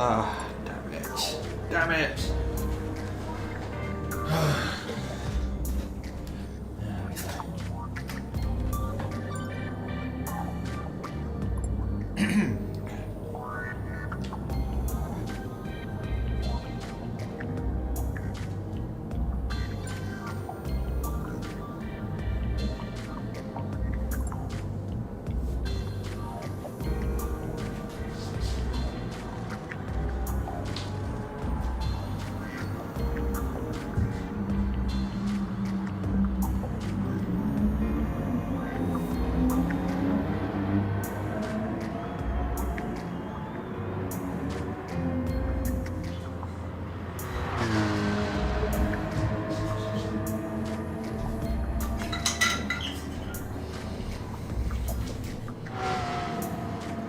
Ah, damn it. Damn it.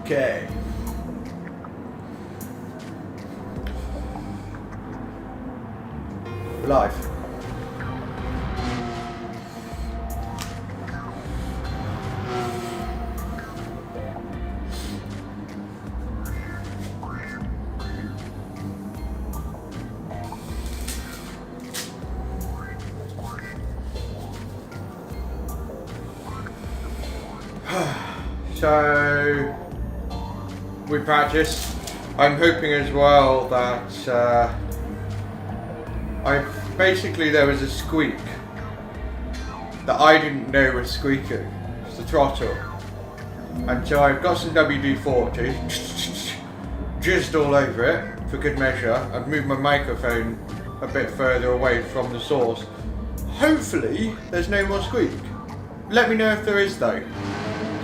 Okay. Live. So we practice. I'm hoping as well that there was a squeak that I didn't know was squeaking. It's the throttle, and so I've got some WD-40 jizzed all over it for good measure. I've moved my microphone a bit further away from the source. Hopefully there's no more squeak. Let me know if there is though,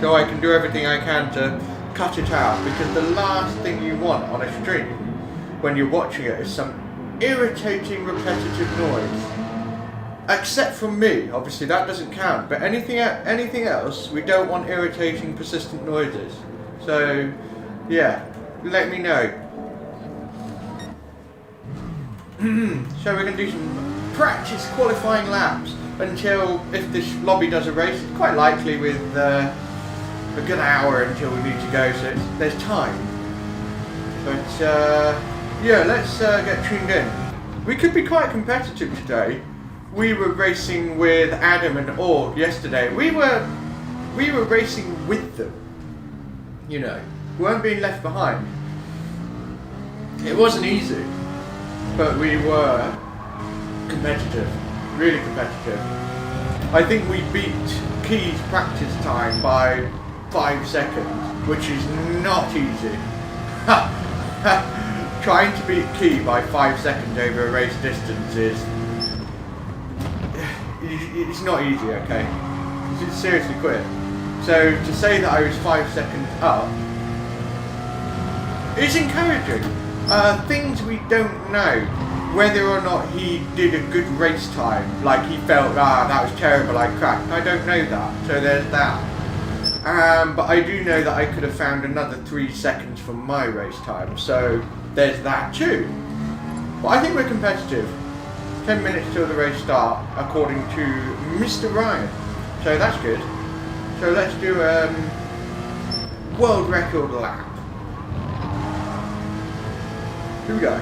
so I can do everything I can to cut it out, because the last thing you want on a stream when you're watching it is some irritating repetitive noise. Except from me, obviously that doesn't count, but anything else, we don't want irritating persistent noises. So yeah, let me know. So we're going to do some practice qualifying laps until, if this lobby does a race, it's quite likely with a good hour until we need to go, so there's time. But yeah, let's get tuned in. We could be quite competitive today. We were racing with Adam and Org yesterday. We were racing with them. You know, we weren't being left behind. It wasn't easy, but we were competitive, really competitive. I think we beat Key's practice time by 5 seconds, which is not easy. Trying to beat Key by 5 seconds over a race distance is, it's not easy, okay? It's seriously quick. So to say that I was 5 seconds up is encouraging. Things we don't know, whether or not he did a good race time, like he felt, that was terrible, I cracked. I don't know that, so there's that. But I do know that I could have found another 3 seconds from my race time, so there's that too. But I think we're competitive. 10 minutes till the race start, according to Mr. Ryan. So that's good. So let's do a world record lap. Here we go.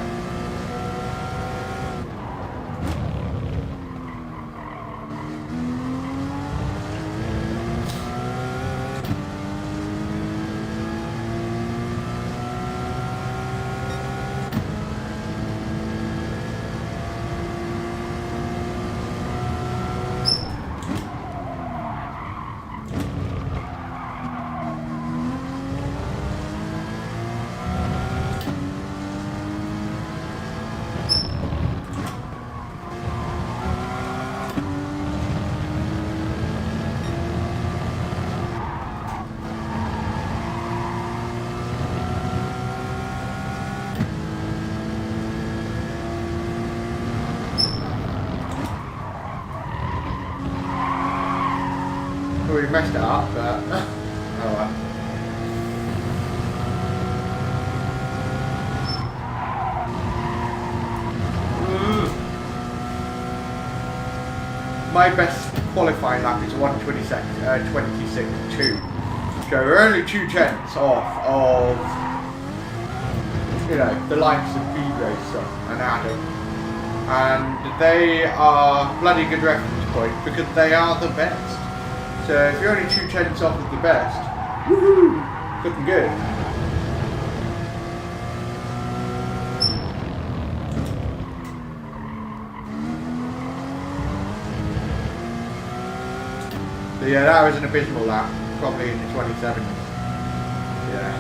messed it up, but oh well. My best qualifying lap is 1:26.2. So we're only 2/10 off of, you know, the likes of Speed Racer and Adam. And they are bloody good reference points because they are the best. So if you're only 2/10 off of the best, woohoo, looking good. But yeah, that was an abysmal lap, probably in the 27. Yeah.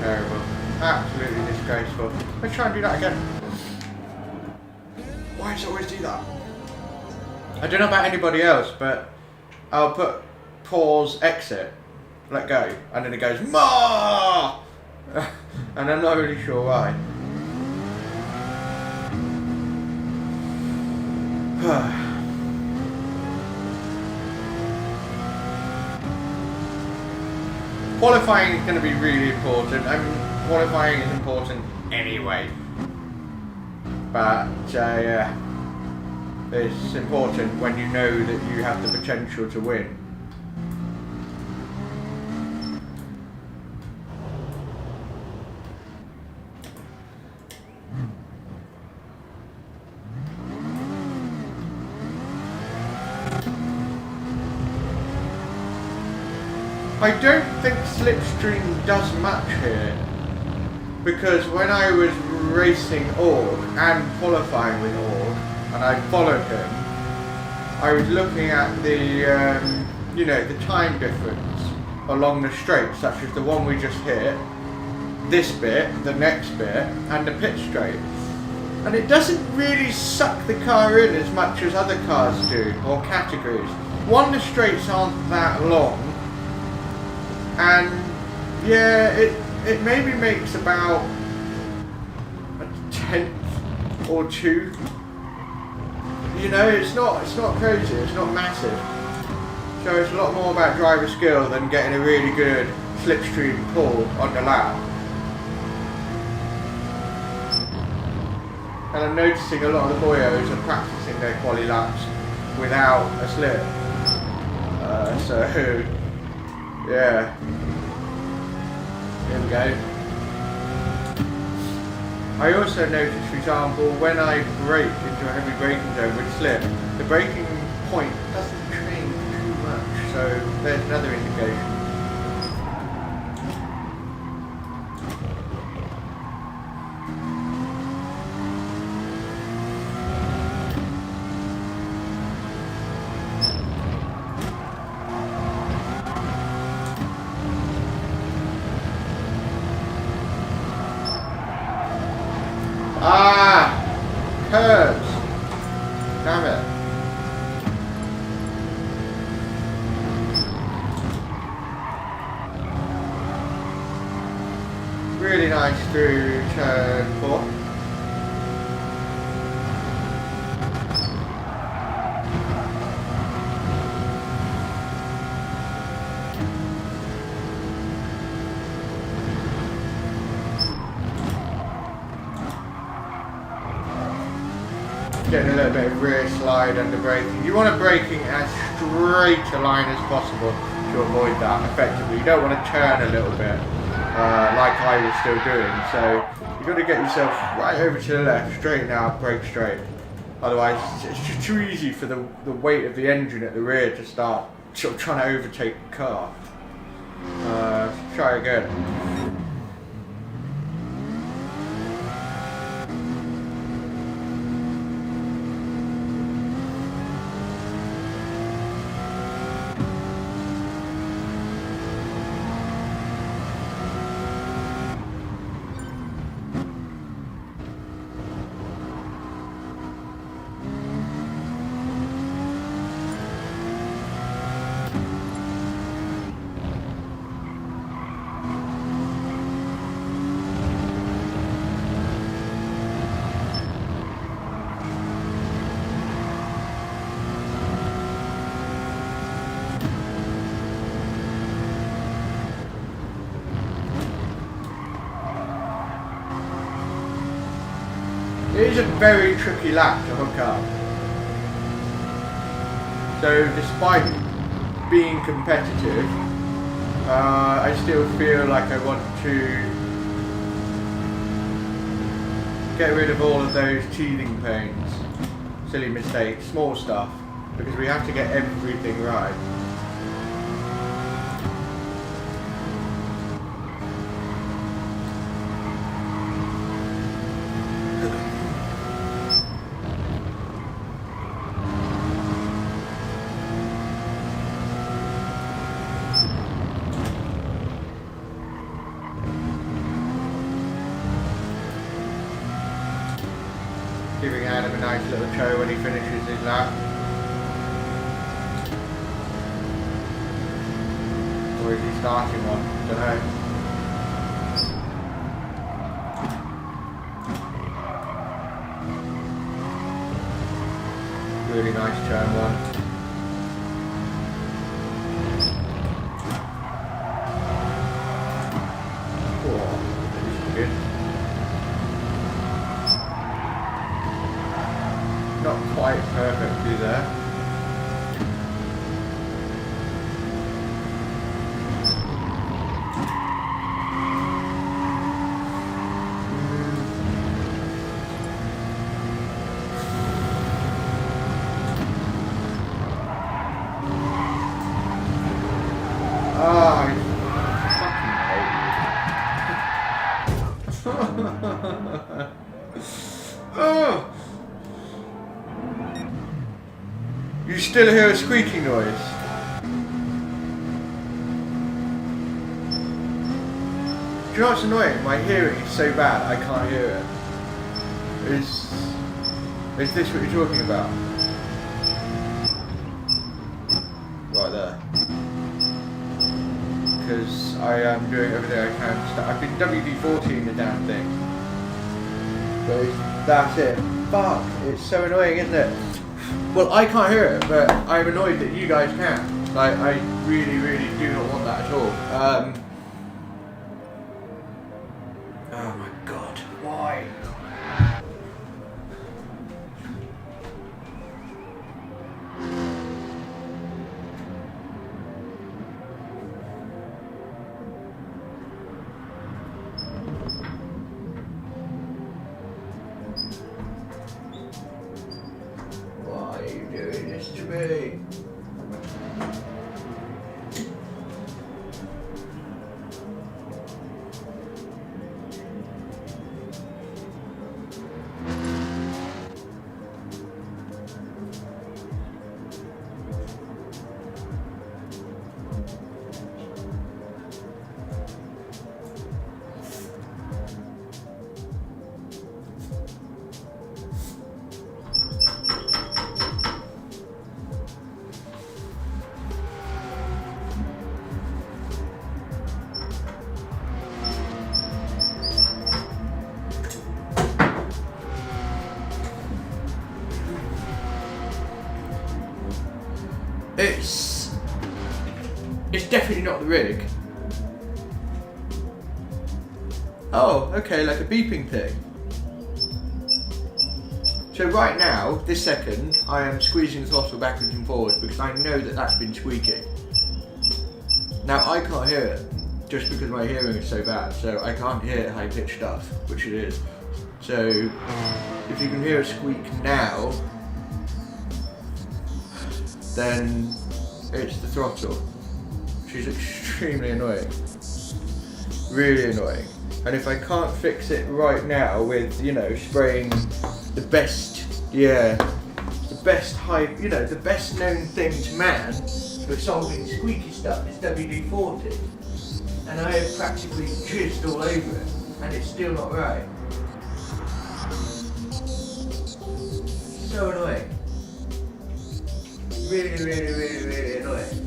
Terrible. Absolutely disgraceful. Let's try and do that again. Why does it always do that? I don't know about anybody else, but I'll put pause, exit, let go, and then it goes, MAH! And I'm not really sure why. Qualifying is going to be really important. I mean, qualifying is important anyway. But yeah, it's important when you know that you have the potential to win. I don't think slipstream does much here, because when I was racing Org and qualifying with Org, and I followed him, I was looking at the, you know, the time difference along the straight, such as the one we just hit, this bit, the next bit, and the pit straight. And it doesn't really suck the car in as much as other cars do, or categories. One, the straights aren't that long, and yeah, it maybe makes about a tenth or two. You know, it's not crazy, it's not massive. So it's a lot more about driver skill than getting a really good slipstream pull on the lap. And I'm noticing a lot of the boyos are practicing their quali laps without a slip. So yeah, here we go. I also noticed, for example, when I brake into a heavy braking zone with slip, the braking point doesn't change too much, so there's another indication. Curves! Damn it. Really nice through turn 4. Getting a little bit of rear slide under braking. You want to braking as straight a line as possible to avoid that effectively. You don't want to turn a little bit like I was still doing. So you've got to get yourself right over to the left, straighten out, brake straight. Otherwise it's just too easy for the weight of the engine at the rear to start sort of trying to overtake the car. Try again. It is a very tricky lap to hook up. So despite being competitive, I still feel like I want to get rid of all of those teething pains, silly mistakes, small stuff, because we have to get everything right. Giving Adam a nice little show when he finishes his lap. Or is he starting one? Don't know. Really nice turn one. Oh, this is good. Not quite perfectly there. Oh, you still hear a squeaking noise? Do you know what's annoying? My hearing is so bad I can't hear it. Is this what you're talking about? Right there. Because I am doing everything I can to I've been WD-40 the damn thing. But that's it. Fuck, it's so annoying, isn't it? Well, I can't hear it, but I'm annoyed that you guys can. Like, I really, really do not want that at all. Oh my god, why? Why are you doing this to me? It's definitely not the rig. Oh, okay, like a beeping thing. So right now, this second, I am squeezing the throttle backwards and forwards because I know that that's been squeaking. Now I can't hear it, just because my hearing is so bad, so I can't hear high-pitched stuff, which it is. So, if you can hear a squeak now, then it's the throttle. She's extremely annoying. Really annoying. And if I can't fix it right now with, you know, spraying the best, the best known thing to man for solving squeaky stuff is WD-40. And I have practically jizzed all over it, and it's still not right. So annoying. Really, really, really, really annoying.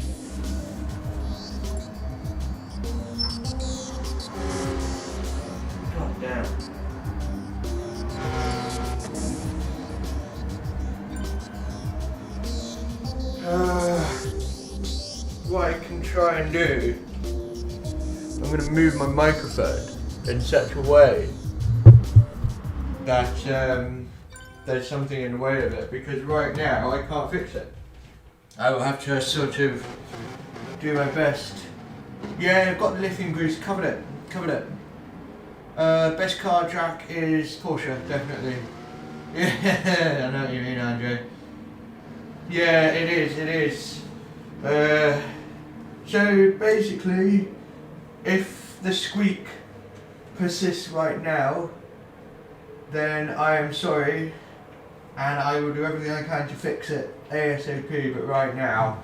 God damn. What I can try and do, I'm going to move my microphone in such a way that there's something in the way of it, because right now I can't fix it. I will have to sort of do my best. Yeah, I've got the lithium grease, covered it. Best car jack is Porsche, definitely. Yeah, I know what you mean, Andre. Yeah, it is. So basically, if the squeak persists right now, then I am sorry, and I will do everything I can to fix it ASAP, but right now,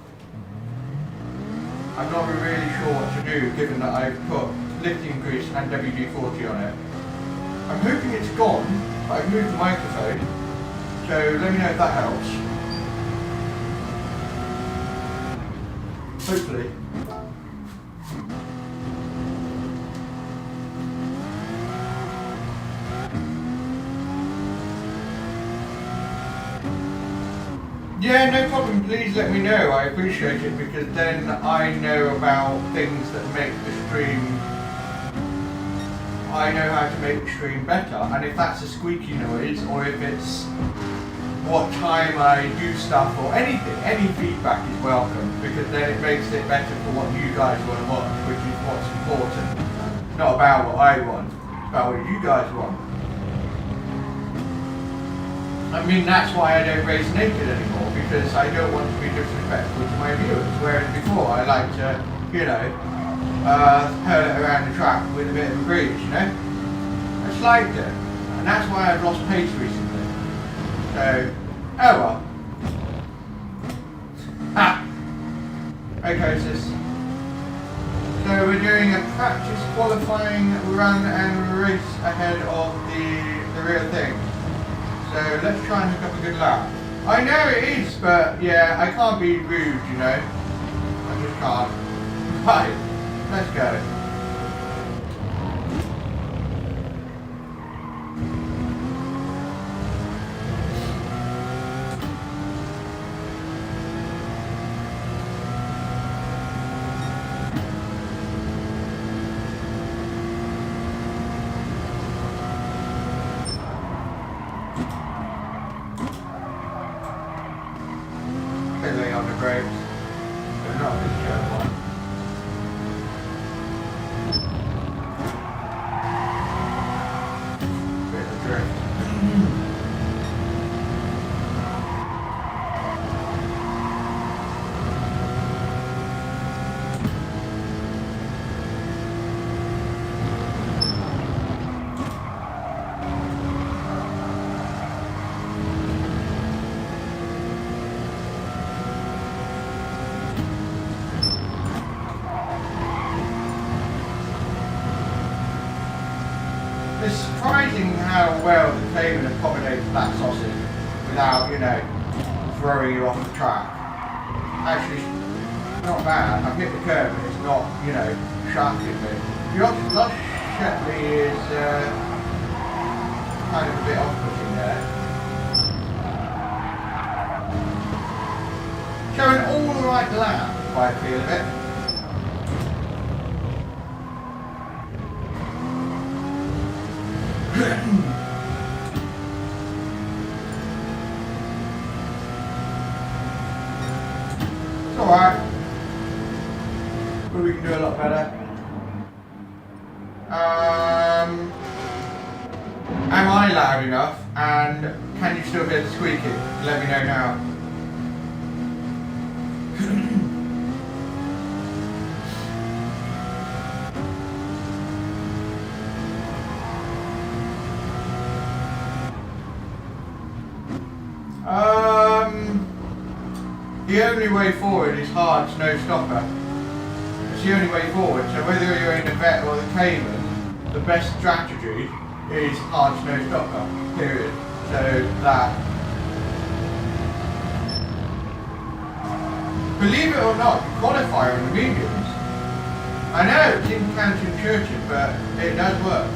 I'm not really sure what to do, given that I've put lithium grease and WD-40 on it. I'm hoping it's gone, but I've moved the microphone, so let me know if that helps. Hopefully. Yeah, no problem, please let me know, I appreciate it, because then I know about things that make the stream, I know how to make the stream better, and if that's a squeaky noise, or if it's what time I do stuff, or anything, any feedback is welcome, because then it makes it better for what you guys want to watch, which is what's important. Not about what I want, it's about what you guys want. I mean, that's why I don't race naked anymore, because I don't want to be disrespectful to my viewers, whereas before I like to, you know, hurl it around the track with a bit of a breeze, you know? I just liked it, and that's why I've lost pace recently. So, oh well. Ah! Okay, sis. So we're doing a practice qualifying run and race ahead of the real thing. So let's try and hook up a good lap. I know it is, but yeah, I can't be rude, you know. I just can't. Right, let's go. On the brakes, but not this curve one. Bit of a drift. It's surprising how well the Cayman accommodates that sausage without, you know, throwing you off the track. Actually, not bad. I've hit the curb and it's not, you know, shocking me. Logically is kind of a bit off-putting there. Showing all the right laps by the feel of it. It's alright, but we can do a lot better. Am I loud enough, and can you still hear the squeaking? Let me know now. The only way forward is hard snow stopper. It's the only way forward, so whether you're in the Vet or the Cayman, the best strategy is hard snow stopper, period. So that. Believe it or not, you qualify on the mediums. I know it seems counterintuitive, but it does work.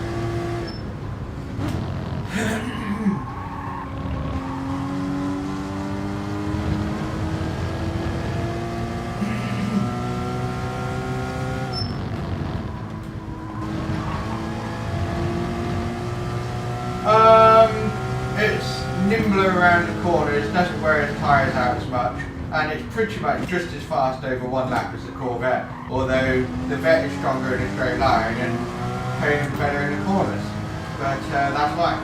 nimbler around the corners, doesn't wear his tyres out as much, and it's pretty much just as fast over one lap as the Corvette, although the Vet is stronger in a straight line and Cayman's better in the corners. But that's fine.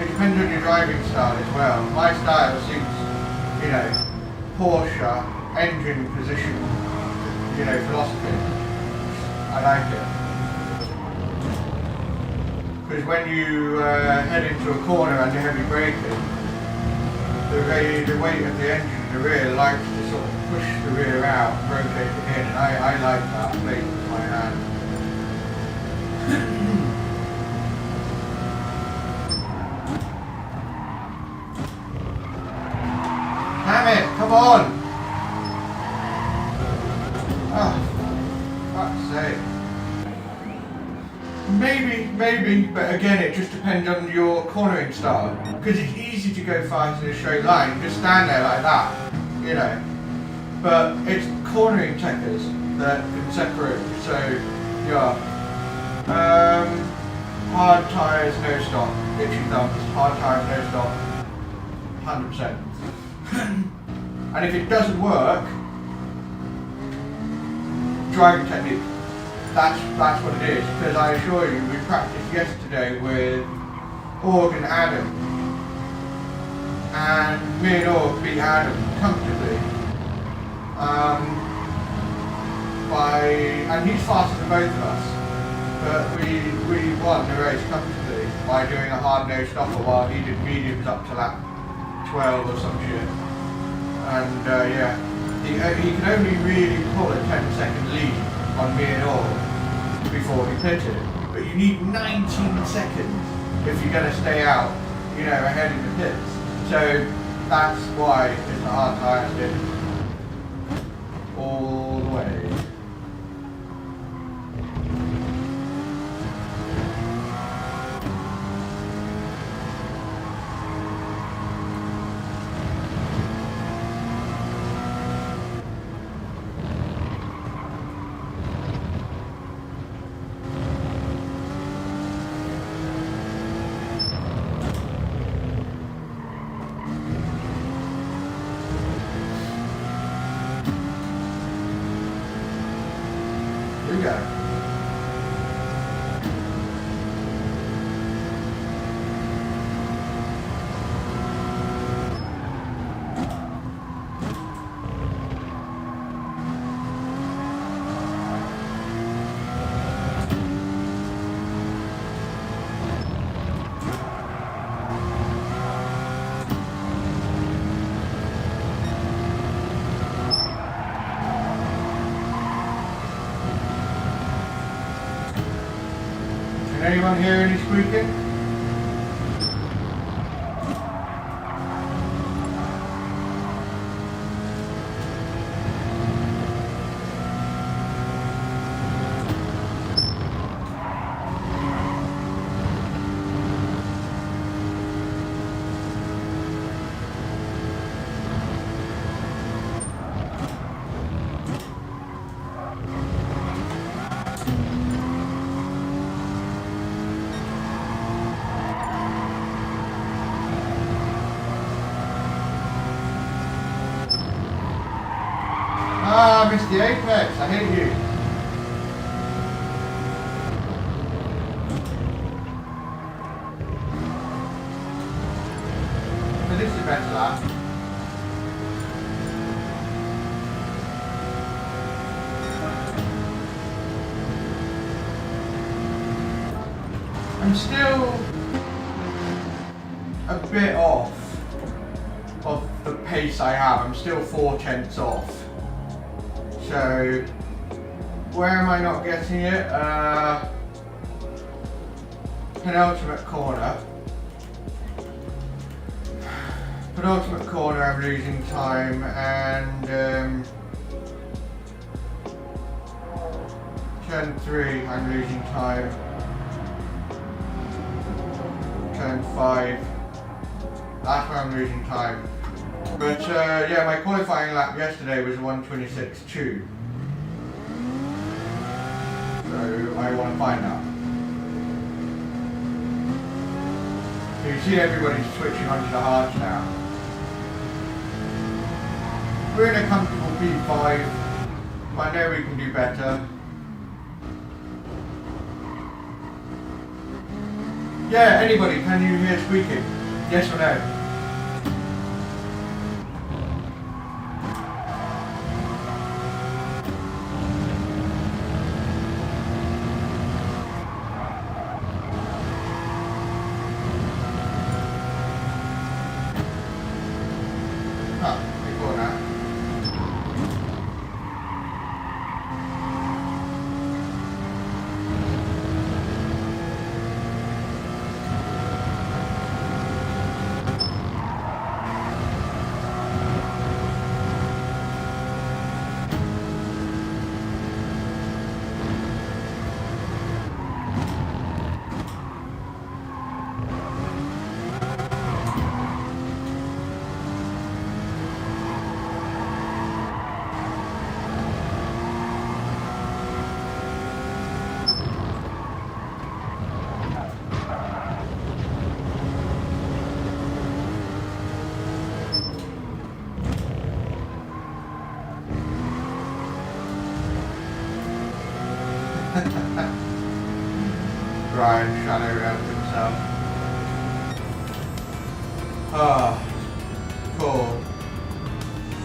It depends on your driving style as well. My style suits, you know, Porsche engine position, you know, philosophy. I like it. Because when you head into a corner under heavy braking, the weight of the engine in the rear likes to sort of push the rear out and rotate it in, and I like that played with my hand. Damn it, come on! Oh, fuck's sake. Maybe, but again, it just depends on your cornering style. Because it's easy to go fast in a straight line, just stand there like that, you know. But it's cornering techers that can separate you, so, yeah. Hard tyres, no stop. Itchy thumbs, hard tyres, no stop. 100%. And if it doesn't work, driving technique. That's what it is, because I assure you, we practiced yesterday with Org and Adam, and me and Org beat Adam comfortably. And he's faster than both of us, but we won the race comfortably by doing a hard no stopper while he did mediums up to lap 12 or some shit. And yeah, he can only really pull a 10-second lead on me and Org before he pitted, but you need 19 seconds if you're going to stay out, you know, ahead in the pits. So that's why it's a hard tyre dip all the way. Anyone hear any squeaking? Ah, Mr. Apex, I hate you. But this is a better lap. I'm still a bit off of the pace I have. I'm still 4/10 off. So, where am I not getting it? Penultimate corner. Penultimate corner I'm losing time, and turn 3 I'm losing time. Turn 5, that's where I'm losing time. But yeah, my qualifying lap yesterday was 1:26.2. So I want to find out. The You see everybody switching onto the hards now. We're in a comfortable P5. I know we can do better. Yeah, anybody, can you hear squeaking? Yes or no? Brian shadow around himself. Ah, cool.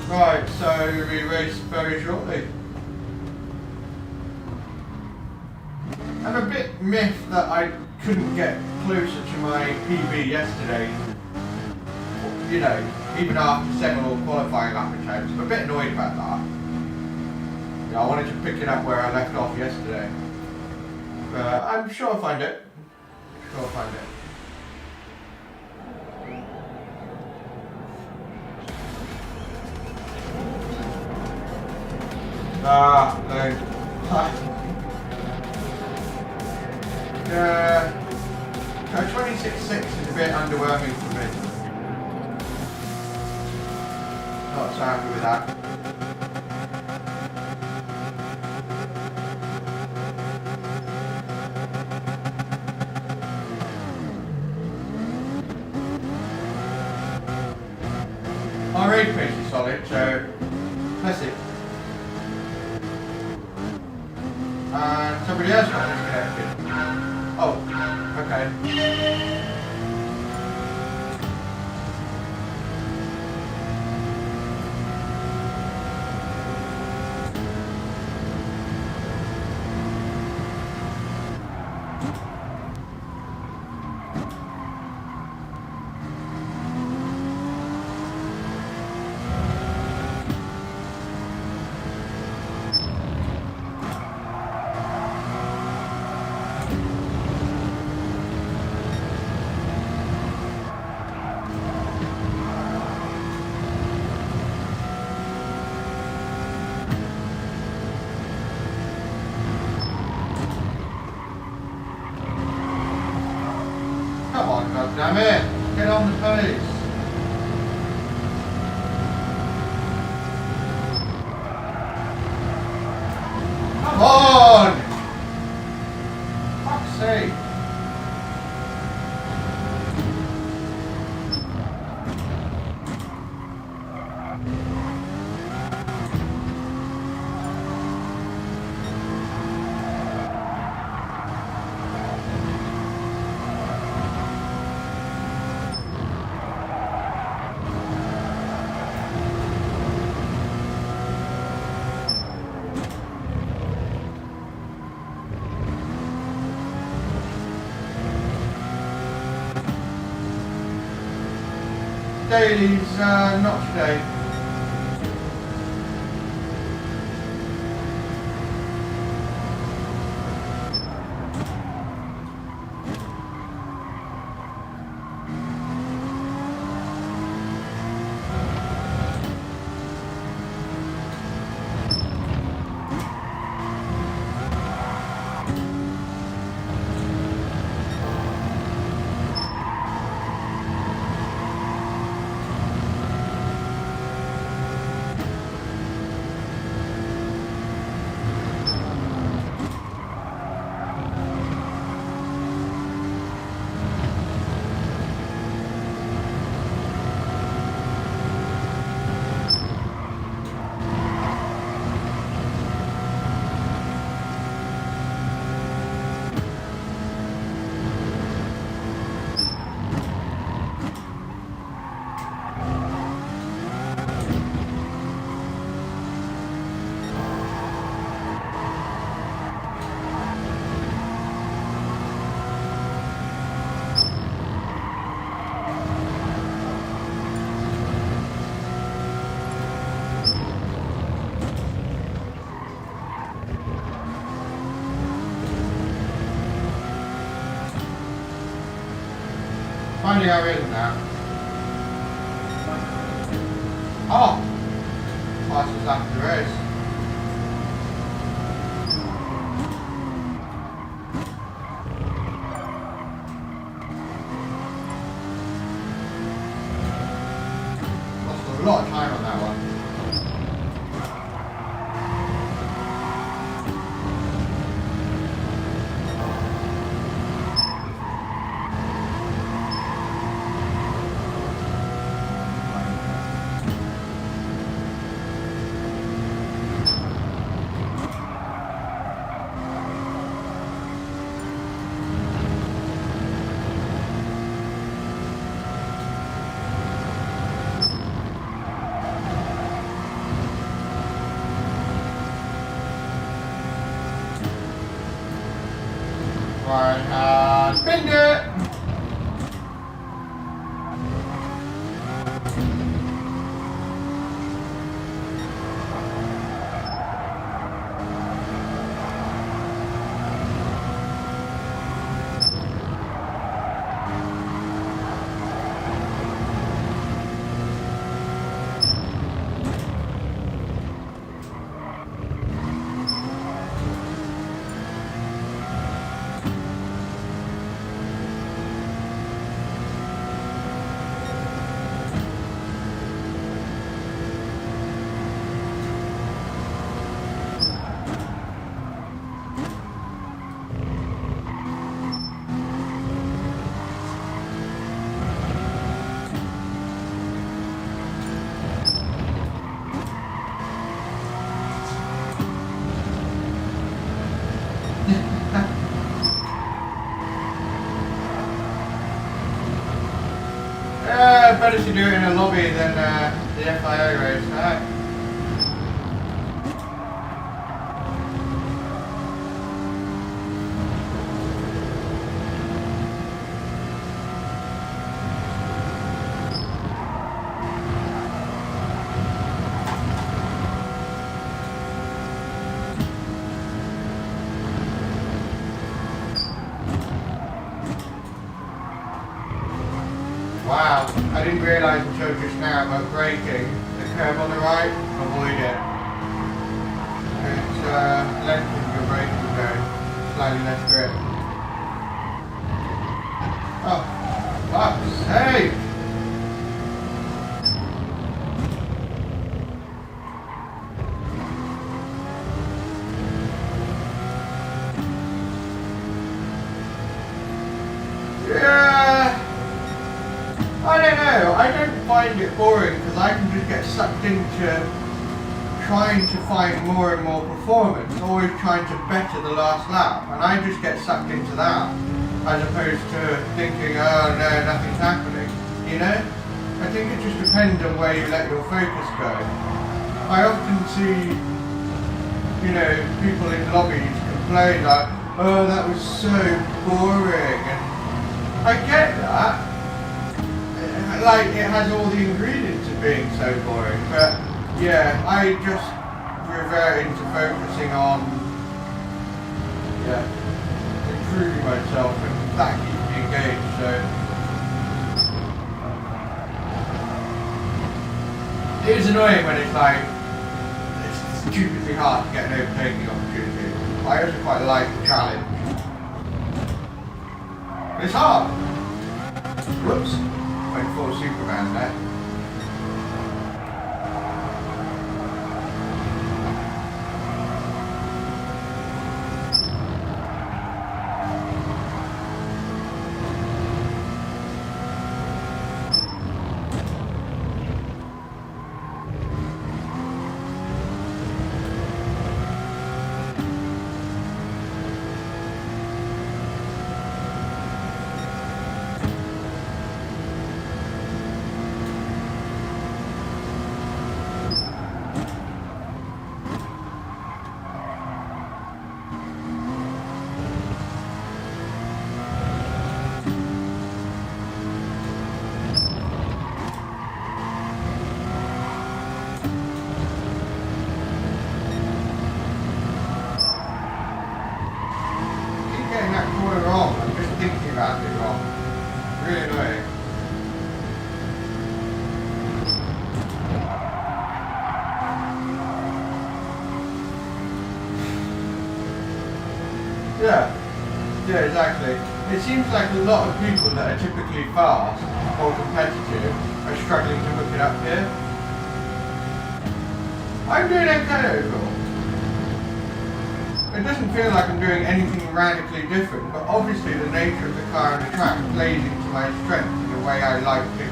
Right, so we race very shortly. I'm a bit miffed that I couldn't get closer to my PB yesterday. You know, even after several qualifying lap attempts. I'm a bit annoyed about that. You know, I wanted to pick it up where I left off yesterday. I'm sure I'll find it. Sure I'll find it. Ah, no. Yeah. 26.6 is a bit underwhelming for me. Not so happy with that. Our raid pace is solid, so that's it. And somebody else got disconnected. Oh, okay. Damn it! Get on the pace! Come on! Fuck's sake! Dailies, not today. Finding out where it is now. Oh! Fastest lap of the race. Lost a lot of time on that one. Right hand, spin it! Better to do it in a lobby than the FIA race, right? Wow, I didn't realise until just now about braking. The curb on the right, avoid it. It lengthens your braking zone, slightly less grip. Oh, fuck's sake! I don't know, I don't find it boring because I can just get sucked into trying to find more and more performance, always trying to better the last lap, and I just get sucked into that as opposed to thinking, oh no, nothing's happening, you know? I think it just depends on where you let your focus go. I often see, you know, people in lobbies complain like, oh that was so boring, and I get that. Like, it has all the ingredients of being so boring, but yeah, I just revert into focusing on, yeah, improving myself, and that keeps me engaged, so. It is annoying when it's like, it's stupidly hard to get an overtaking opportunity. I also quite like the challenge. But it's hard. Whoops. Went full Superman there. Wrong. I'm just thinking about it wrong. Really annoying. It seems like a lot of people that are typically fast or competitive are struggling to hook it up here. I'm doing okay overall. It doesn't feel like I'm doing anything radically different, but obviously the nature of the car and the track plays into my strengths and the way I like to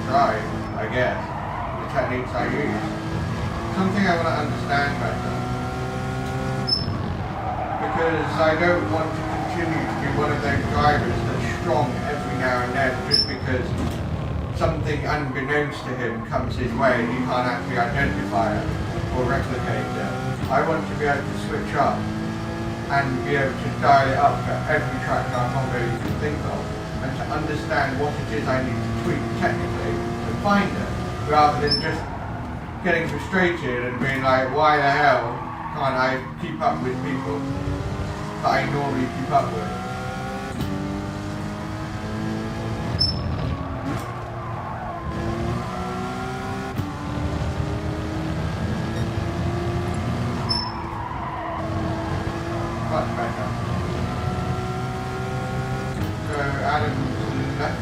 drive, I guess, the techniques I use. Something I want to understand better. Because I don't want to continue to be one of those drivers that's strong every now and then just because something unbeknownst to him comes his way and he can't actually identify it or replicate it. I want to be able to switch up and be able to dial it up for every track that I'm not really to think of, and to understand what it is I need to tweak technically to find it, rather than just getting frustrated and being like, why the hell can't I keep up with people that I normally keep up with? Much better. So Adam left.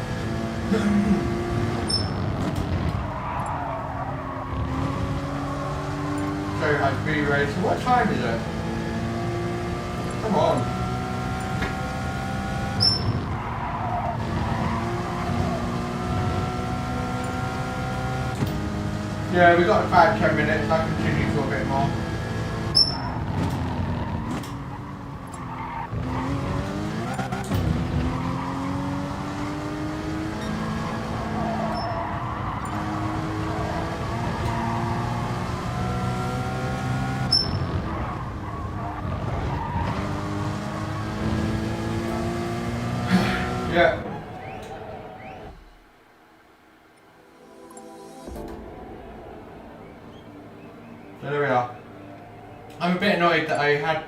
So has B race. What time is it? Come on. Yeah, we got about 10 minutes. I'll continue for a bit more. Yeah. So there we are. I'm a bit annoyed that I had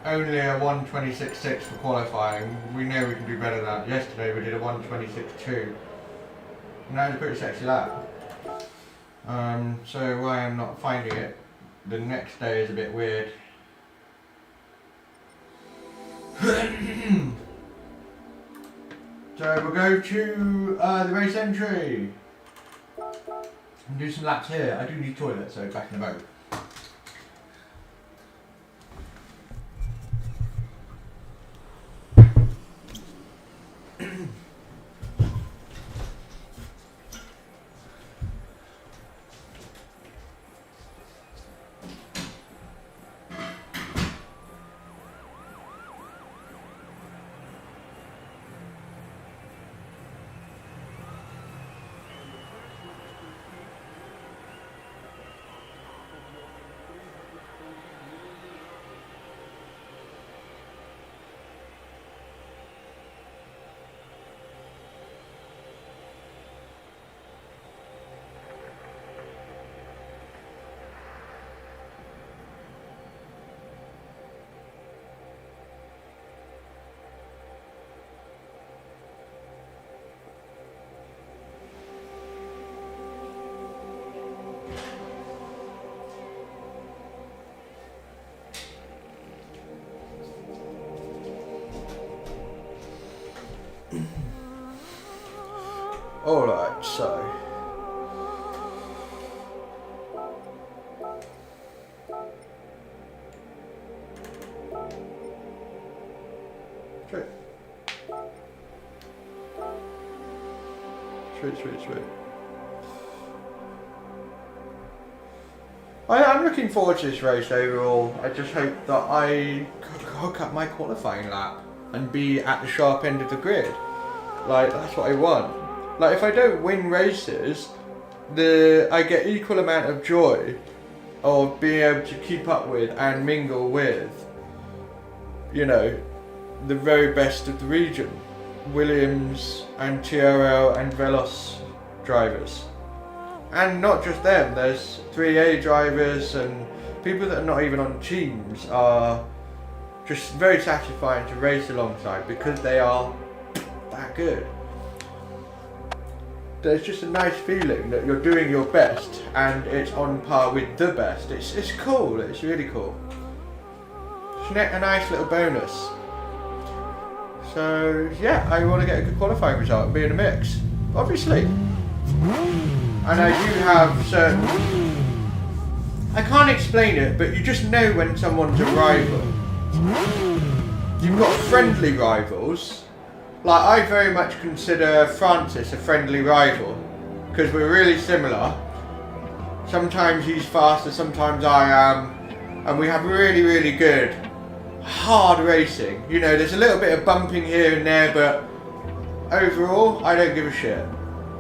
only a 1:26.6 for qualifying. We know we can do better than that. Yesterday we did a 1:26.2. And that was a pretty sexy lap. So why I'm not finding it the next day is a bit weird. So we'll go to the race entry and do some laps here. I do need toilet, so back in the boat. Alright, so sweet. I'm looking forward to this race overall. I just hope that I hook up my qualifying lap and be at the sharp end of the grid. Like, that's what I want. Like, if I don't win races, I get equal amount of joy of being able to keep up with and mingle with, you know, the very best of the region. Williams and TRL and Veloz drivers. And not just them, there's 3A drivers and people that are not even on teams are just very satisfying to race alongside because they are that good. There's just a nice feeling that you're doing your best and it's on par with the best. It's cool, it's really cool. It's a nice little bonus. So yeah, I want to get a good qualifying result and be in a mix, obviously. And I do have certain... I can't explain it, but you just know when someone's a rival. You've got friendly rivals. Like, I very much consider Francis a friendly rival, because we're really similar. Sometimes he's faster, sometimes I am, and we have really, really good, hard racing. You know, there's a little bit of bumping here and there, but overall, I don't give a shit.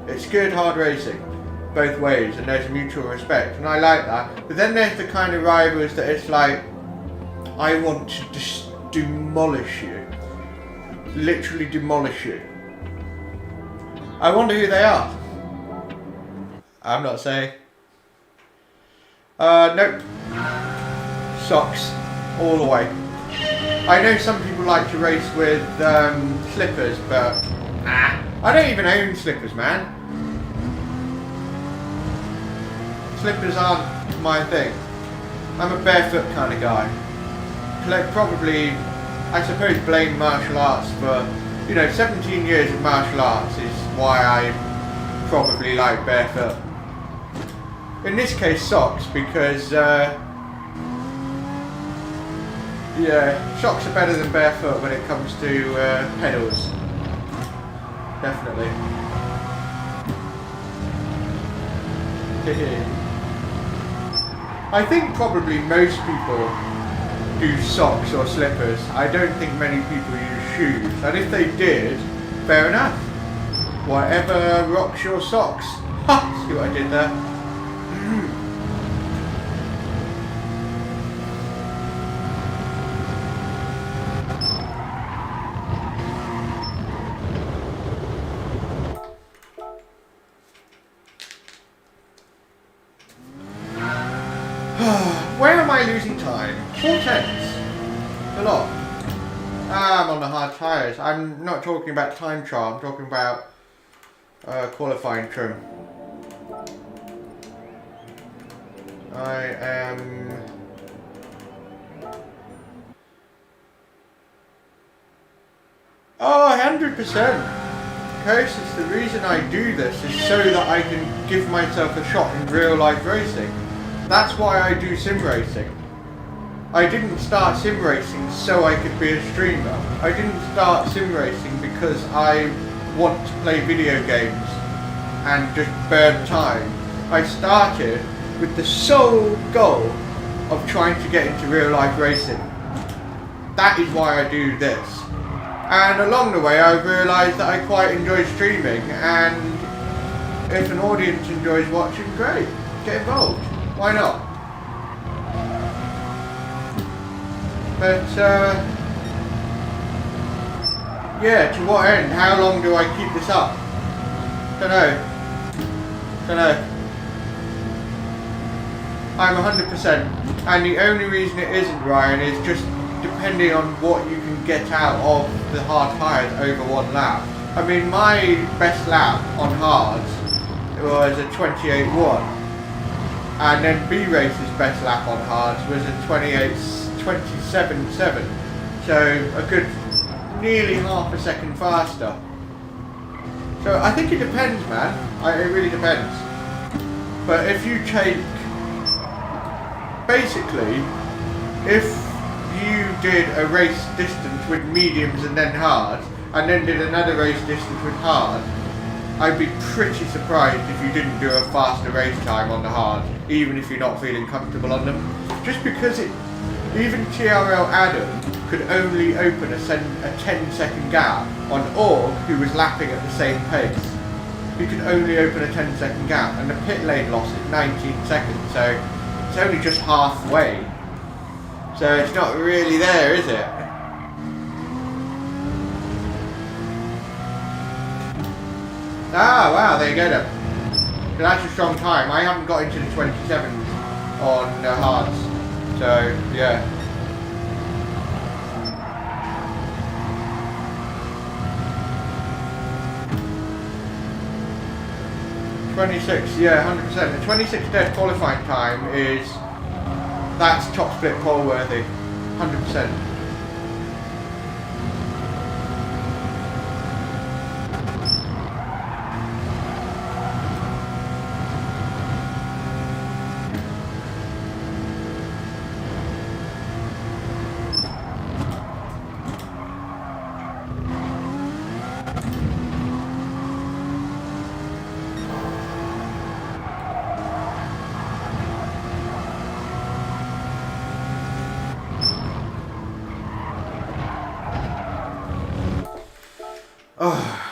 It's good, hard racing, both ways, and there's mutual respect, and I like that. But then there's the kind of rivals that it's like, I want to just demolish you. Literally demolish you. I wonder who they are. I'm not saying. Nope. Socks. All the way. I know some people like to race with slippers, but I don't even own slippers, man. Slippers aren't my thing. I'm a barefoot kind of guy. Like, probably, I suppose, blame martial arts for, you know, 17 years of martial arts is why I probably like barefoot. In this case, socks, because yeah, socks are better than barefoot when it comes to pedals. Definitely. I think probably most people do socks or slippers. I don't think many people use shoes, and if they did, fair enough. Whatever rocks your socks. Ha! See what I did there? Where am I losing time? 4/10. A lot. I'm on the hard tyres. I'm not talking about time trial, I'm talking about qualifying trim. I am... Oh, 100%. Curses, the reason I do this is so that I can give myself a shot in real life racing. That's why I do sim racing. I didn't start sim racing so I could be a streamer. I didn't start sim racing because I want to play video games and just burn time. I started with the sole goal of trying to get into real life racing. That is why I do this. And along the way I've realised that I quite enjoy streaming, and if an audience enjoys watching, great, get involved. Why not? But, yeah, to what end? How long do I keep this up? Dunno. I'm 100%, and the only reason it isn't, Ryan, is just depending on what you can get out of the hard tyres over one lap. I mean, my best lap on hards was a 28.1. And then B-Race's best lap on hards was a 27.7. So a good nearly half a second faster. So I think it depends, man. It really depends. But if you take... Basically, if you did a race distance with mediums and then hards, and then did another race distance with hard, I'd be pretty surprised if you didn't do a faster race time on the hard, even if you're not feeling comfortable on them. Just because even TRL Adam could only open a 10-second gap on Org, who was lapping at the same pace. He could only open a 10-second gap, and the pit lane loss is 19 seconds, so it's only just halfway. So it's not really there, is it? Ah, wow, there you go then. So that's a strong time. I haven't got into the 27s on hards. So, yeah. .26, yeah, 100%. The 26 dead qualifying time is... That's top split pole worthy. 100%. Oh.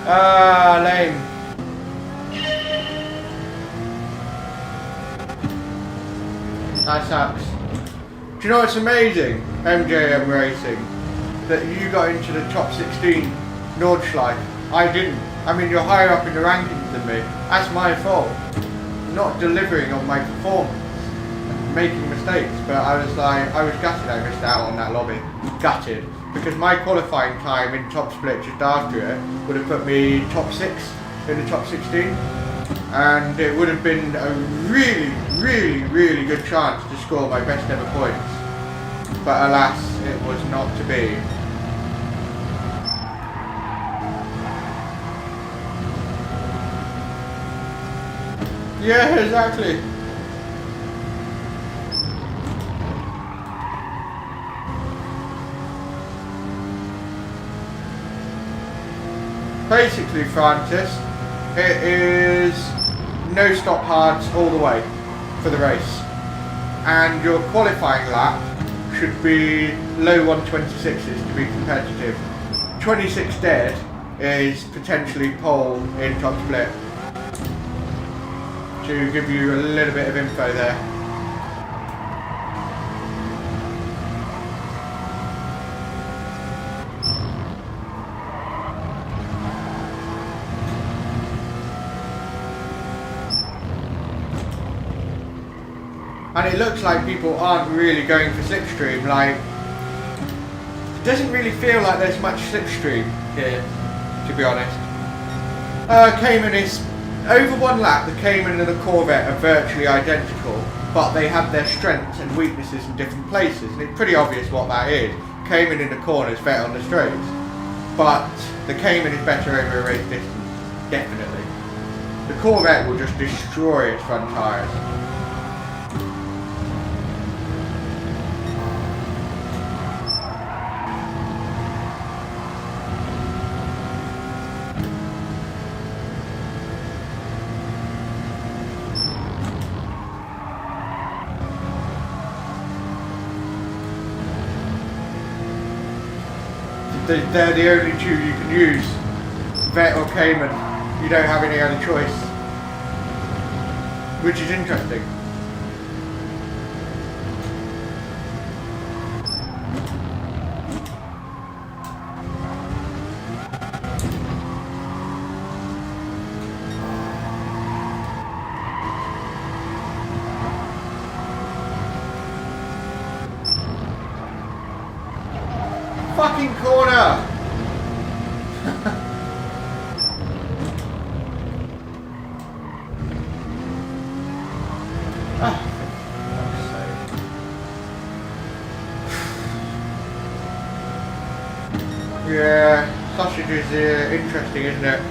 Ah, lame. That sucks. Do you know what's amazing, MJM Racing? That you got into the top 16 Nordschleife. I didn't. I mean, you're higher up in the rankings than me. That's my fault. Not delivering on my performance and making mistakes. But I was gutted I missed out on that lobby. Gutted. Because my qualifying time in top split just after it would have put me top 6 in the top 16. And it would have been a really good chance to score my best ever points. But alas, it was not to be. Yeah, exactly. Basically, Francis, it is no stop hards all the way for the race. And your qualifying lap should be low 126s to be competitive. 26 dead is potentially pole in top split. To give you a little bit of info there. And it looks like people aren't really going for slipstream. Like, it doesn't really feel like there's much slipstream here, to be honest. Cayman is over one lap. The Cayman and the Corvette are virtually identical, but they have their strengths and weaknesses in different places, and it's pretty obvious what that is. Cayman in the corners, better on the straights, but the Cayman is better over a race distance, definitely. The Corvette will just destroy its front tyres. They're the only two you can use, Vet or Cayman. You don't have any other choice, which is interesting. Fucking corner! Yeah, sausage is interesting, isn't it?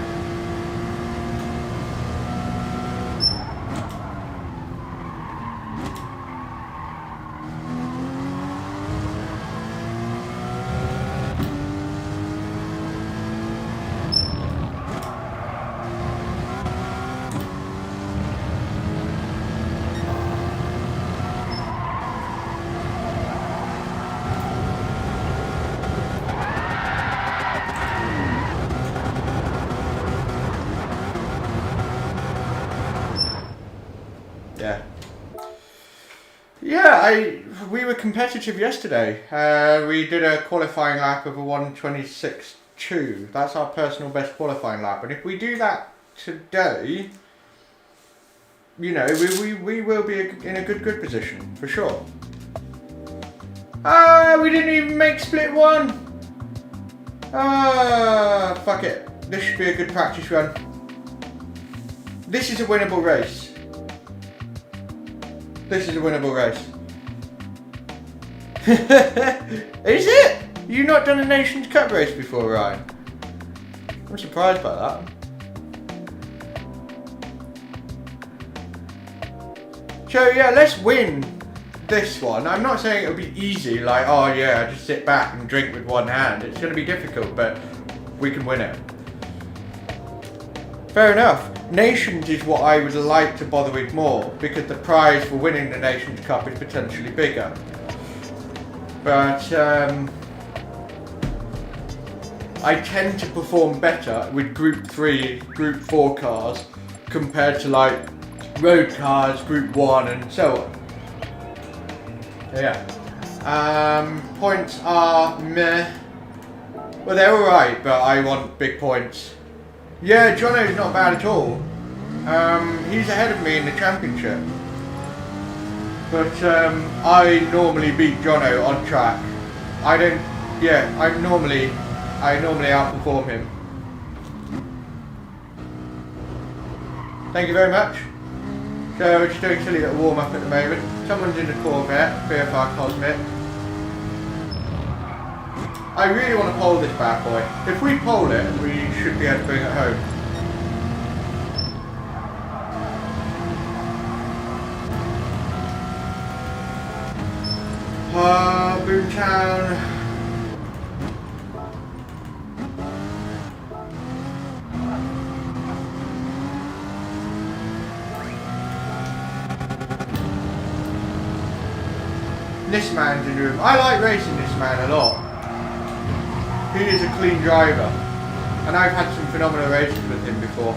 We were competitive yesterday. We did a qualifying lap of a 126.2. That's our personal best qualifying lap. And if we do that today, you know, we will be in a good position, for sure. We didn't even make split one. Fuck it. This should be a good practice run. This is a winnable race. This is a winnable race. Is it? You've not done a Nations Cup race before, Ryan? I'm surprised by that. So yeah, let's win this one. I'm not saying it'll be easy, like, oh yeah, just sit back and drink with one hand. It's going to be difficult, but we can win it. Fair enough. Nations is what I would like to bother with more, because the prize for winning the Nations Cup is potentially bigger. But I tend to perform better with Group 3, Group 4 cars compared to like road cars, Group 1 and so on. So yeah. Points are meh. Well, they're alright, but I want big points. Yeah, Jono's not bad at all. He's ahead of me in the championship. But I normally beat Jono on track. I normally outperform him. Thank you very much. So we're just doing a silly little warm up at the moment. Someone's in the Corvette, BFR Cosmic. I really want to pole this bad boy. If we pole it, we should be able to bring it home. Boomtown. This man's in the room. I like racing this man a lot. He is a clean driver, and I've had some phenomenal races with him before.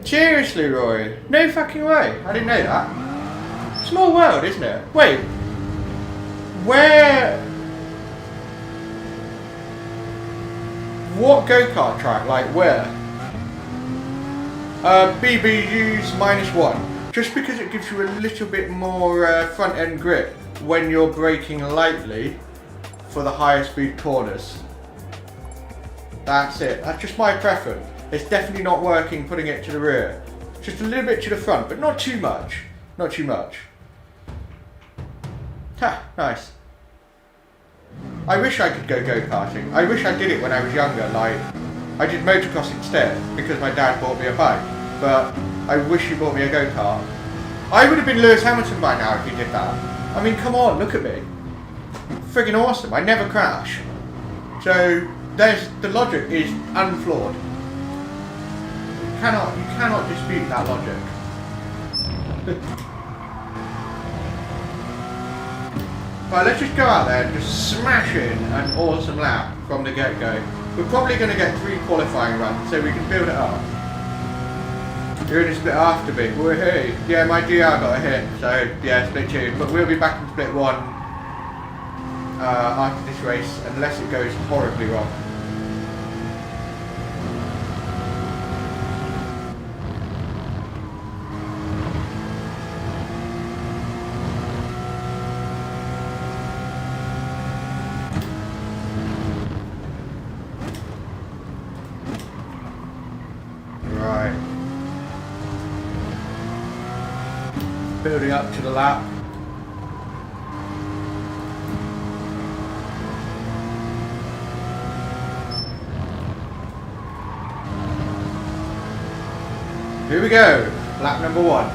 Seriously, Roy? No fucking way. I didn't know that. Small world, isn't it? Wait. Where... What go-kart track? Like, where? BBU's -1. Just because it gives you a little bit more front-end grip when you're braking lightly for the higher speed corners. That's it. That's just my preference. It's definitely not working putting it to the rear. Just a little bit to the front, but not too much. Not too much. Ha, nice. I wish I could go go-karting. I wish I did it when I was younger, like, I did motocross instead, because my dad bought me a bike. But I wish he bought me a go-kart. I would have been Lewis Hamilton by now if he did that. I mean, come on, look at me. Friggin' awesome, I never crash. So, the logic is unflawed. You cannot dispute that logic. Right, let's just go out there and just smash in an awesome lap from the get-go. We're probably going to get 3 qualifying runs, so we can build it up. You're in a split after me. Woohoo! Yeah, my DR got a hit, so yeah, split 2. But we'll be back in split 1 after this race, unless it goes horribly wrong. Building up to the lap. Here we go, lap number 1.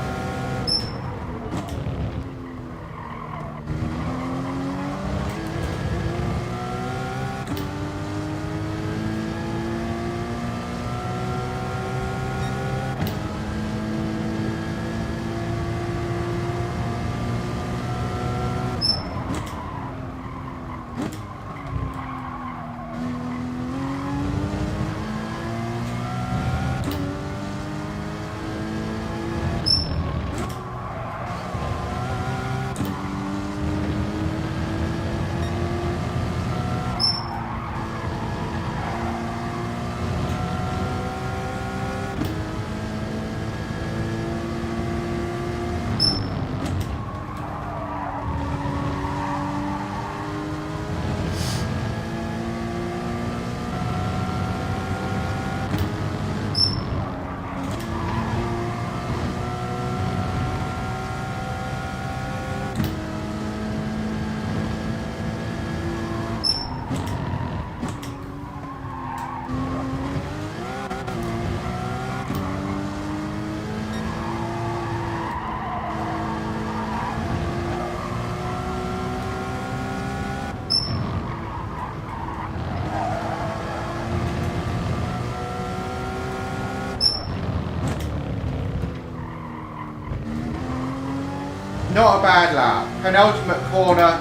Not a bad lap. Penultimate corner,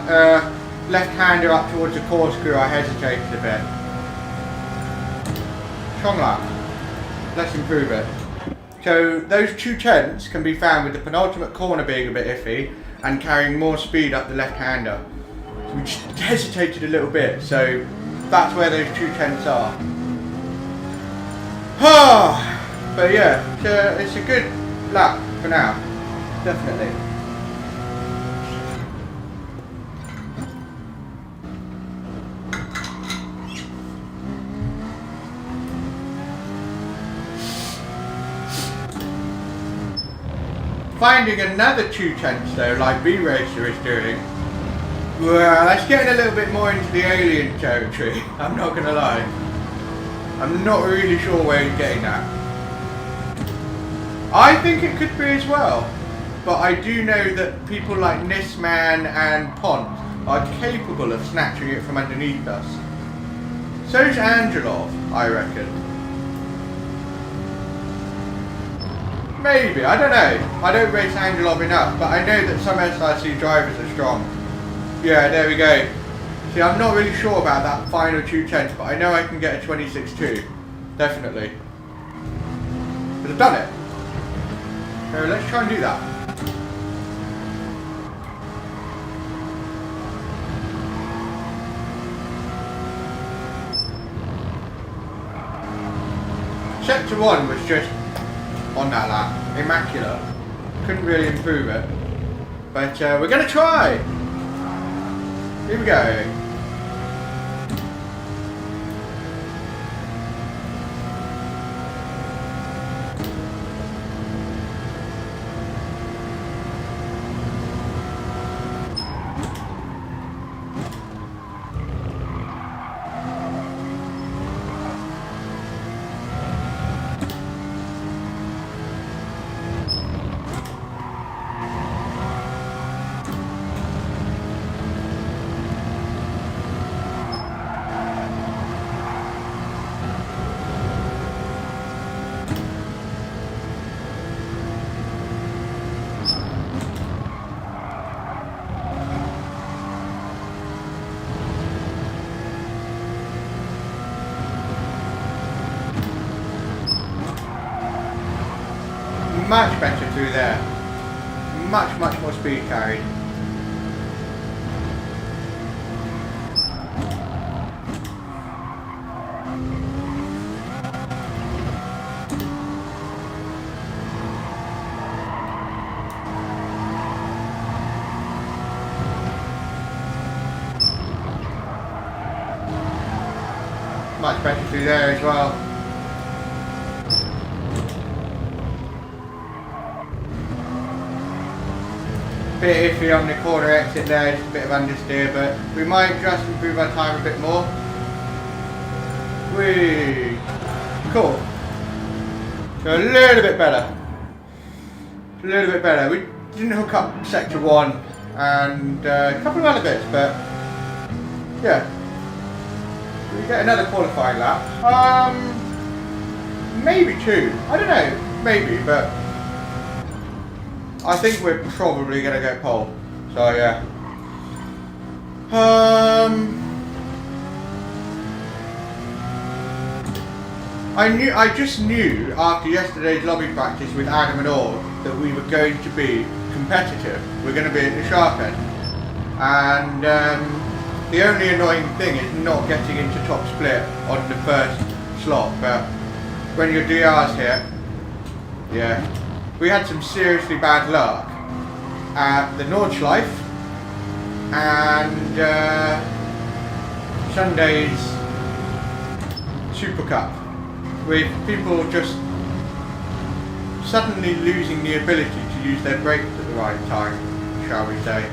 left-hander up towards the corkscrew, I hesitated a bit. Strong lap. Let's improve it. So those 2/10 can be found with the penultimate corner being a bit iffy and carrying more speed up the left-hander. So we just hesitated a little bit, so that's where those 2/10 are. But yeah, it's a good lap for now, definitely. Finding another 2/10 though, like B-Racer is doing, well, that's getting a little bit more into the alien territory, I'm not gonna lie. I'm not really sure where he's getting that. I think it could be as well, but I do know that people like Nisman and Pont are capable of snatching it from underneath us. So's Angelov, I reckon. Maybe, I don't know. I don't race Angelov enough, but I know that some SRC drivers are strong. Yeah, there we go. See, I'm not really sure about that final 2/10, but I know I can get a 26.2. Definitely. But I've done it. So let's try and do that. Sector 1 was just on that lap. Immaculate. Couldn't really improve it. But we're going to try. Here we go. Much better through there. Much more speed carried. Much better through there as well. Bit iffy on the corner exit there, just a bit of understeer, but we might just improve our time a bit more. Whee! Cool. So a little bit better. A little bit better. We didn't hook up sector 1 and a couple of other bits, but yeah. We get another qualifying lap. Maybe 2. I don't know. Maybe, but I think we're probably going to get pole. So yeah. I just knew after yesterday's lobby practice with Adam and all that we were going to be competitive. We're going to be at the sharp end. And the only annoying thing is not getting into top split on the first slot. But when your DR's hit, yeah. We had some seriously bad luck at the Nordschleife and Sunday's Super Cup, with people just suddenly losing the ability to use their brakes at the right time, shall we say.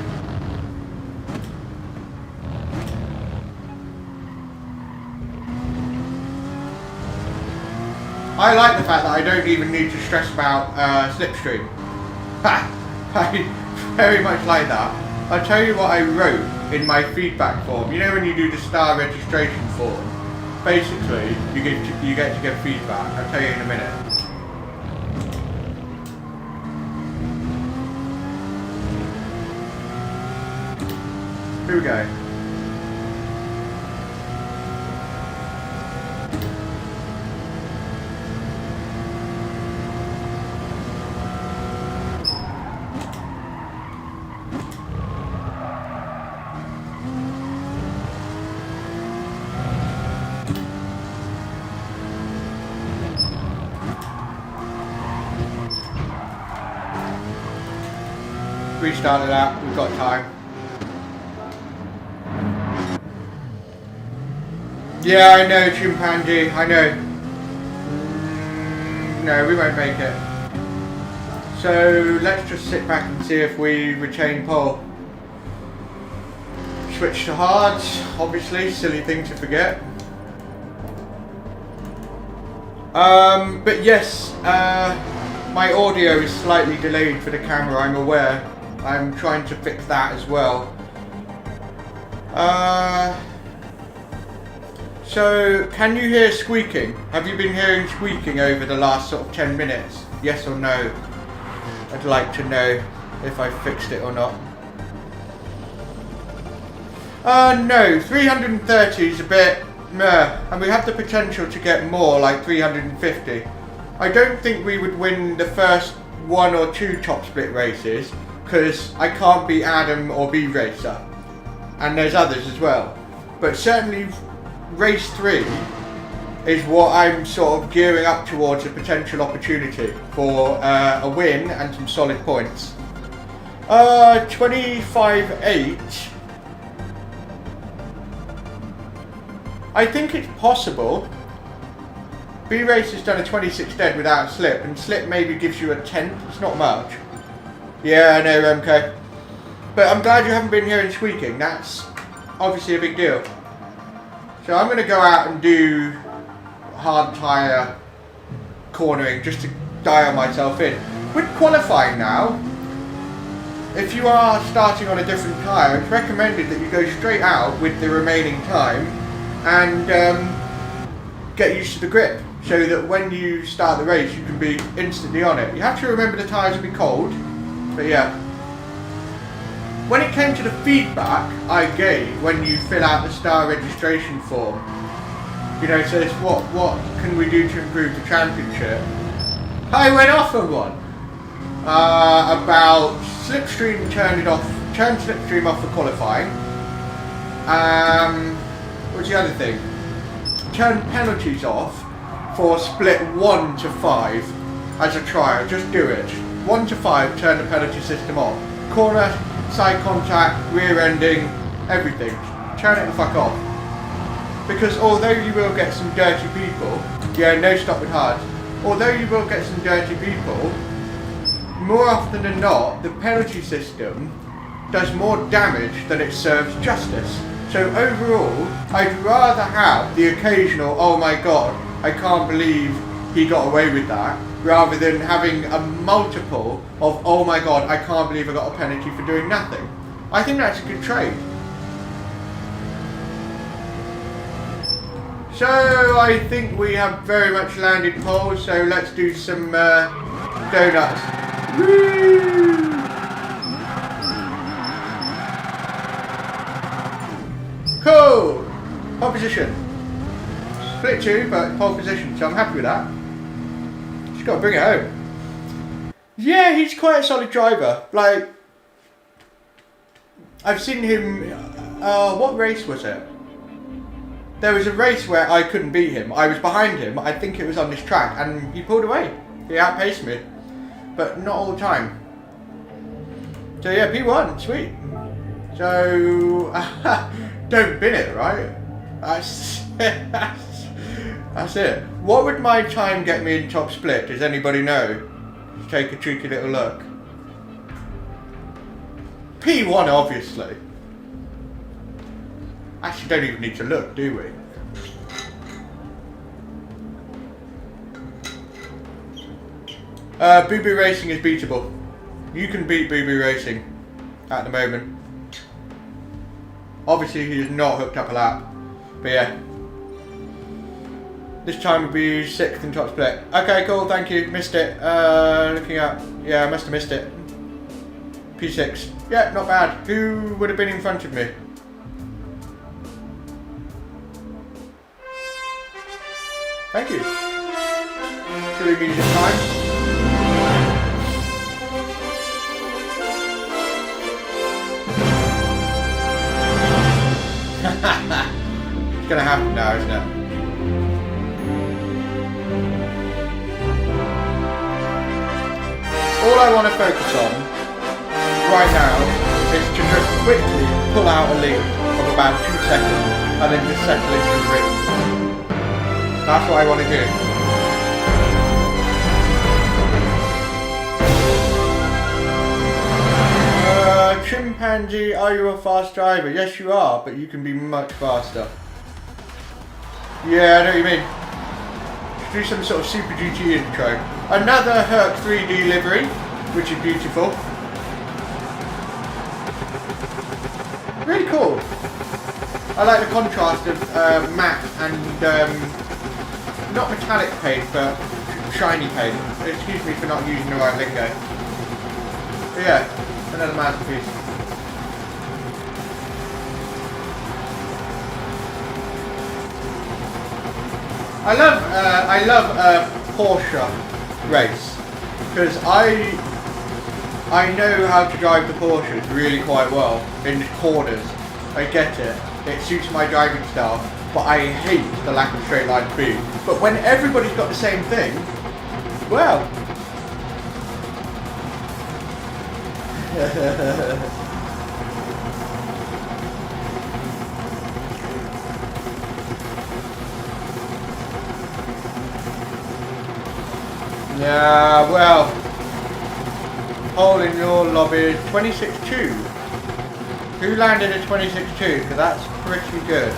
I like the fact that I don't even need to stress about slipstream. I very much like that. I'll tell you what I wrote in my feedback form. You know when you do the star registration form? Basically, you get to give feedback. I'll tell you in a minute. Here we go. Restarted that, we've got time. Yeah, I know, chimpanzee, I know. No, we won't make it. So let's just sit back and see if we retain pole. Switch to hards, obviously, silly thing to forget. But yes, my audio is slightly delayed for the camera, I'm aware. I'm trying to fix that as well. So, can you hear squeaking? Have you been hearing squeaking over the last sort of 10 minutes? Yes or no? I'd like to know if I fixed it or not. No, 330 is a bit meh, and we have the potential to get more, like 350. I don't think we would win the first 1 or 2 top split races, because I can't be Adam or B Racer, and there's others as well. But certainly race 3 is what I'm sort of gearing up towards, a potential opportunity for a win and some solid points. 25.8. I think it's possible. B Racer's done a 26 dead without slip, and slip maybe gives you a 10th, it's not much. Yeah, I know, MK. But I'm glad you haven't been hearing squeaking. That's obviously a big deal. So I'm going to go out and do hard tyre cornering just to dial myself in. With qualifying now, if you are starting on a different tyre, it's recommended that you go straight out with the remaining time and get used to the grip, so that when you start the race you can be instantly on it. You have to remember the tyres will be cold. But yeah, when it came to the feedback I gave when you fill out the star registration form, you know, it says what can we do to improve the championship, I went off on one about slipstream, turn slipstream off for qualifying. What's the other thing? Turn penalties off for split 1 to 5 as a trial. Just do it. 1 to 5, turn the penalty system off. Corner, side contact, rear ending, everything. Turn it the fuck off. Because although you will get some dirty people, yeah, no stop with hard. Although you will get some dirty people, more often than not, the penalty system does more damage than it serves justice. So overall, I'd rather have the occasional, oh my god, I can't believe he got away with that, rather than having a multiple of, oh my god, I can't believe I got a penalty for doing nothing. I think that's a good trade. So I think we have very much landed pole, so let's do some donuts. Woo! Cool! Pole position. Split 2, but pole position, so I'm happy with that. Just got to bring it home. Yeah, he's quite a solid driver. Like, I've seen him. What race was it? There was a race where I couldn't beat him. I was behind him. I think it was on this track, and he pulled away. He outpaced me, but not all the time. So yeah, P1, sweet. So don't bin it, right? That's it. What would my time get me in top split? Does anybody know? Let's take a cheeky little look. P1, obviously. Actually, don't even need to look, do we? Boo Boo Racing is beatable. You can beat Boo Boo Racing at the moment. Obviously, he is not hooked up a lap. But yeah. This time would be 6th in top split. Okay, cool, thank you. Missed it. Looking up. Yeah, I must have missed it. P6. Yeah, not bad. Who would have been in front of me? Thank you. Should we meet this time? It's gonna happen now, isn't it? All I want to focus on right now is to just quickly pull out a lead of about 2 seconds and then just settle into the rhythm. That's what I want to do. Chimpanzee, are you a fast driver? Yes you are, but you can be much faster. Yeah, I know what you mean. Let's do some sort of Super GT intro. Another Herc 3D livery, which is beautiful. Really cool. I like the contrast of matte and not metallic paint, but shiny paint. Excuse me for not using the right lingo. But yeah, another masterpiece. I love Porsche race because I know how to drive the Porsches really quite well in the corners. I get it. It suits my driving style, but I hate the lack of straight line speed. But when everybody's got the same thing, well. Yeah, well, hole in your lobby, 26.2. Who landed at 26.2? Because that's pretty good.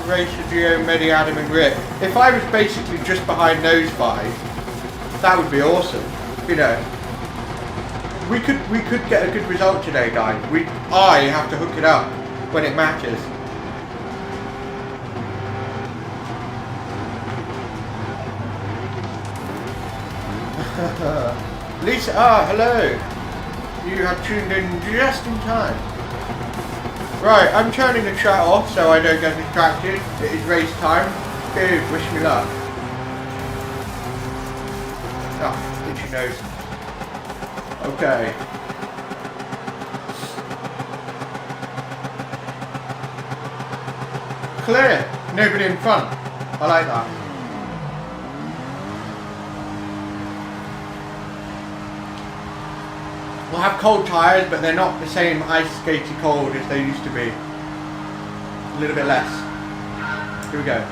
Racer, Geo, Medi, Adam and Rick. If I was basically just behind those 5, that would be awesome. You know, we could get a good result today, guys. I have to hook it up when it matters. Lisa, hello. You have tuned in just in time. Right, I'm turning the chat off so I don't get distracted. It is race time. Dude, wish me luck. Oh, itchy nose. Okay. Clear. Nobody in front. I like that. We'll have cold tyres, but they're not the same ice skatey cold as they used to be. A little bit less. Here we go.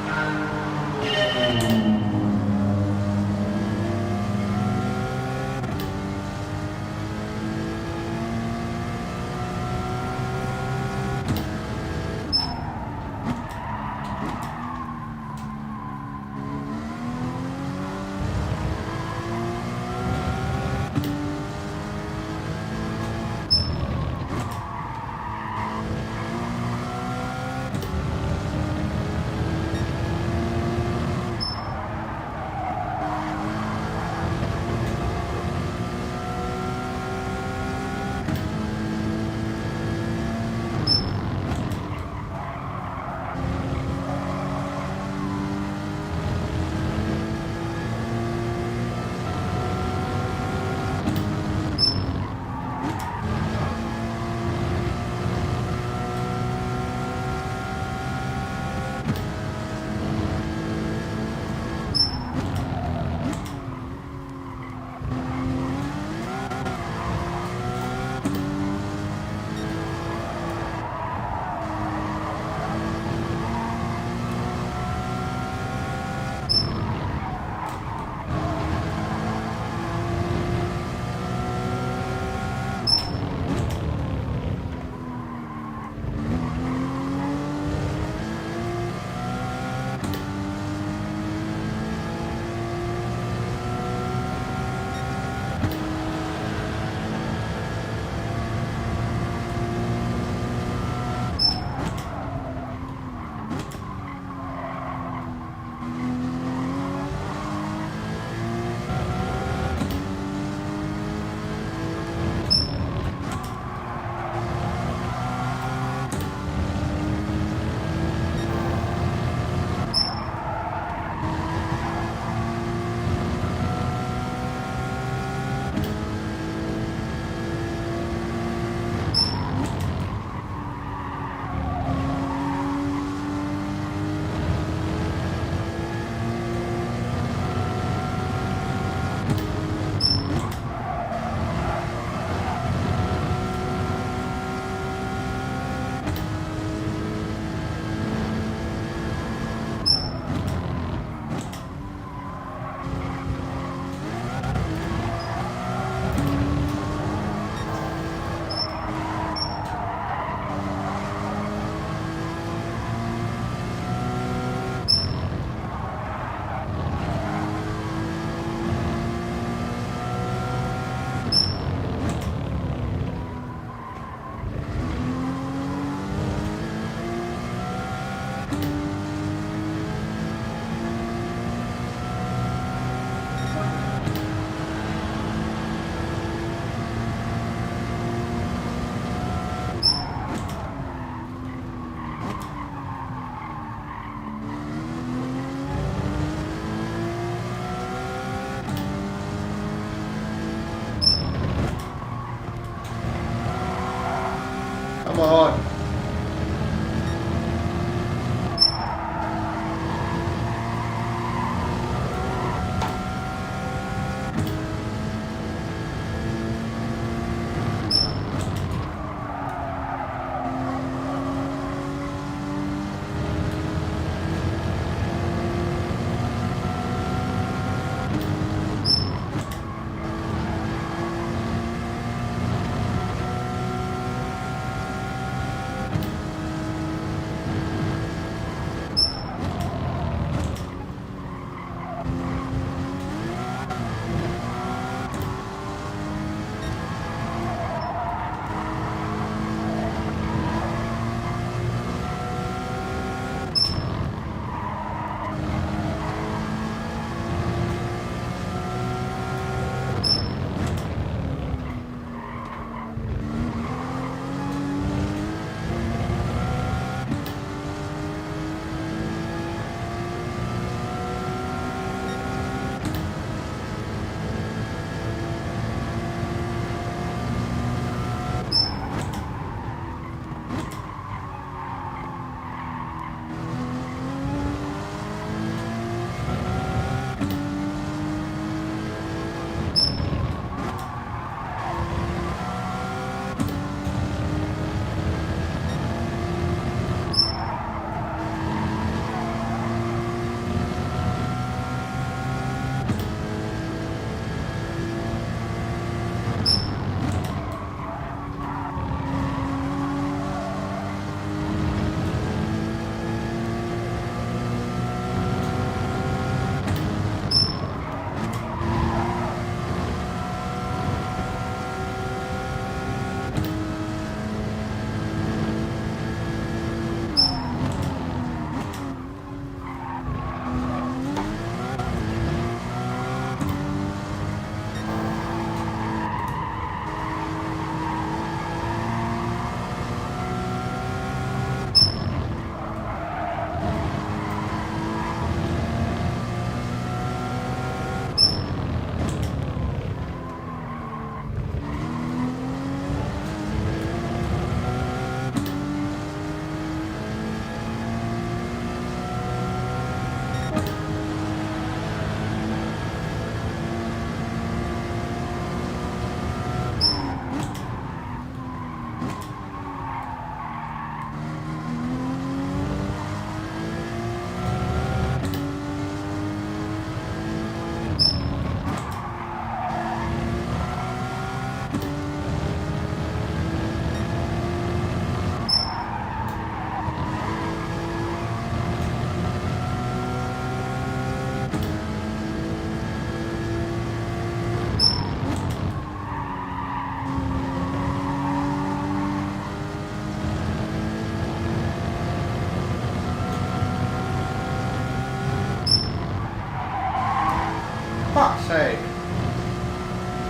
fuck's sake.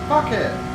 Fuck it.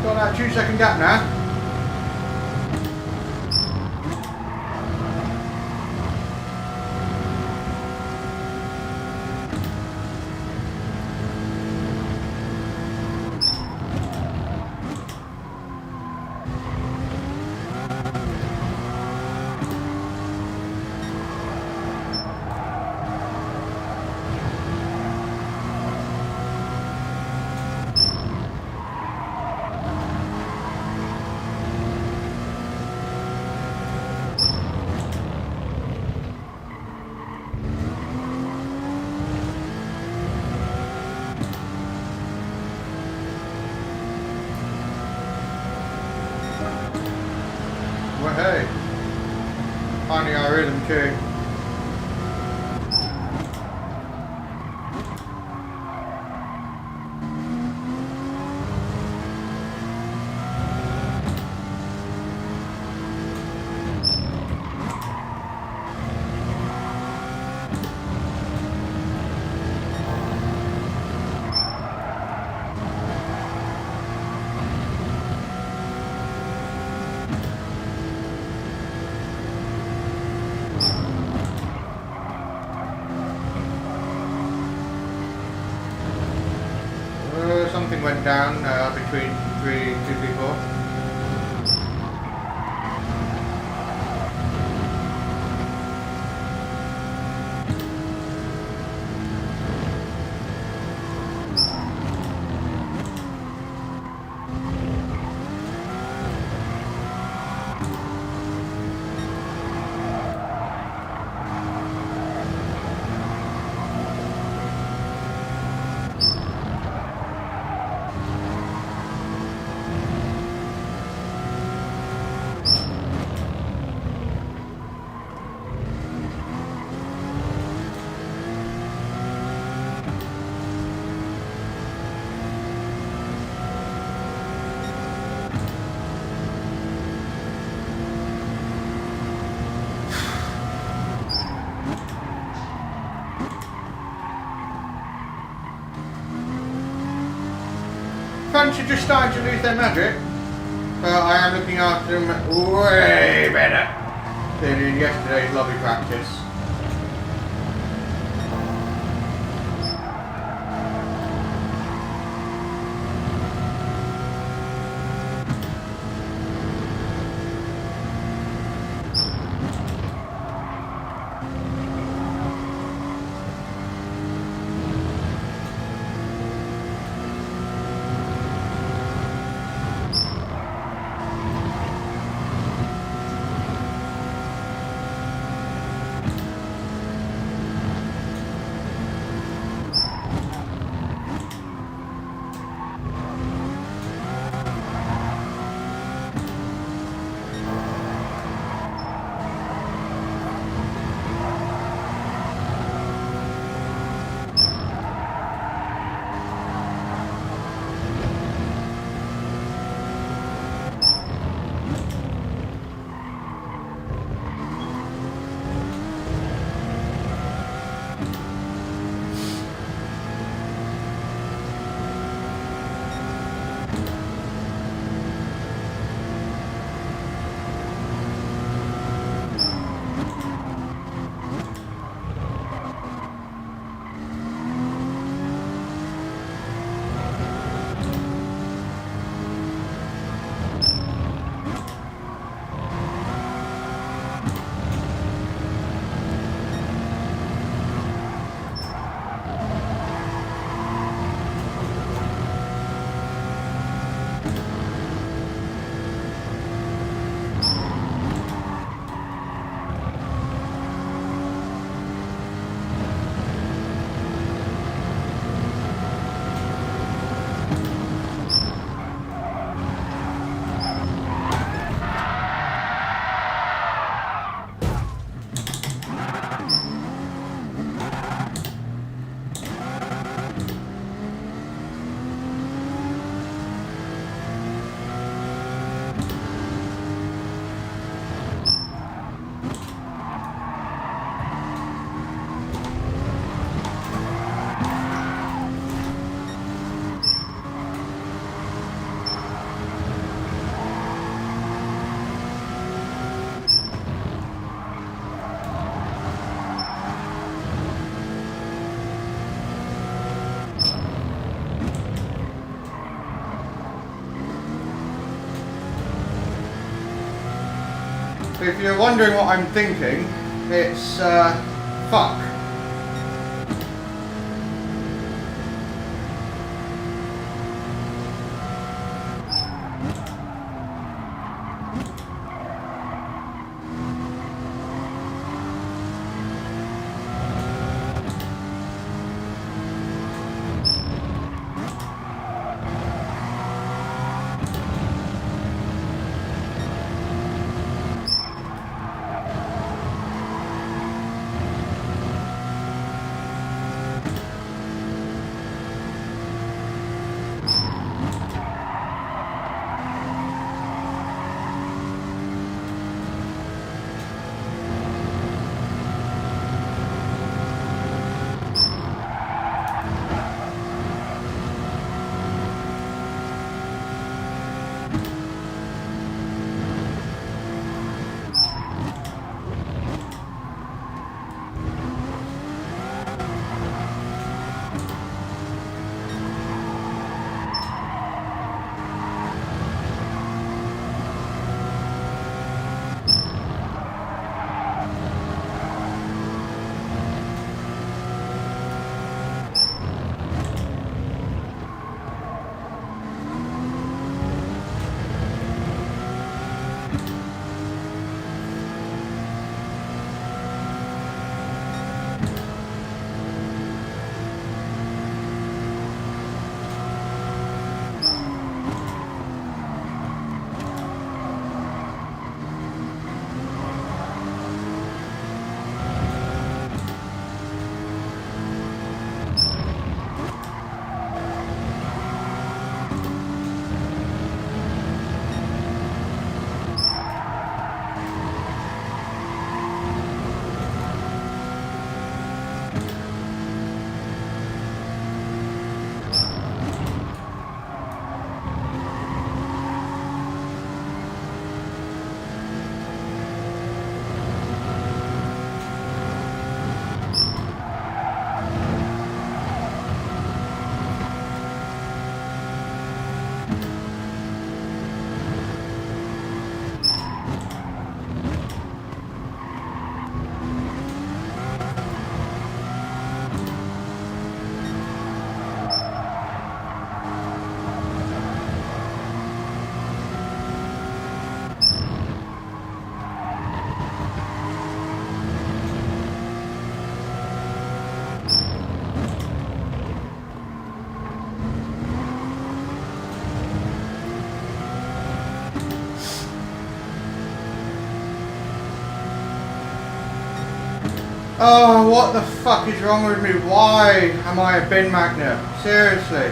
Got that 2-second gap now. hey. Finding our rhythm too. Something went down between two people. Fans are just starting to lose their magic, but I am looking after them way better than in yesterday's lobby practice. If you're wondering what I'm thinking, it's fuck. Oh, what the fuck is wrong with me? Why am I a bin magnet? Seriously.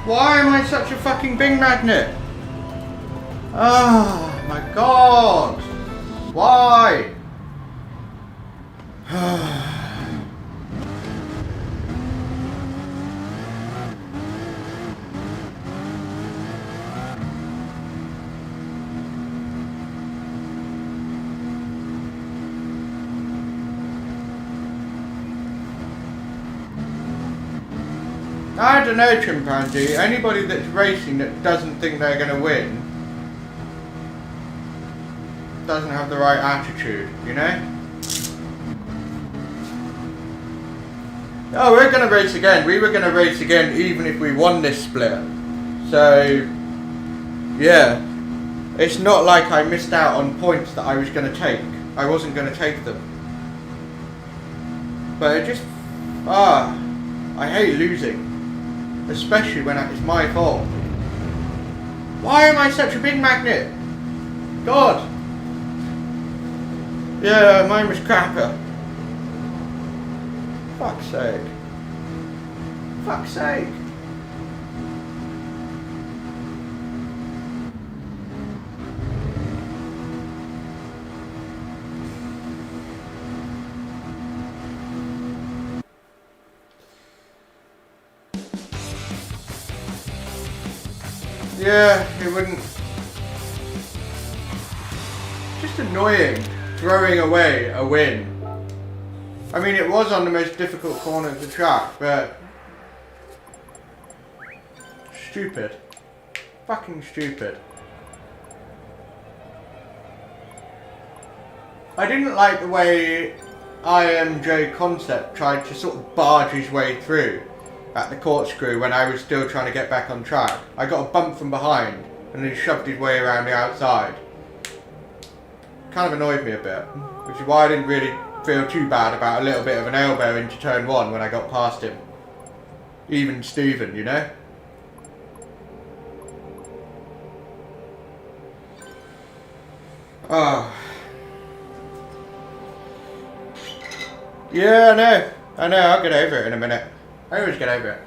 Why am I such a fucking Bing magnet? Oh my god! Why? I don't know, chimpanzee. Anybody that's racing that doesn't think they're going to win doesn't have the right attitude, you know? Oh, we're going to race again. We were going to race again even if we won this split. So, yeah. It's not like I missed out on points that I was going to take. I wasn't going to take them. But it just... I hate losing. Especially when it's my fault. Why am I such a big magnet? God. Yeah, mine was crapper. Fuck's sake. Fuck's sake. Yeah, it wouldn't. Just annoying throwing away a win. I mean, it was on the most difficult corner of the track, but stupid. Fucking stupid. I didn't like the way IMJ Concept tried to sort of barge his way through. at the corkscrew when I was still trying to get back on track. I got a bump from behind and he shoved his way around the outside. Kind of annoyed me a bit, which is why I didn't really feel too bad about a little bit of an elbow into turn 1 when I got past him. Even Steven, you know? Oh. Yeah, I know, I'll get over it in a minute. I always get over it.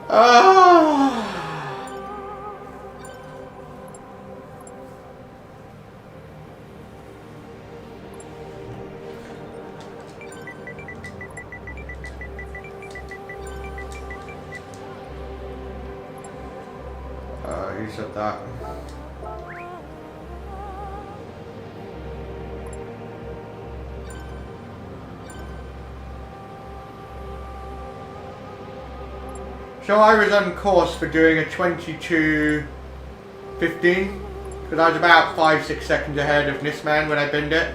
Oh. Who said that? So I was on course for doing a 22.15 because I was about 5-6 seconds ahead of this man when I binned it.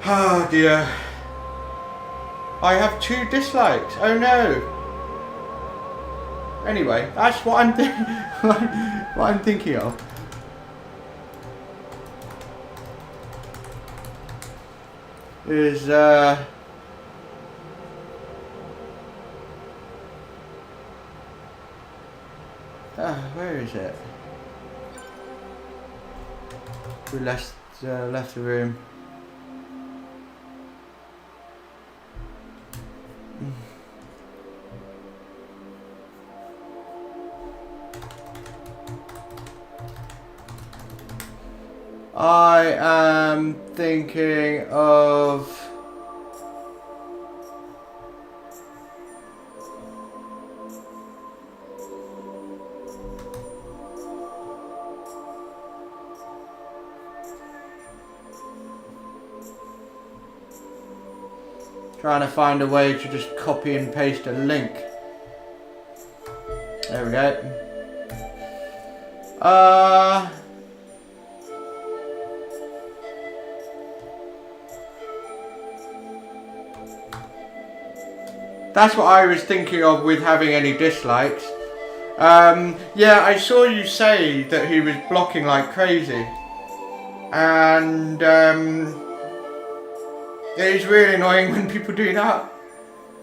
Oh dear. I have 2 dislikes. Oh no. Anyway, that's what I'm what I'm thinking of. Is where is it? We left the room. I am thinking of trying to find a way to just copy and paste a link. There we go. That's what I was thinking of with having any dislikes. Yeah, I saw you say that he was blocking like crazy. And it is really annoying when people do that.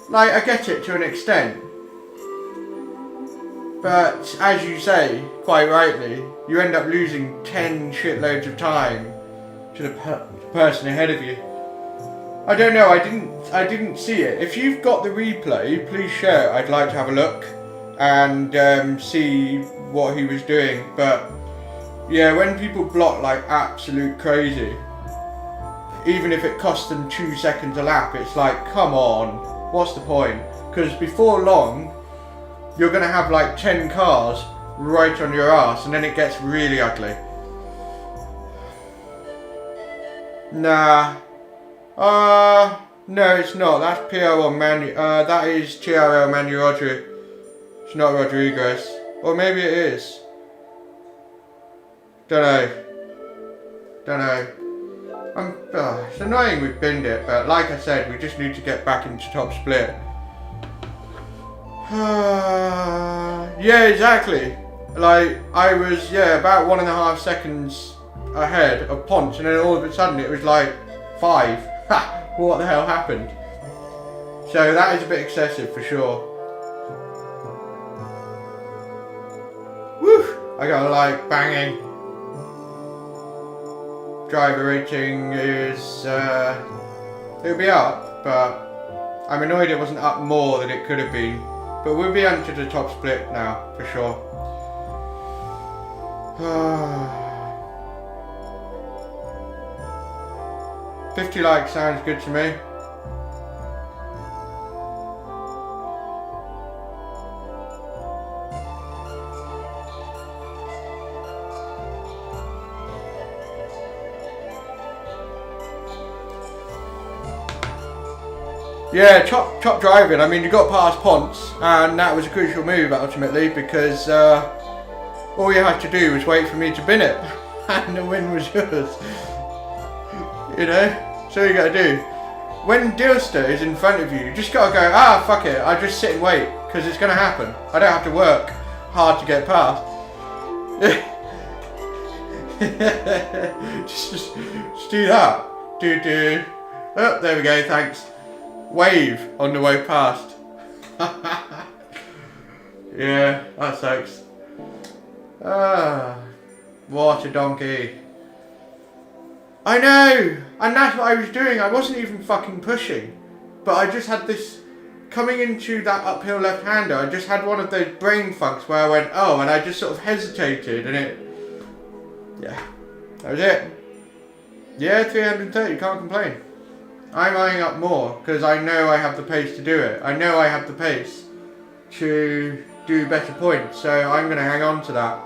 Like, I get it to an extent. But, as you say, quite rightly, you end up losing 10 shitloads of time to the person ahead of you. I don't know, I didn't see it. If you've got the replay, please share it. I'd like to have a look and see what he was doing. But yeah, when people block like absolute crazy, even if it costs them 2 seconds a lap, it's like, come on, what's the point? Because before long, you're going to have like 10 cars right on your ass, and then it gets really ugly. Nah. No, it's not. That's PR1 Manu. That is TRL Manu Rodri. It's not Rodriguez. Or maybe it is. Don't know. It's annoying we've binned it, but like I said, we just need to get back into top split. Yeah, exactly. Like, I was, about 1.5 seconds ahead of Ponce, and then all of a sudden it was like 5. Ha! What the hell happened? So that is a bit excessive for sure. Woo! I got like banging. driver rating is, it'll be up, but I'm annoyed it wasn't up more than it could have been. But we'll be onto the top split now, for sure. 50 likes sounds good to me. Yeah, chop driving. I mean, you got past Ponce, and that was a crucial move ultimately because all you had to do was wait for me to bin it, and the win was yours. You know, so you gotta do. When Dilster is in front of you, you just gotta go, ah, fuck it, I just sit and wait, because it's gonna happen. I don't have to work hard to get past. just do that. Do. Oh, there we go, thanks. Wave on the way past. Yeah, that sucks. Ah, what a donkey. I know! And that's what I was doing. I wasn't even fucking pushing. But I just had this, coming into that uphill left-hander, I just had one of those brain funks where I went, oh, and I just sort of hesitated and it, yeah, that was it. Yeah, 330, can't complain. I'm eyeing up more because I know I have the pace to do it. I know I have the pace to do better points, so I'm going to hang on to that.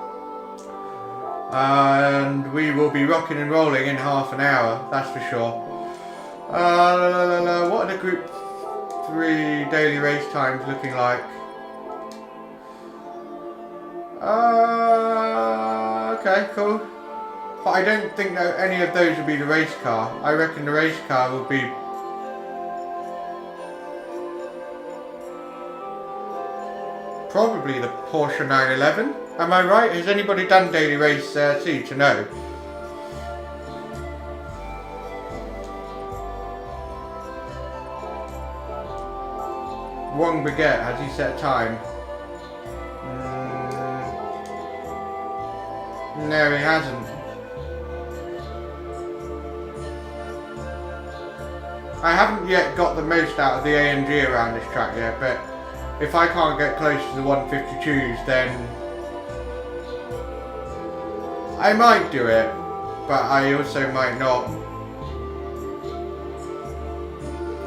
And we will be rocking and rolling in half an hour, that's for sure. What are the Group 3 daily race times looking like? Okay, cool. But I don't think that any of those will be the race car. I reckon the race car will be probably the Porsche 911. Am I right? Has anybody done daily race C to know? Wong Baguette, has he set a time? No, he hasn't. I haven't yet got the most out of the AMG around this track yet, but if I can't get close to the 152s, then I might do it, but I also might not.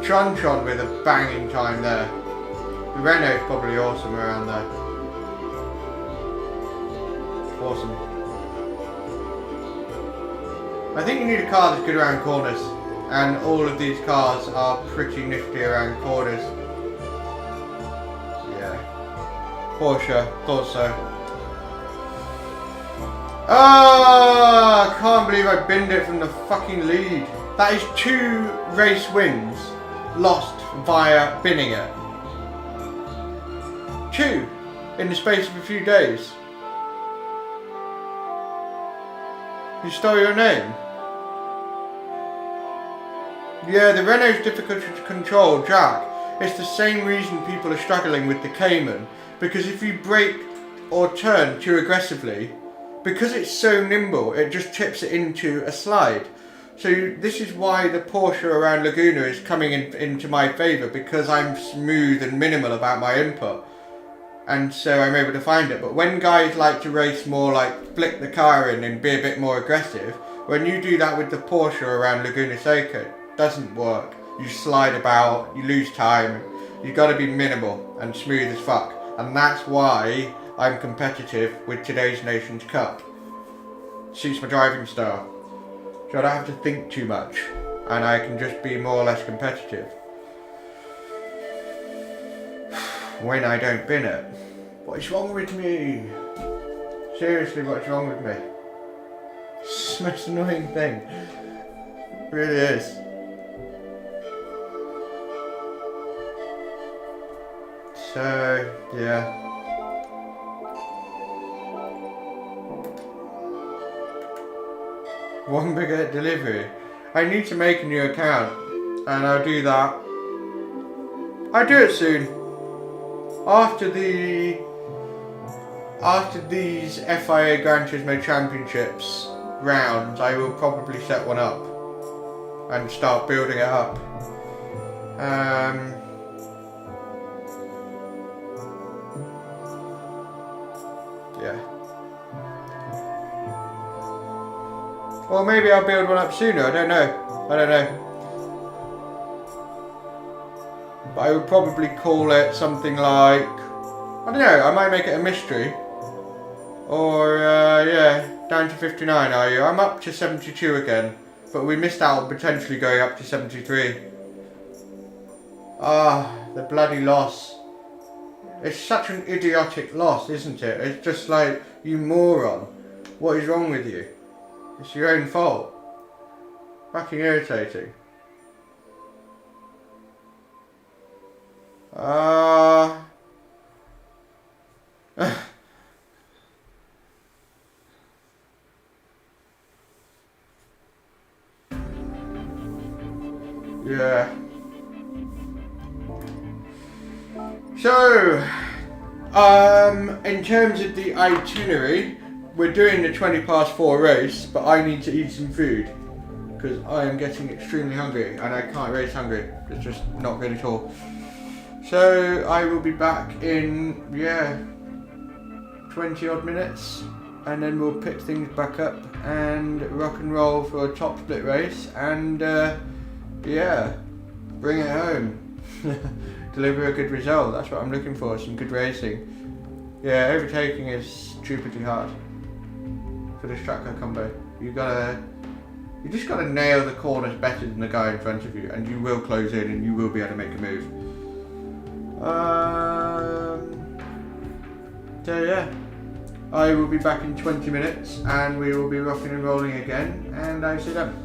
Tron with a banging time there. The Renault's probably awesome around there. Awesome. I think you need a car that's good around corners. And all of these cars are pretty nifty around corners. Yeah. Porsche, thought so. Ah, I can't believe I binned it from the fucking lead. That is 2 race wins lost via binning it. 2 in the space of a few days. You stole your name? Yeah, the Renault's difficult to control, Jack. It's the same reason people are struggling with the Cayman. Because if you brake or turn too aggressively, because it's so nimble, it just tips it into a slide. So this is why the Porsche around Laguna is coming into my favour, because I'm smooth and minimal about my input. And so I'm able to find it. But when guys like to race more, like flick the car in and be a bit more aggressive, when you do that with the Porsche around Laguna Seca, it doesn't work. You slide about, you lose time, you've got to be minimal and smooth as fuck. And that's why I'm competitive with today's Nations Cup. Suits my driving style. So I don't have to think too much, and I can just be more or less competitive. When I don't bin it. What is wrong with me? Seriously, what's wrong with me? It's the most annoying thing. It really is. So, yeah. One baguette delivery. I need to make a new account, and I'll do that. I'll do it soon. After these FIA Gran Turismo Championships rounds, I will probably set one up and start building it up. Yeah. Or maybe I'll build one up sooner, I don't know. But I would probably call it something like, I don't know, I might make it a mystery. Or, yeah, down to 59 are you? I'm up to 72 again. But we missed out on potentially going up to 73. Ah, the bloody loss. It's such an idiotic loss, isn't it? It's just like, you moron. What is wrong with you? It's your own fault. Fucking irritating. Yeah. So, in terms of the itinerary, we're doing the 4 race, but I need to eat some food because I am getting extremely hungry and I can't race hungry. It's just not good at all. So I will be back in, yeah, 20 odd minutes, and then we'll pick things back up and rock and roll for a top split race and yeah, bring it home. Deliver a good result, that's what I'm looking for, some good racing. Yeah, overtaking is stupidly hard for this track car combo. You just gotta nail the corners better than the guy in front of you, and you will close in and you will be able to make a move. So yeah, I will be back in 20 minutes and we will be rocking and rolling again, and I see them.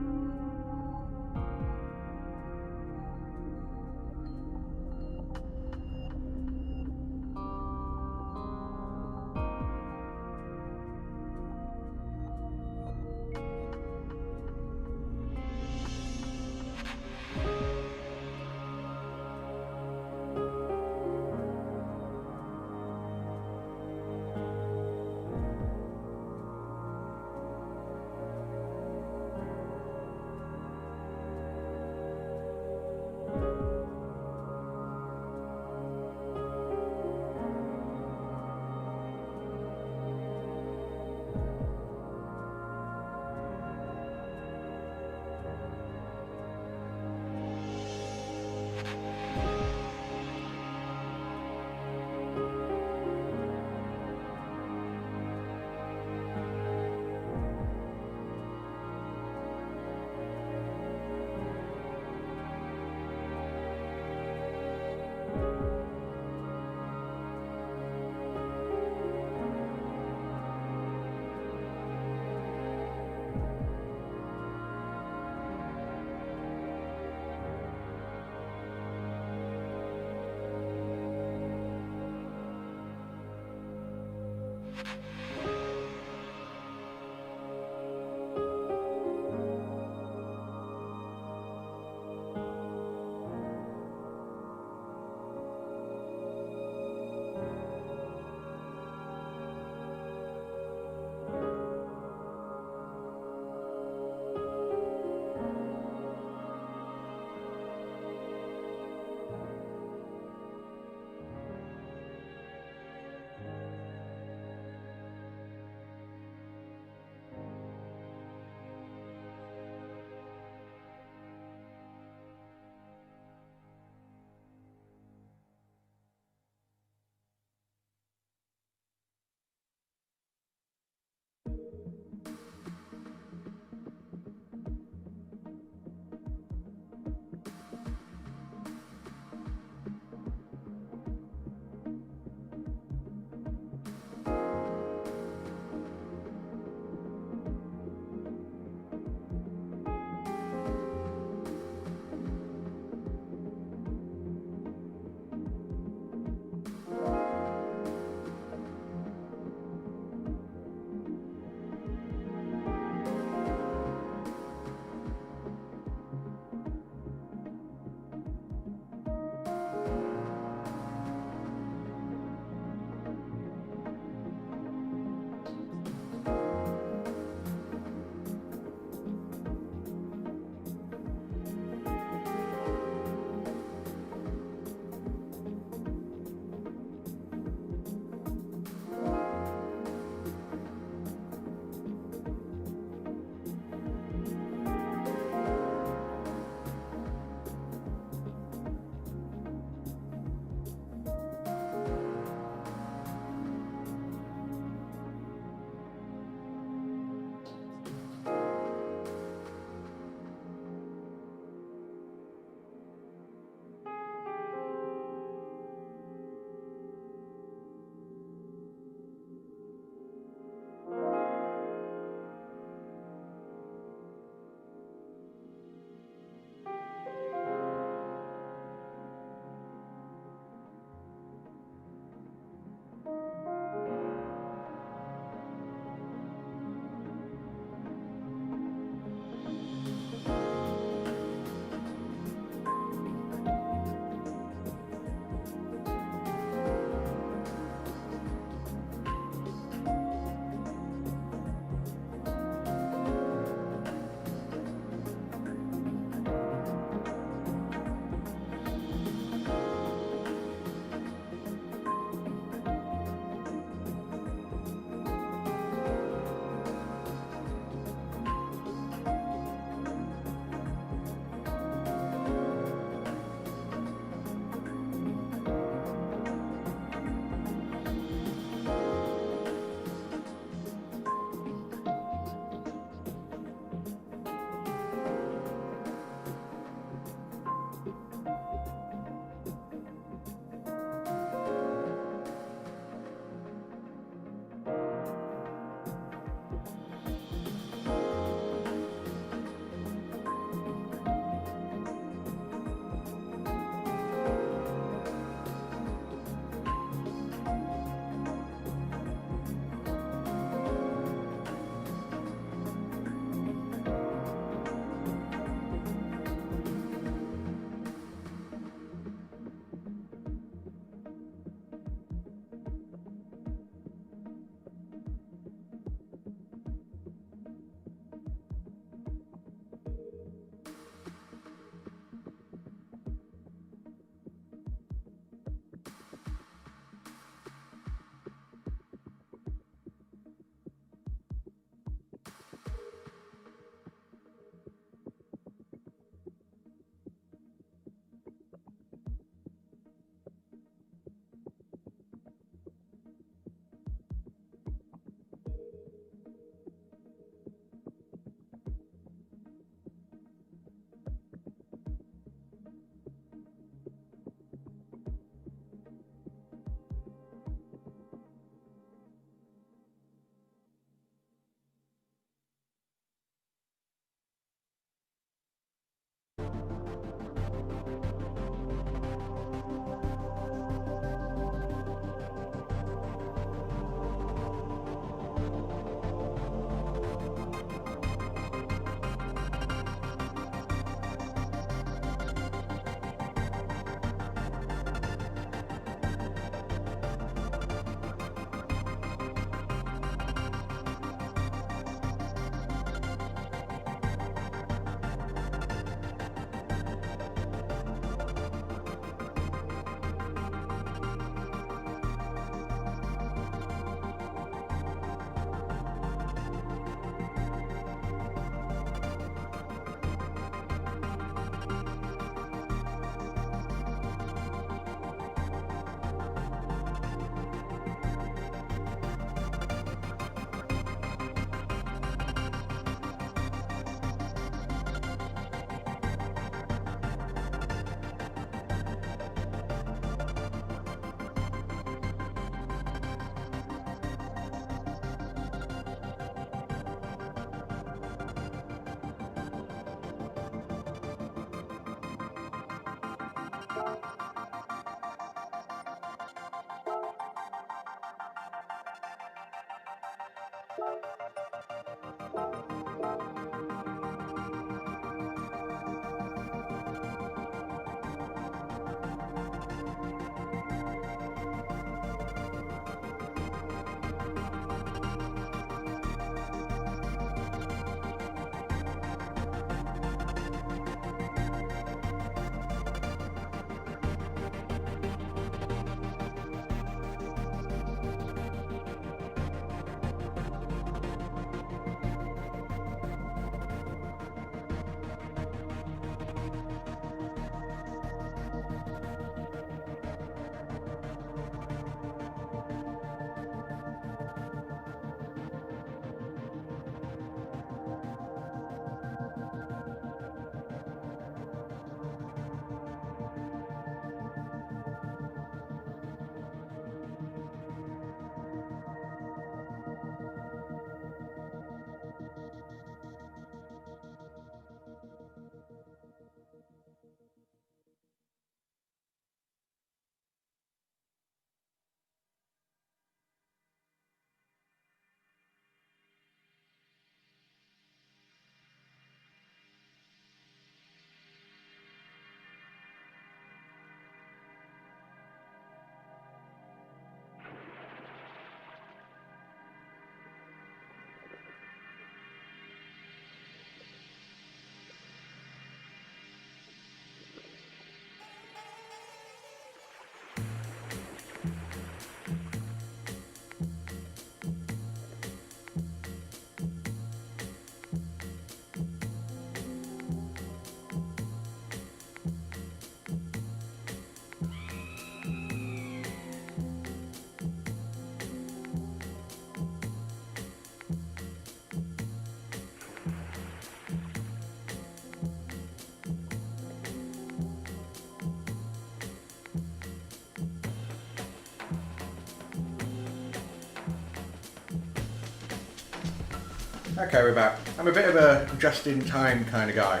Okay, we're back. I'm a bit of a just-in-time kind of guy.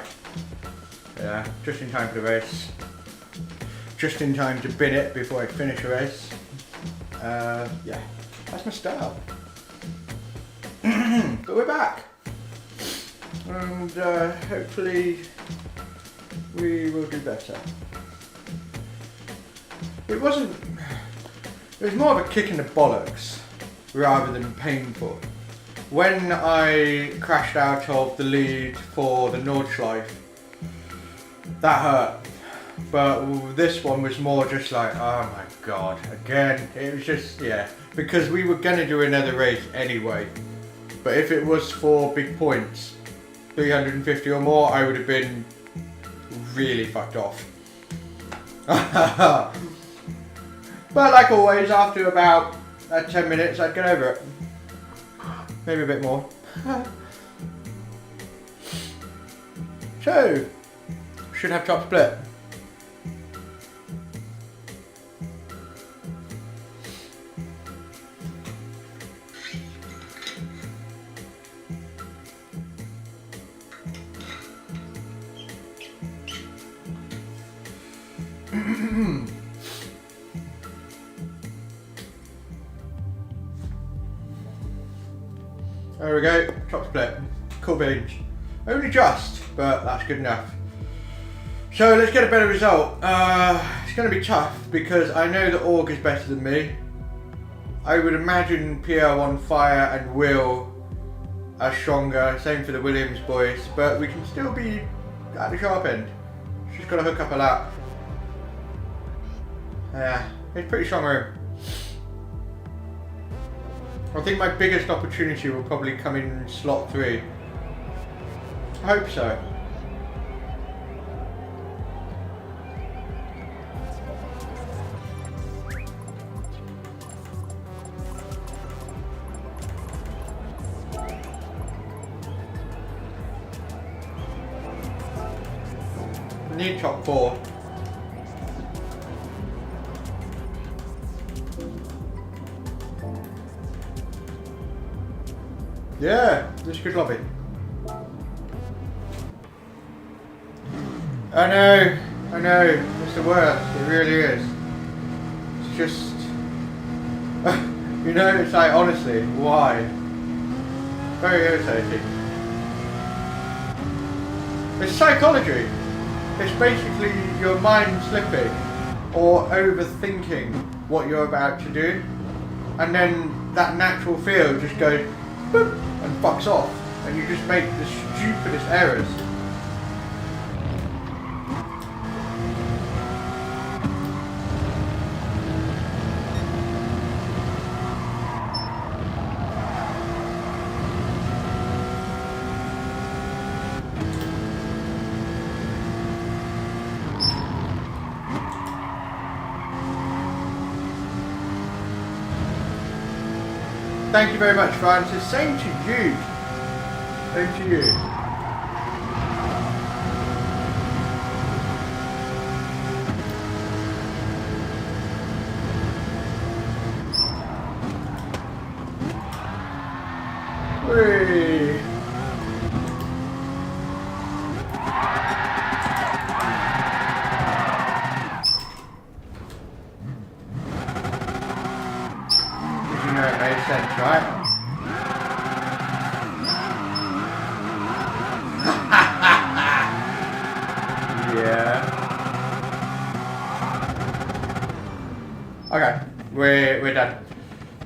Yeah, just in time for the race. Just in time to bin it before I finish a race. Yeah, that's my style. But we're back. And hopefully we will do better. It was more of a kick in the bollocks rather than painful. When I crashed out of the lead for the Nordschleife, that hurt. But this one was more just like, oh my god, again. It was just, yeah, because we were gonna do another race anyway. But if it was for big points, 350 or more, I would have been really fucked off. But like always, after about 10 minutes, I'd get over it. Maybe a bit more. So, should have top split. There we go, top split, cool beans. Only just, but that's good enough. So let's get a better result. It's going to be tough because I know that Org is better than me. I would imagine PR1 Fire and Will are stronger, same for the Williams boys, but we can still be at the sharp end. Just got to hook up a lap. Yeah, it's pretty strong room. I think my biggest opportunity will probably come in slot 3. I hope so. I need top 4. Yeah, this is a good lobby. I know, it's the worst, it really is. It's just, you know, it's like, honestly, why? Very irritating. It's psychology. It's basically your mind slipping or overthinking what you're about to do, and then that natural feel just goes boop, and fucks off, and you just make the stupidest errors. Thank you very much, Francis. Same to you. Same to you. Whee. Sense, right? Yeah. Okay, we're done.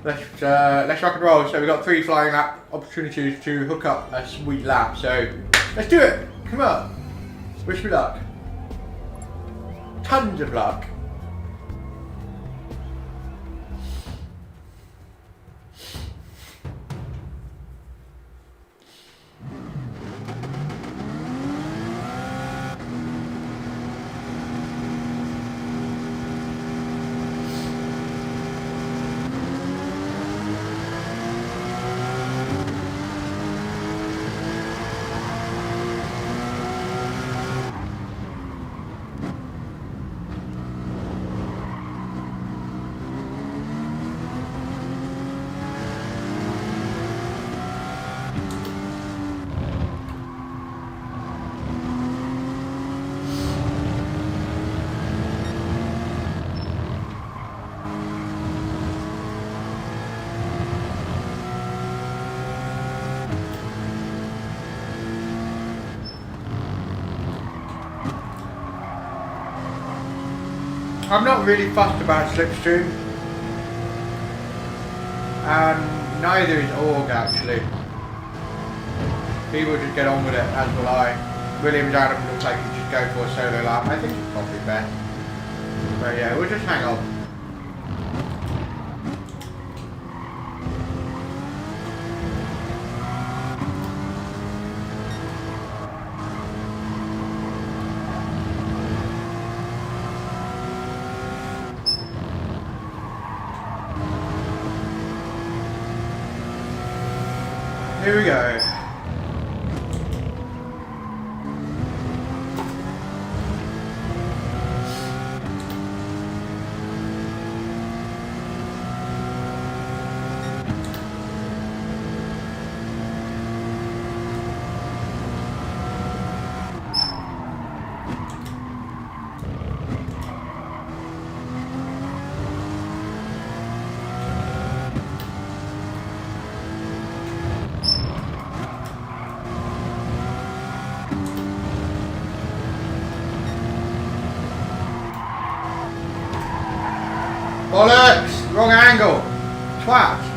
Let's rock and roll. So we've got 3 flying lap opportunities to hook up a sweet lap. So let's do it. Come on. Wish me luck. Tons of luck. I'm not really fussed about slipstream, and neither is Org actually. He will just get on with it, as will I. Williams Adam looks like he'd just go for a solo lap. I think it's probably best. But yeah, we'll just hang on. Here we go. Bollocks! Wrong angle! Twat!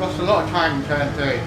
Lost a lot of time in turn 3.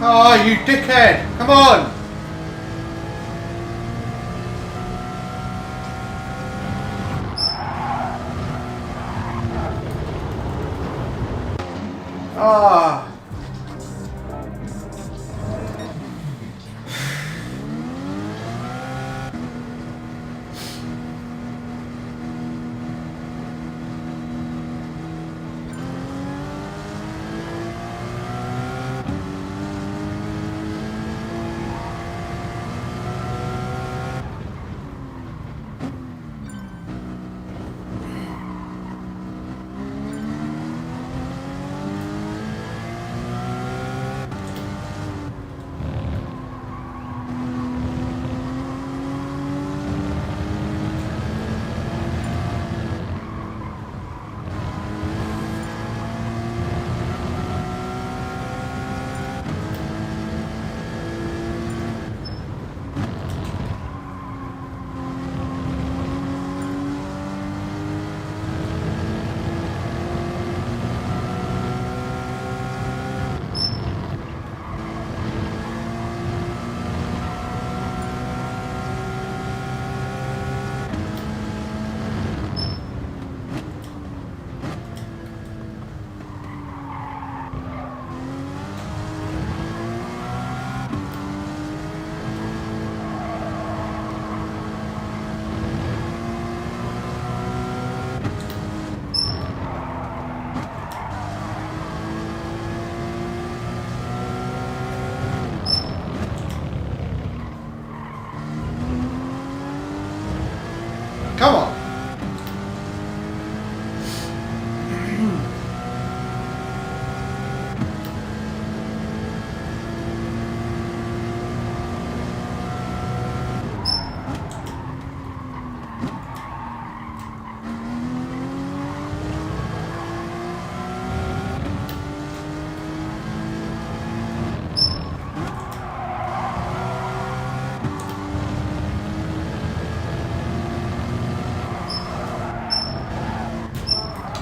Oh, you dickhead! Come on! Ah.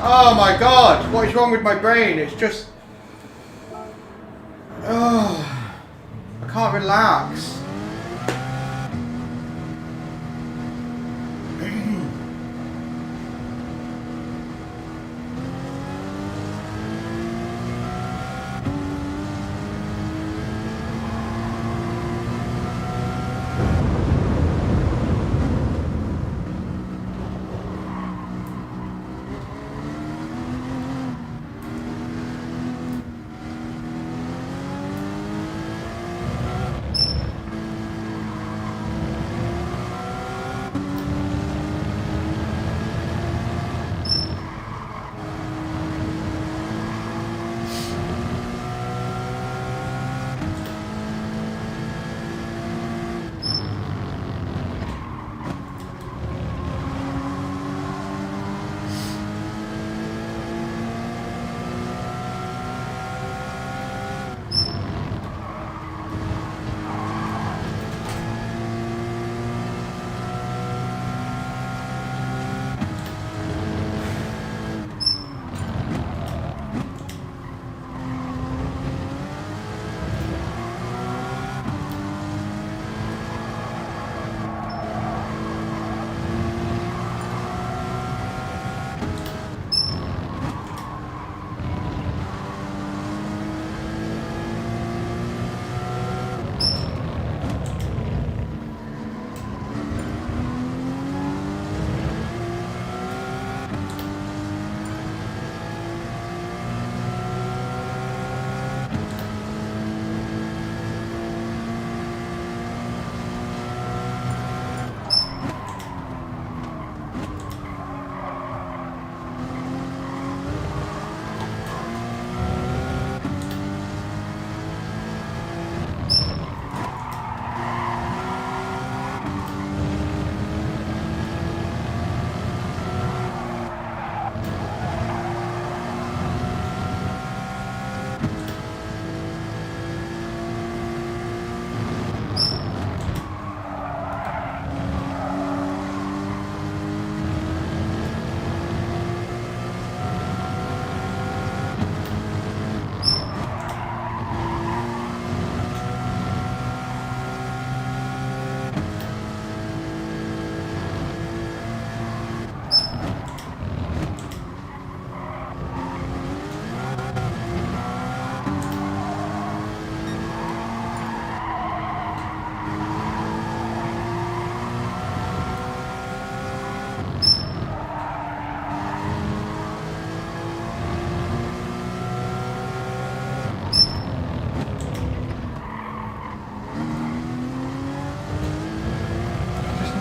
Oh my god, what is wrong with my brain? It's just... Oh, I can't relax.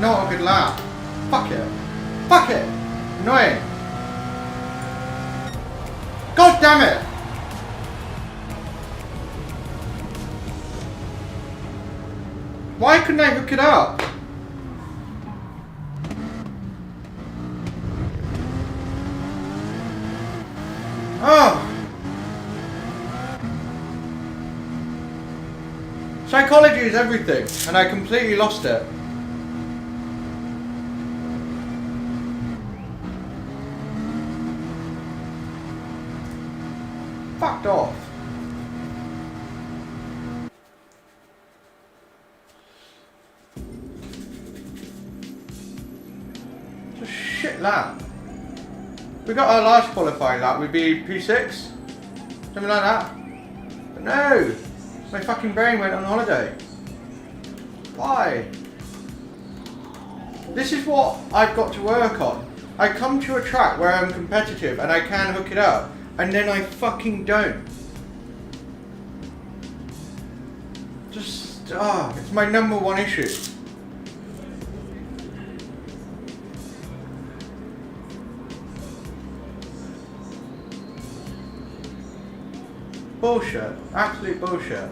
Not a good lap. Fuck it. Fuck it. Annoying. God damn it. Why couldn't I hook it up? Oh. Psychology is everything, and I completely lost it. Fucked off. It's a shit lap. We got our last qualifying lap, we'd be P6, something like that. But no, my fucking brain went on holiday. Why? This is what I've got to work on. I come to a track where I'm competitive and I can hook it up. And then I fucking don't. Just, it's my number one issue. Bullshit. Absolute bullshit.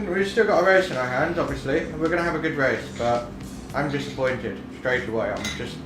We've still got a race in our hands, obviously, and we're going to have a good race, but I'm disappointed straight away. I'm just...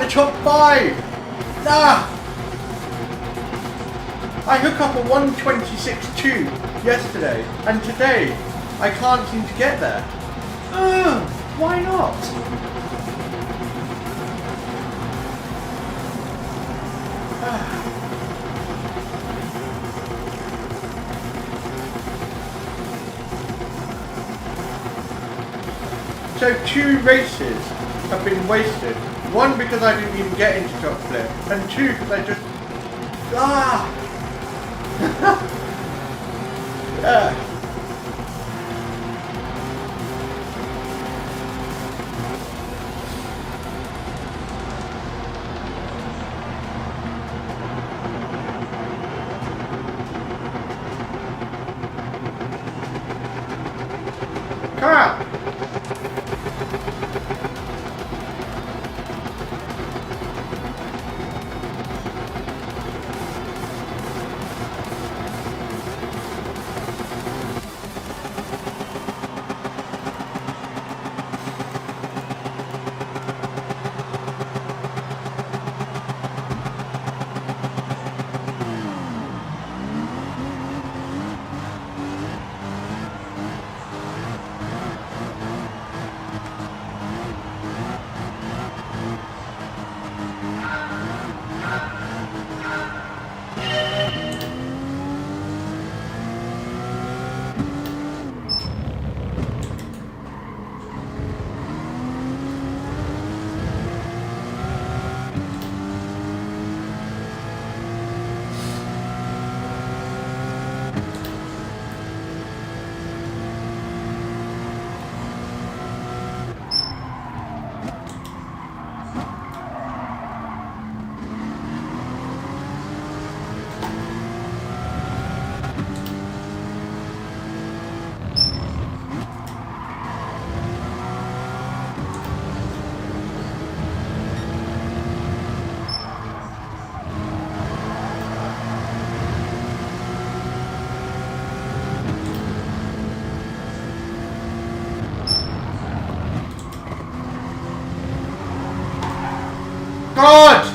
top 5! Ah! I hook up a 126.2 yesterday, and today I can't seem to get there. Why not? So 2 races have been wasted. 1 because I didn't even get into top flip, and 2 because I just... Yeah. Crap! God!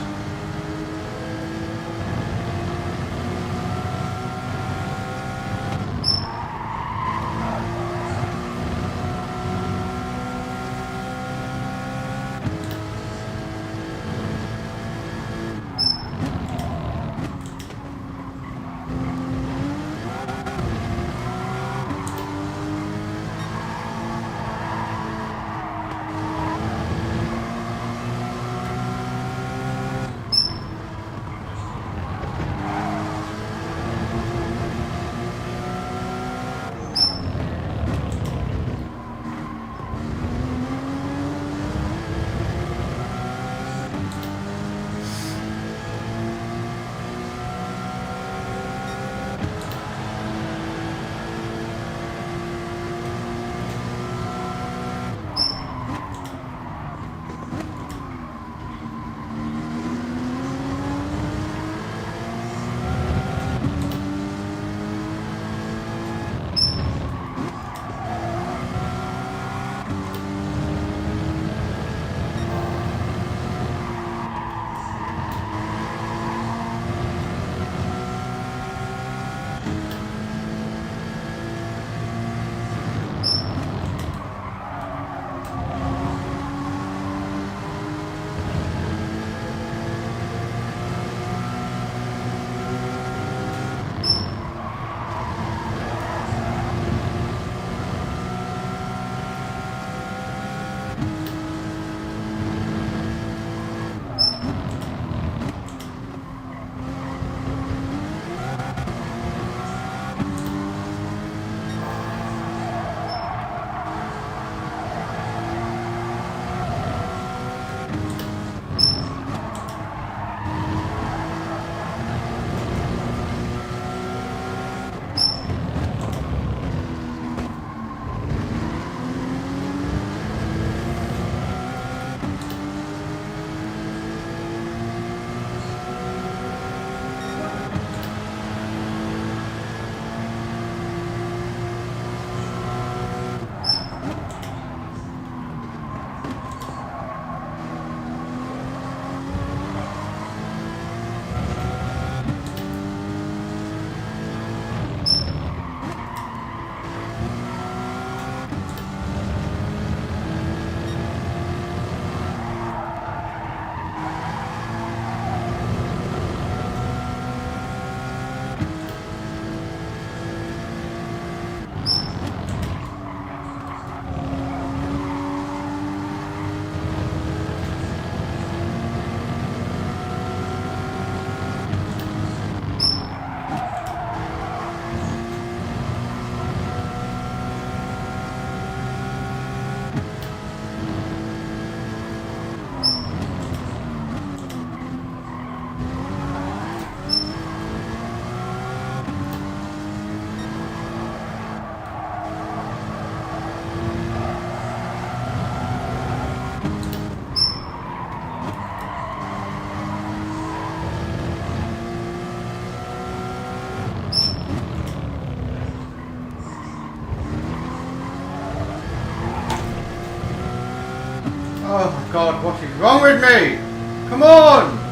Oh my god, what is wrong with me? Come on!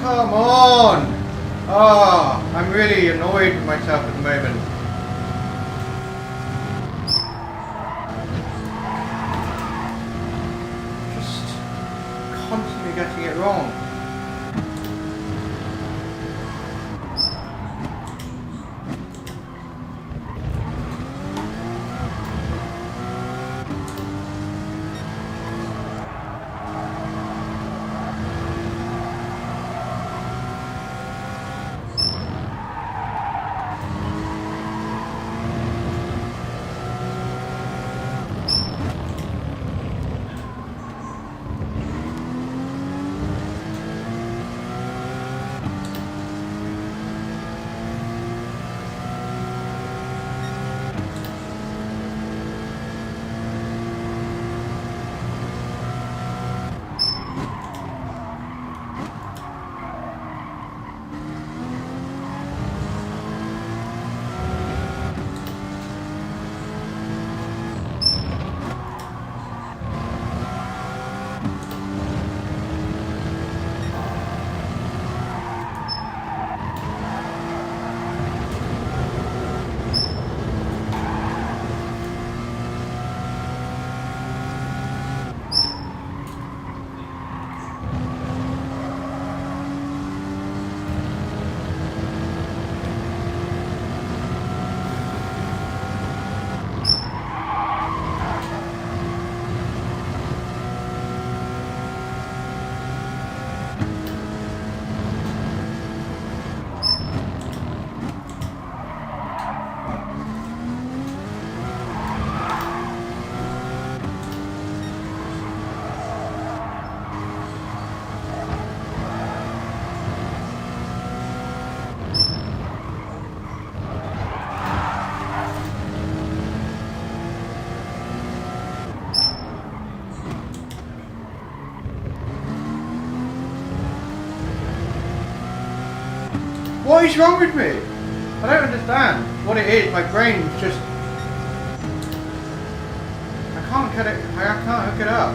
Come on! Oh, I'm really annoyed with myself at the moment. Just constantly getting it wrong. What is wrong with me? I don't understand what it is. My brain's just... I can't get it. I can't hook it up.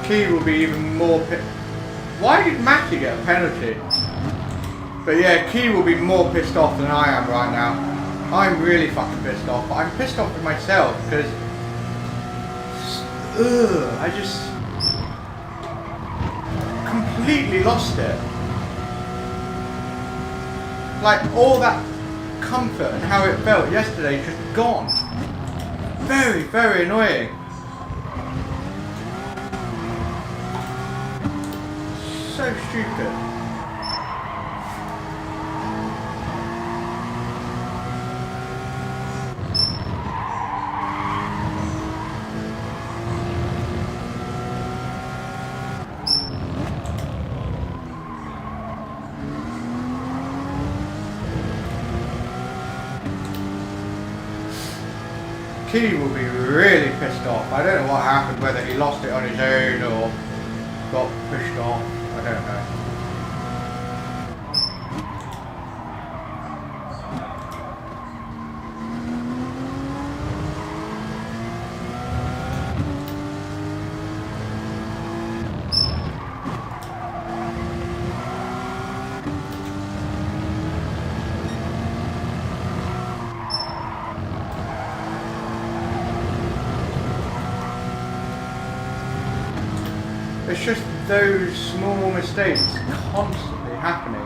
Key will be even more Why did Matty get a penalty? But yeah, Key will be more pissed off than I am right now. I'm really fucking pissed off, but I'm pissed off with myself because I just completely lost it. Like all that comfort and how it felt yesterday just gone. Very, very annoying. So stupid. Key will be really pissed off. I don't know what happened, whether he lost it on his own or got pushed off. I don't know. It's just those small mistakes constantly happening.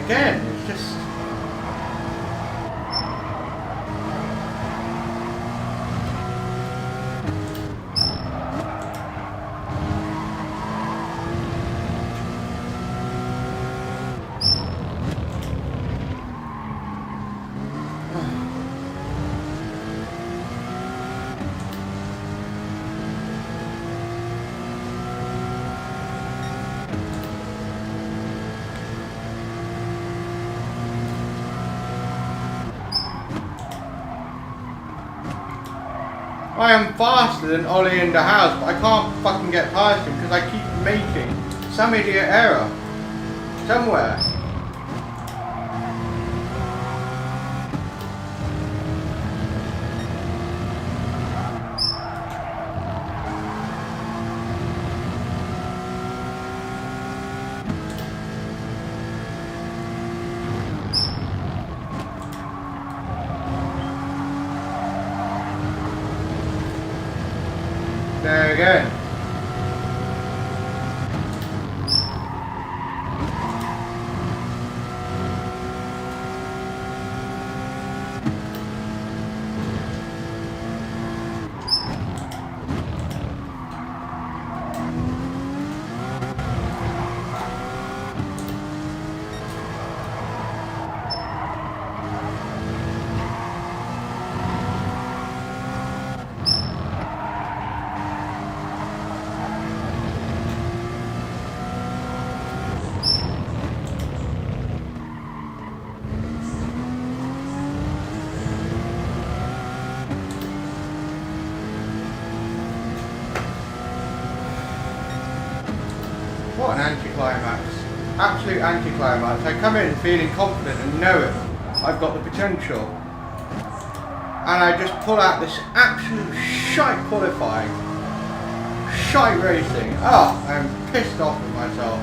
Again, it's just... I am faster than Ollie in the house, but I can't fucking get past him because I keep making some idiot error somewhere. There again. What an anticlimax. Absolute anticlimax. I come in feeling confident and knowing I've got the potential. And I just pull out this absolute shite qualifying. Shite racing. Oh, I'm pissed off with myself.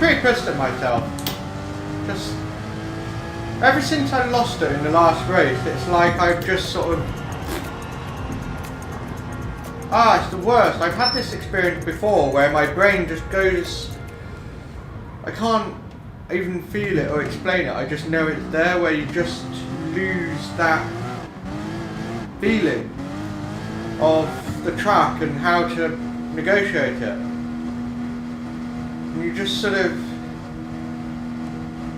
pretty pissed at myself. Just ever since I lost it in the last race, it's like I've just sort of it's the worst. I've had this experience before where my brain just goes, I can't even feel it or explain it, I just know it's there, where you just lose that feeling of the track and how to negotiate it. And you just sort of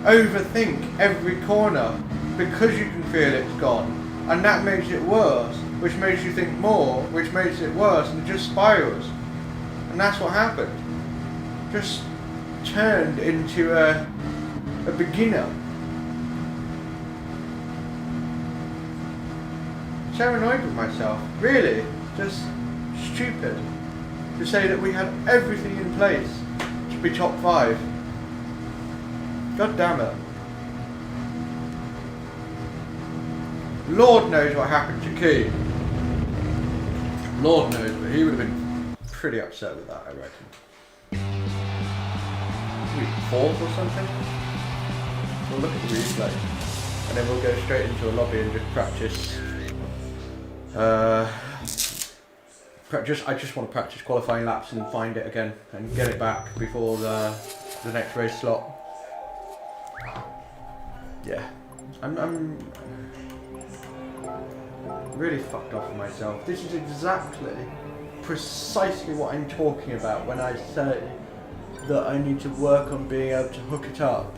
overthink every corner because you can feel it's gone, and that makes it worse, which makes you think more, which makes it worse, and it just spirals. And that's what happened. Just turned into a beginner. So annoyed with myself, really, just stupid to say that we had everything in place to be top 5. God damn it. Lord knows what happened to Key. Lord knows, but he would have been pretty upset with that, I reckon. Maybe 4th or something? We'll look at the replay, and then we'll go straight into a lobby and just practice. I just want to practice qualifying laps and find it again and get it back before the next race slot. Yeah, I'm really fucked off with myself. This is precisely what I'm talking about when I say that I need to work on being able to hook it up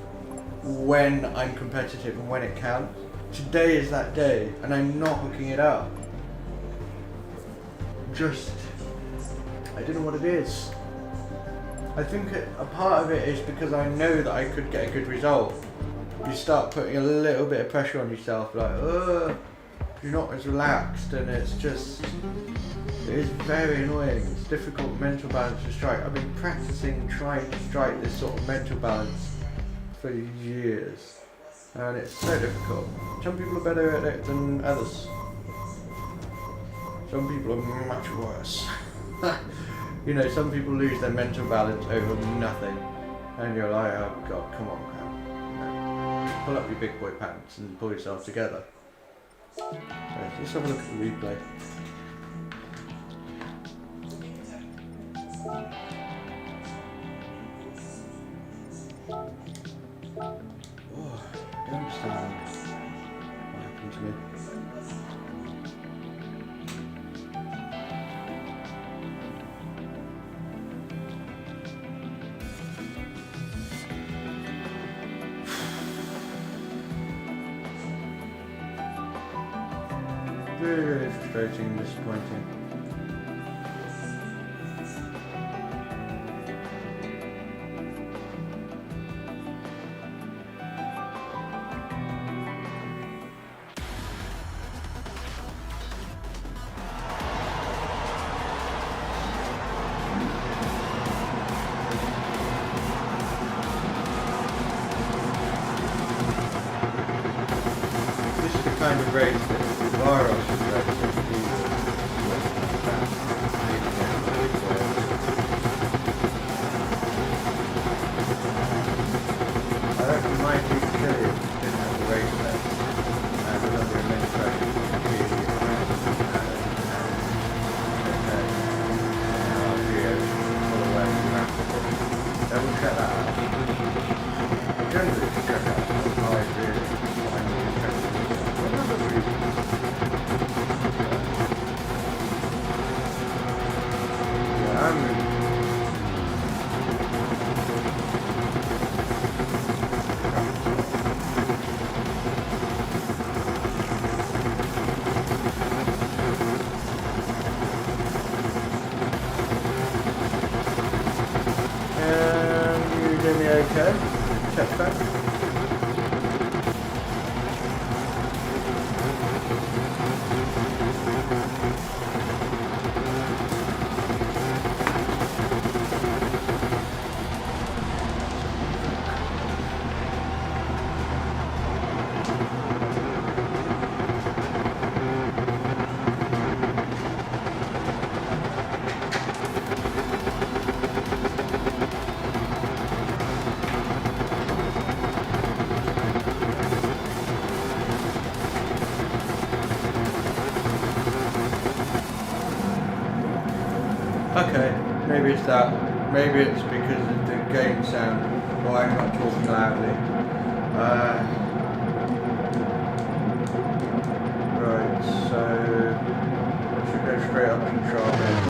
when I'm competitive and when it counts. Today is that day, and I'm not hooking it up. I don't know what it is. I think a part of it is because I know that I could get a good result. You start putting a little bit of pressure on yourself, like, you're not as relaxed, and it is very annoying. It's difficult mental balance to strike. I've been practicing trying to strike this sort of mental balance for years, and it's so difficult. Some people are better at it than others. Some people are much worse. You know, some people lose their mental balance over nothing, and you're like, oh god, come on, man. No. Pull up your big boy pants and pull yourself together. So, let's have a look at the replay. Oh, I don't understand what happened to me. Really frustrating and disappointing. This is the kind of race that Varo should Okay, check back. Okay, maybe it's that. Maybe it's because of the game sound. Why I'm not talking loudly. Right, so I should go straight up to control here.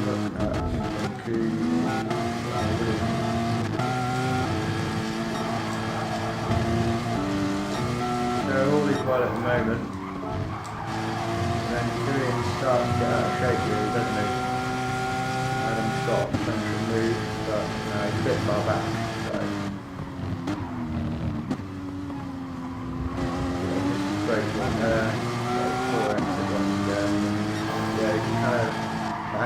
Look at funky. So all these well at the moment. Then Killian starts to get out of shape really, doesn't he? Adam's got plenty of move, but no, he's a bit far back. So. Great one there, so 4x one there. Yeah, you can kind of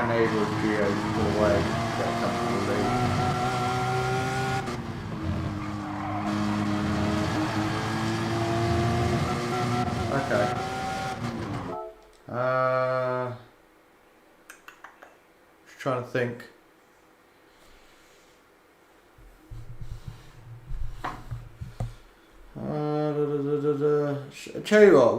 enable Geo to pull away, get a comfortable lead. Okay. Just trying to think. I tell you what,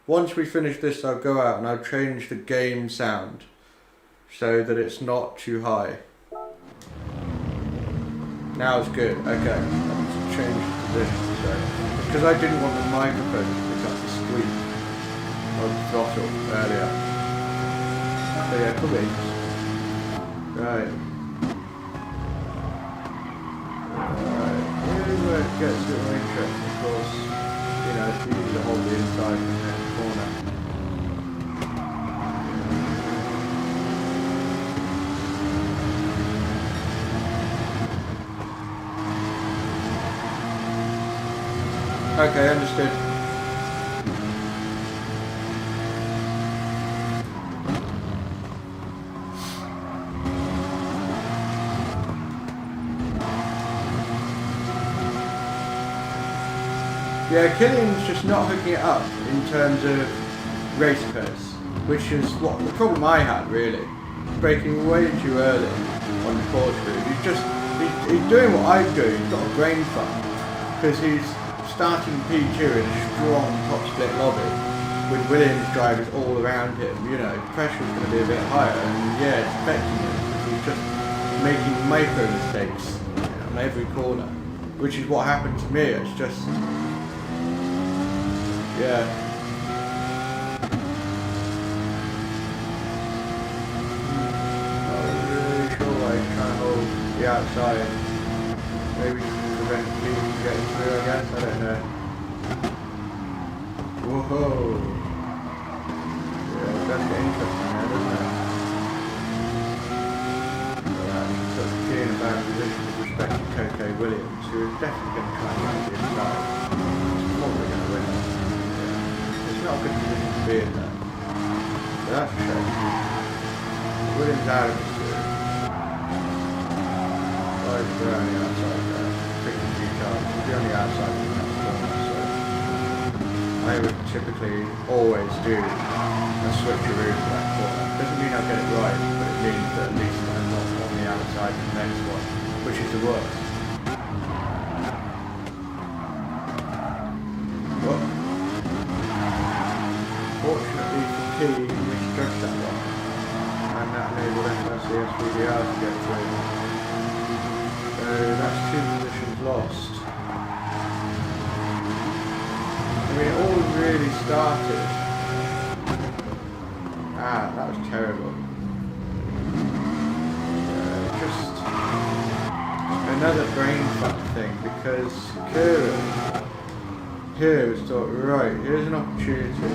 once we finish this, I'll go out and I'll change the game sound so that it's not too high. Now it's good. Okay, let's change the position. So, because I didn't want the microphone to pick up the squeak of the throttle earlier. So yeah, come in. Right. Here's where it gets a bit more interesting, of course. You know, it's easy to hold the inside from the corner. Okay, understood. Yeah, Killian's just not hooking it up in terms of race pace, which is what the problem I had really. Braking way too early on the course route. He's doing what I do, he's got a brain fart, because he's starting P2 in a strong top split lobby with Williams drivers all around him. You know, pressure's going to be a bit higher, and yeah, it's affecting him because he's just making micro mistakes on every corner, which is what happened to me. It's just, yeah. Not really sure why he's trying to hold the outside. Maybe prevent me from getting through, I guess. I don't know. Whoa. Yeah, it does get interesting there, doesn't it? So that's key in a bad position with respect to Coco Williams, who is definitely going to try and get the inside. He's probably going to win it. Yeah. It's not a good position to be in there. But that's a shame. Williams out of the series. We're on the outside there, picking a few cars. We'll be on the outside of the next corner, so I would typically always do a switcheroo for that corner. Doesn't mean I'll get it right, but it means that at least I'm not on the outside of the next one, which is the worst. But fortunately for P, we misjudged that one, and that enabled FIA SVDR to get through. So that's 2 positions lost. I mean, it all really started. That was terrible. Just another brain fuck thing, because Kieran here was thought, right, here's an opportunity.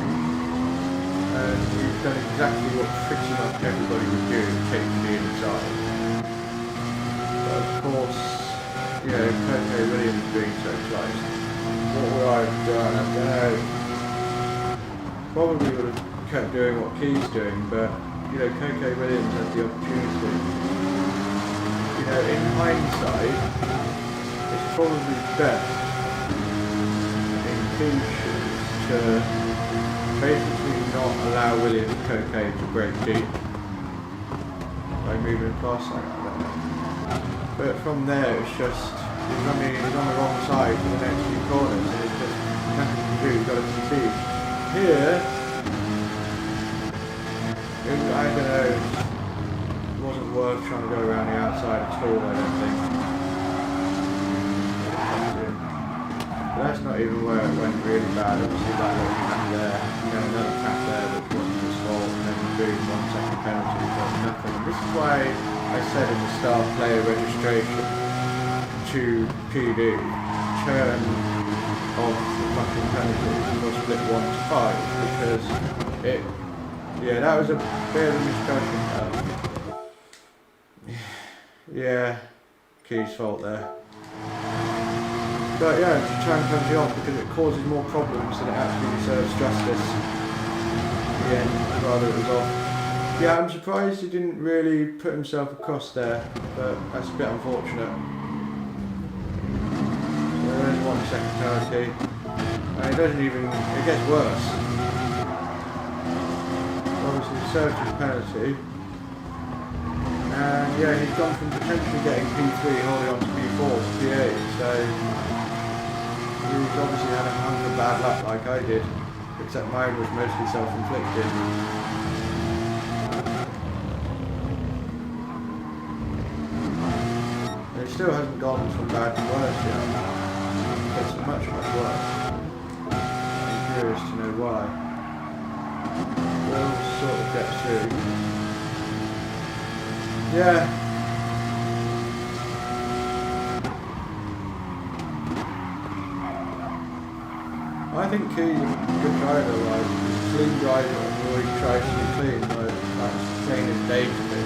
And he's done exactly what pretty much everybody would do, taking the inside. Of course, you know, Coco Williams being so close. What would I have done? I don't know. Probably would have kept doing what Key's doing, but you know, Coco Williams had the opportunity. You know, in hindsight, it's probably best in Key's shoes to basically not allow Williams Coco to break deep by moving past like that. I don't know. But from there, it's just, he's on the wrong side for the next few corners, and it's just nothing to do, you've got to concede. Here, I don't know, it wasn't worth trying to go around the outside at all, I don't think. But that's not even where it went really bad. Obviously that little tap there, another tap there which wasn't his fault, and then boom, 1 second penalty for nothing. And this is why I said in the start player registration to PD, turn off the fucking penalties and we'll split 1 to 5, because yeah, that was a bit of a misjudgment. Yeah, Key's fault there. But yeah, just turn penalty off because it causes more problems than it actually serves justice. In the end, rather it was off. Yeah, I'm surprised he didn't really put himself across there, but that's a bit unfortunate. So there's 1 second penalty. And it doesn't even, it gets worse. Obviously he served his penalty. And yeah, he's gone from potentially getting P3 holding on to P4 to P8, so he's obviously had a hunk of bad luck like I did, except mine was mostly self-inflicted. It still hasn't gone from bad to worse yet. It's much, much worse. I'm curious to know why. We'll sort of get through. Yeah. I think he's a good driver, like, clean driver, and always tries to be clean, like, that's plain as day to me.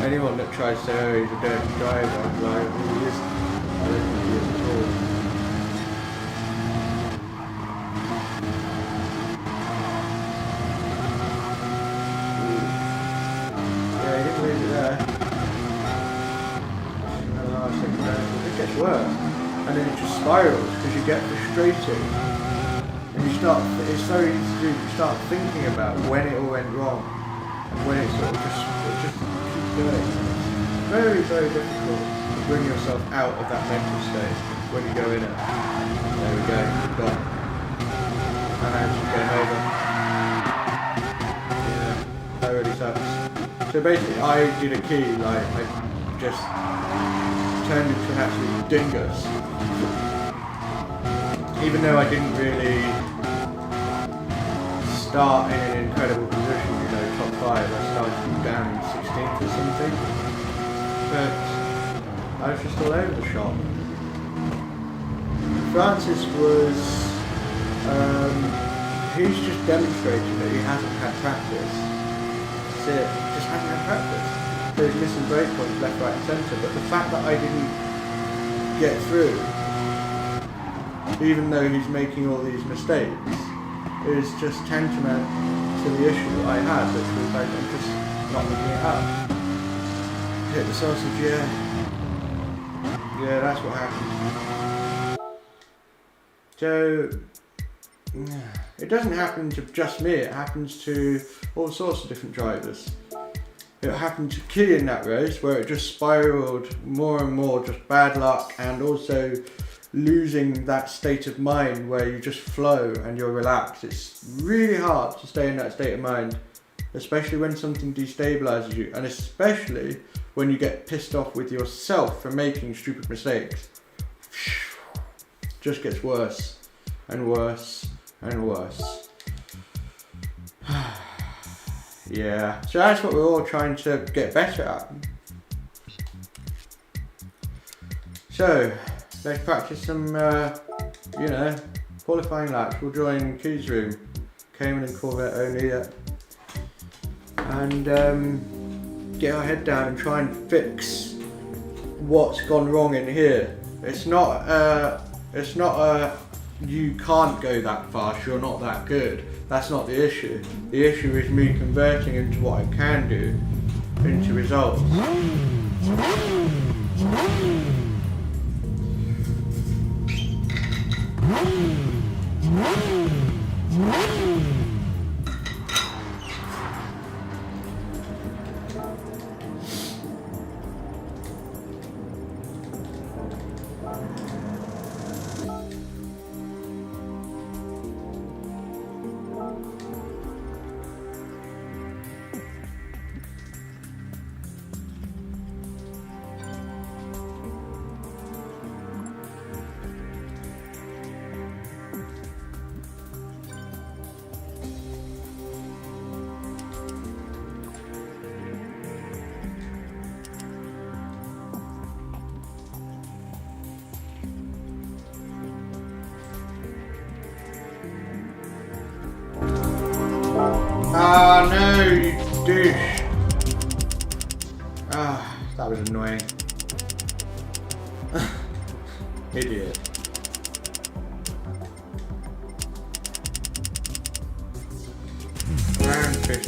Anyone that tries to say, oh, he's a dirty driver, like, he is, I don't think he is at all. Yeah, he didn't lose it there. It gets worse, and then it just spirals, because you get frustrated. It's so easy to do, you start thinking about when it all went wrong, and when it sort of just keeps doing. It's very, very difficult to bring yourself out of that mental state when you go in it. There we go, you're gone. And actually game over. Yeah, that really sucks. So basically I did a key, like, I just turned into an absolute dingus. Even though I didn't really start in an incredible position, top 5, I started down in 16th or something, but I was just all over the shop. Francis was, he's just demonstrating that he hasn't had practice. That's it, he just hasn't had practice. So he's missing break points left, right and centre, but the fact that I didn't get through, even though he's making all these mistakes, is just tantamount to the issue that I had, which was like, I'm just not looking it up. Hit the sausage, yeah, that's what happened. So, it doesn't happen to just me, it happens to all sorts of different drivers. It happened to Key in that race, where it just spiraled more and more, just bad luck, and also losing that state of mind where you just flow and you're relaxed. It's really hard to stay in that state of mind, especially when something destabilizes you, and especially when you get pissed off with yourself for making stupid mistakes. Just gets worse and worse and worse. Yeah, so that's what we're all trying to get better at. So let's practice some, qualifying laps. We'll join Key's room, Cayman and Corvette only, and get our head down and try and fix what's gone wrong in here. It's not you can't go that fast, you're not that good. That's not the issue. The issue is me converting into what I can do into results. Oh no, you douche. Ah, that was annoying. Idiot. Round fish.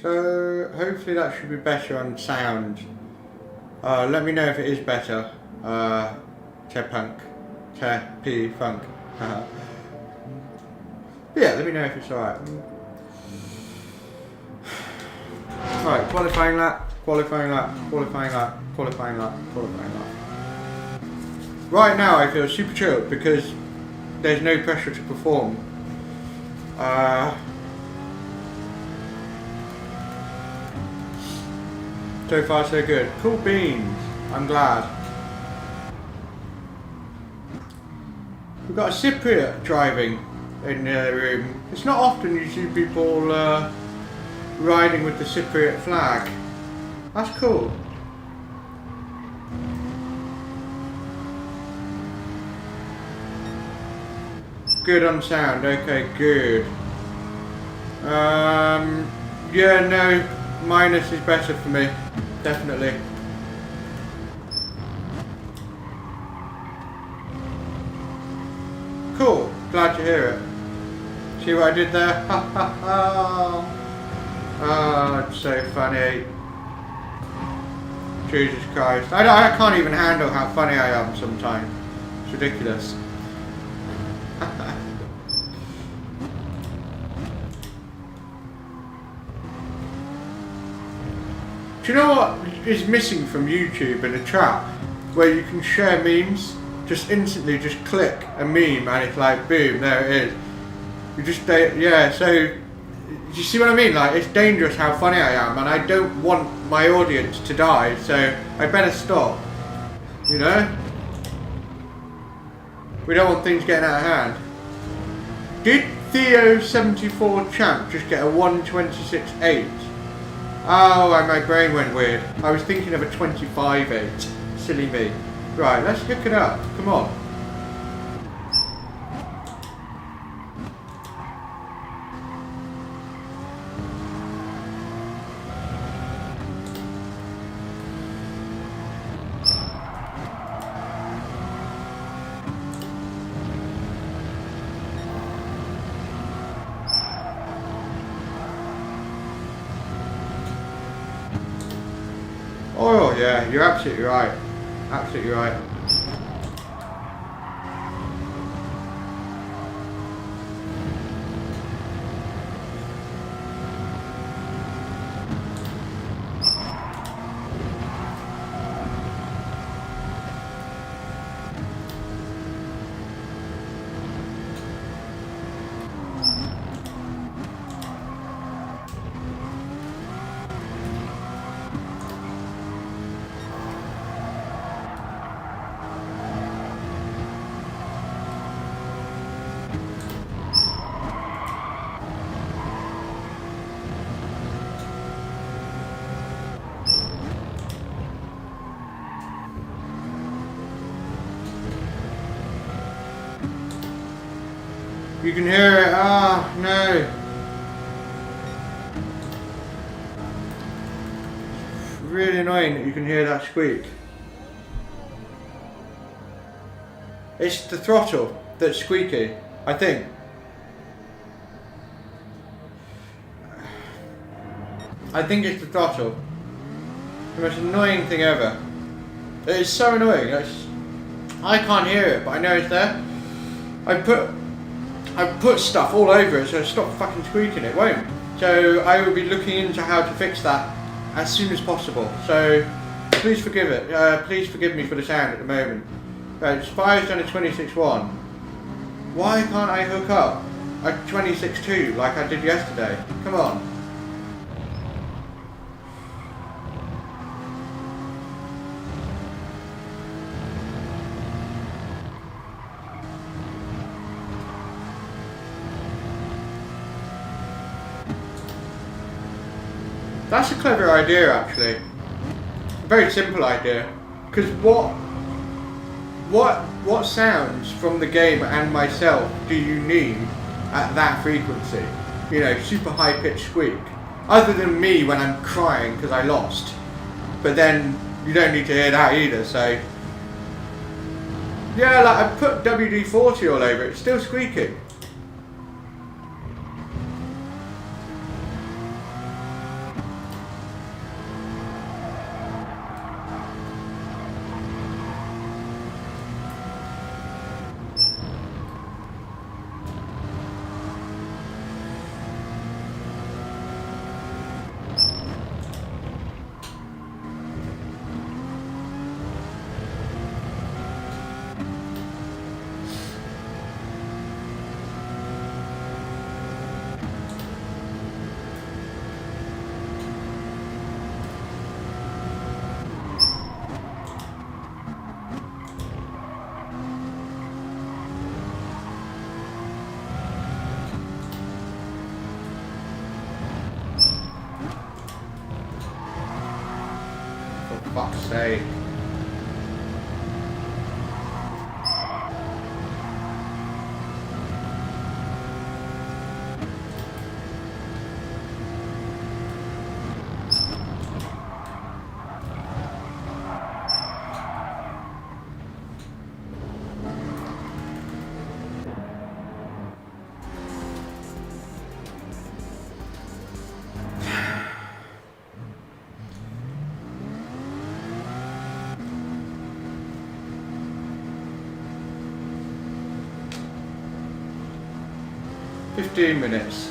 So hopefully that should be better on sound. Let me know if it is better. P-Funk. Yeah, let me know if it's alright. Right, qualifying lap, qualifying lap, qualifying lap, qualifying lap, qualifying lap. Right now I feel super chilled because there's no pressure to perform. So far so good. Cool beans. I'm glad. We've got a Cypriot driving in the room. It's not often you see people riding with the Cypriot flag. That's cool. Good on sound. Okay, good. Yeah, no, minus is better for me. Definitely. Cool. Glad to hear it. See what I did there? Ha ha ha. Oh, it's so funny. Jesus Christ. I can't even handle how funny I am sometimes. It's ridiculous. Do you know what is missing from YouTube in a trap? Where you can share memes, just instantly just click a meme and it's like boom, there it is. You just, yeah, so, you see what I mean? Like, it's dangerous how funny I am and I don't want my audience to die, so I better stop, you know? We don't want things getting out of hand. Did Theo74 Champ just get a 1:26.8? Oh, my brain went weird. I was thinking of a 25.8. Silly me. Right, let's hook it up. Come on. Oh yeah, you're absolutely right. Absolutely right. You can hear it. Ah, no. It's really annoying that you can hear that squeak. It's the throttle that's squeaky, I think. I think it's the throttle. The most annoying thing ever. It is so annoying. I can't hear it, but I know it's there. I put stuff all over it, so stop fucking squeaking, it won't. So I will be looking into how to fix that as soon as possible. So please forgive it. Please forgive me for the sound at the moment. Right, Spire's done a 26.1. Why can't I hook up a 26.2 like I did yesterday? Come on. That's a clever idea, actually. A very simple idea. Because what sounds from the game and myself do you need at that frequency? You know, super high pitched squeak. Other than me when I'm crying because I lost. But then you don't need to hear that either, so. Yeah, like I put WD-40 all over it, it's still squeaking. Fuck's sake. Fifteen minutes.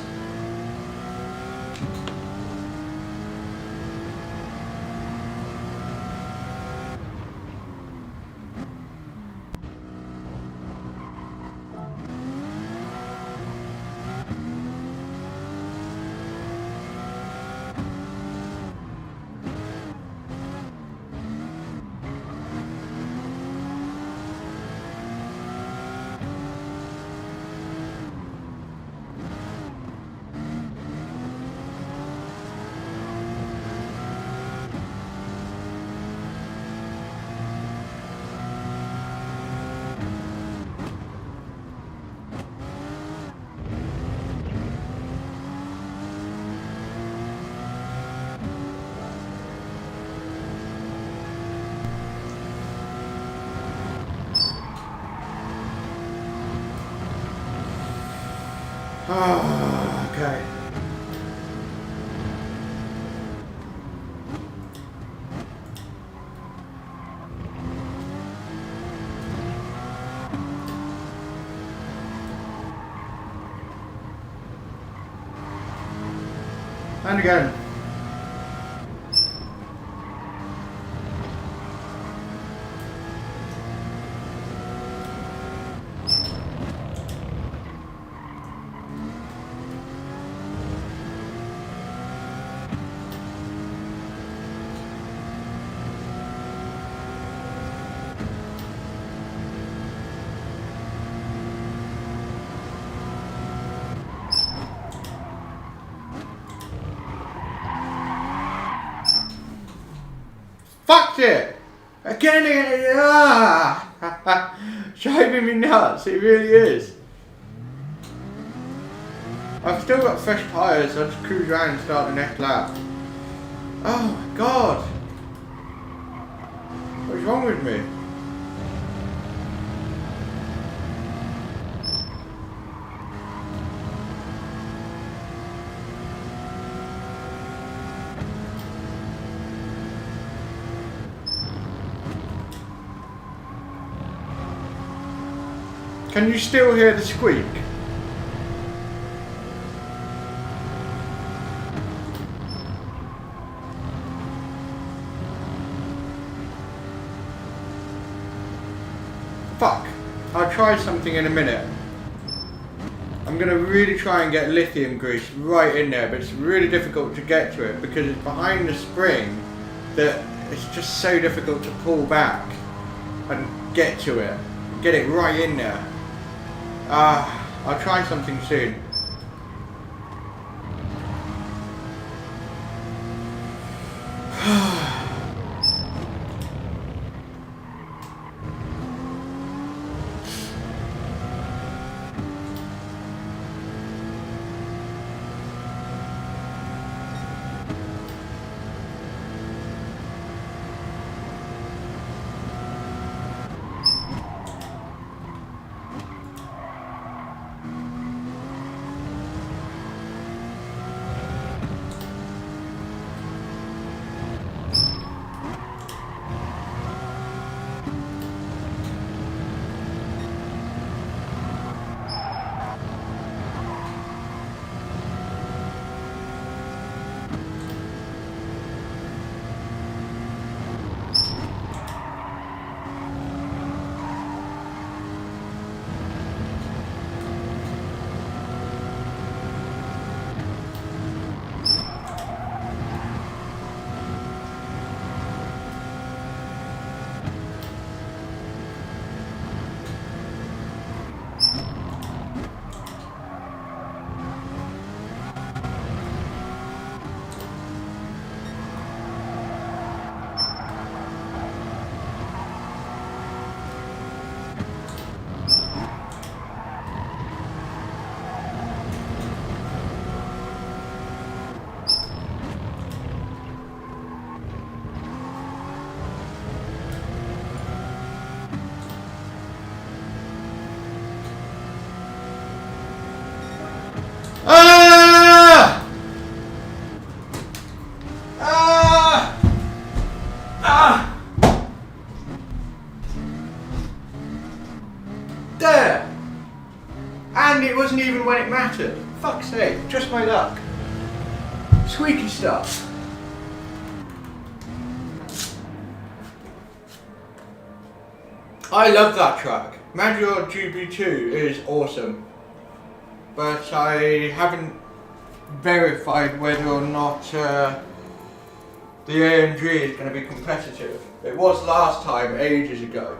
Oh, okay. And again. Fucked it! Again, driving me nuts, it really is. I've still got fresh tyres, so I'll just cruise around and start the next lap. Oh my god! What's wrong with me? Can you still hear the squeak? try something in a minute. I'm going to really try and get lithium grease right in there, but it's really difficult to get to it because it's behind the spring that it's just so difficult to pull back and get to it. Get it right in there. I'll try something soon. There! And it wasn't even when it mattered. Fuck's sake, just my luck. Squeaky stuff. I love that track. Maggior GB2 is awesome. But I haven't verified whether or not the AMG is going to be competitive. It was last time, ages ago.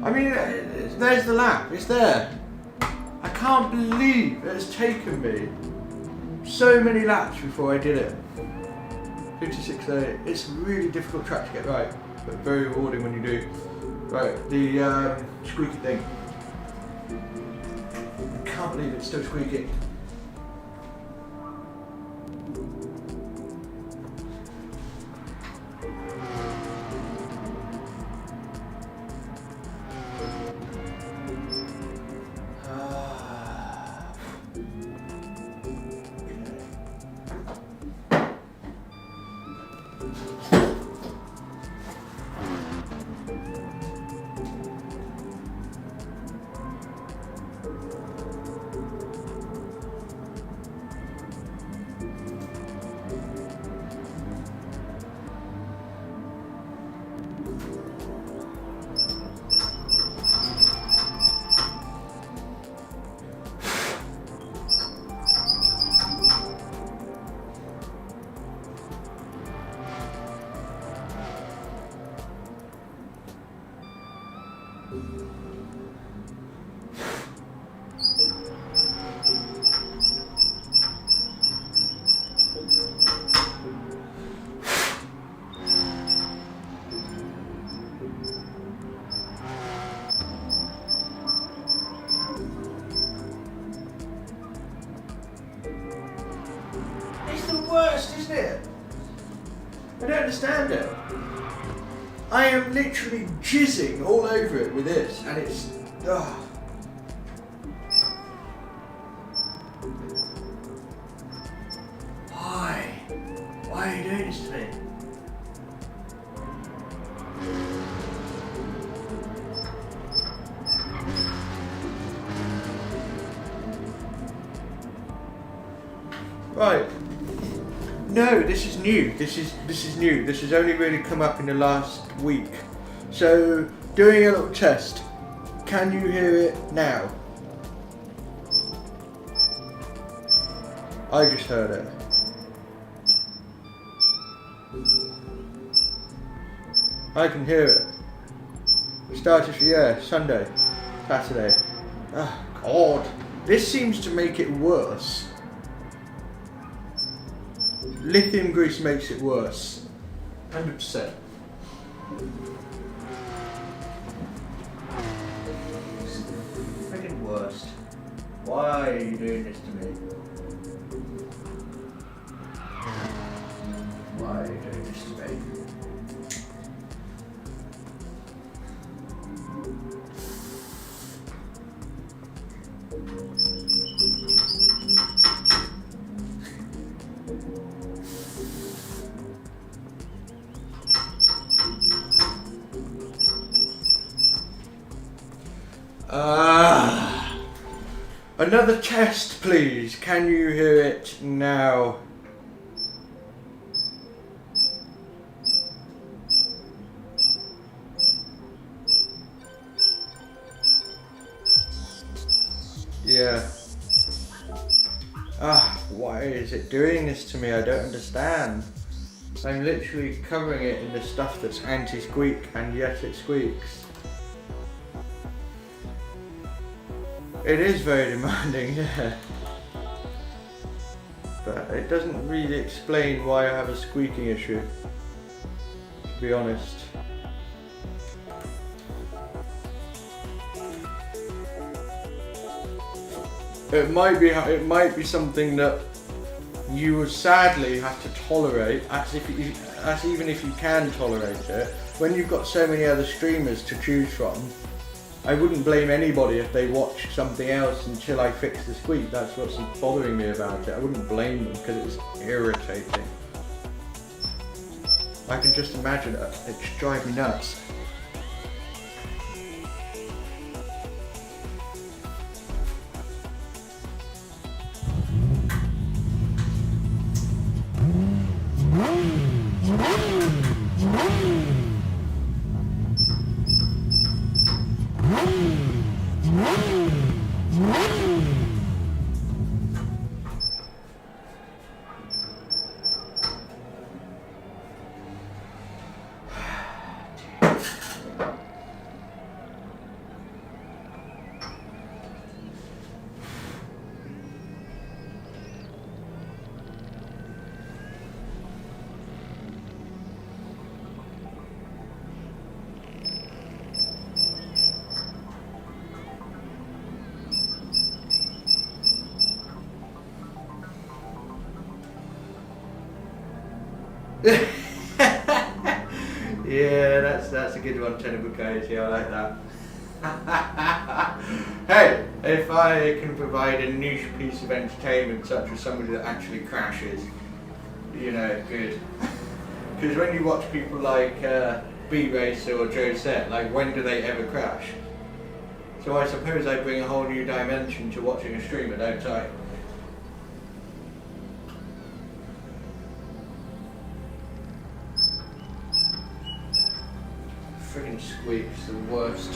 I mean, there's the lap, it's there. I can't believe it's taken me so many laps before I did it. 56.8, it's a really difficult track to get right, but very rewarding when you do. Right, the squeaky thing. I can't believe it's still squeaking. Worst, isn't it? I don't understand it. I am literally jizzing all over it with this, and it's Why are you doing this to me? Right. No, this is new. This is new. This has only really come up in the last week. So, doing a little test. Can you hear it now? I just heard it. I can hear it. Started, yeah, Sunday, Saturday. Oh, God. This seems to make it worse. Lithium grease makes it worse. 100%. Freaking worst. Why are you doing this to me? Why are you doing this to me? Another test, please. Can you hear it now? Yeah. Why is it doing this to me? I don't understand. I'm literally covering it in the stuff that's anti-squeak, and yet it squeaks. It is very demanding, yeah. But it doesn't really explain why I have a squeaking issue, to be honest. It might be something that you would sadly have to tolerate, even if you can tolerate it. When you've got so many other streamers to choose from, I wouldn't blame anybody if they watch something else until I fix the squeak. That's what's bothering me about it. I wouldn't blame them because it's irritating. I can just imagine it. It just drives me nuts. Yeah, that's a good one, Tenable Coyote, I like that. Hey, if I can provide a niche piece of entertainment such as somebody that actually crashes, you know, good. Because when you watch people like B-Racer or Joe Set, like when do they ever crash? So I suppose I bring a whole new dimension to watching a streamer, don't I? Friggin' squeaks, the worst.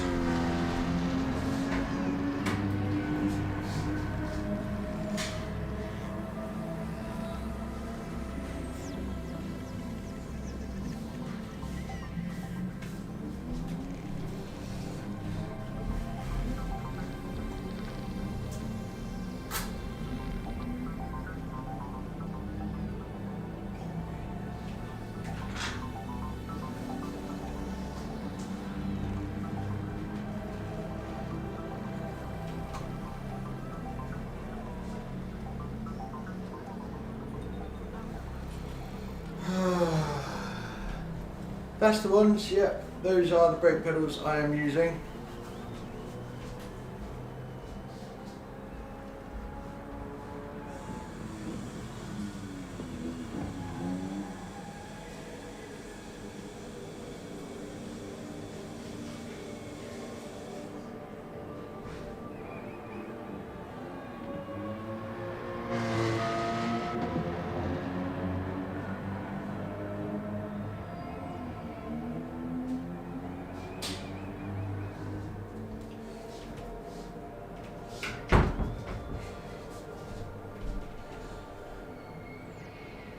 That's the ones, yep, those are the brake pedals I am using.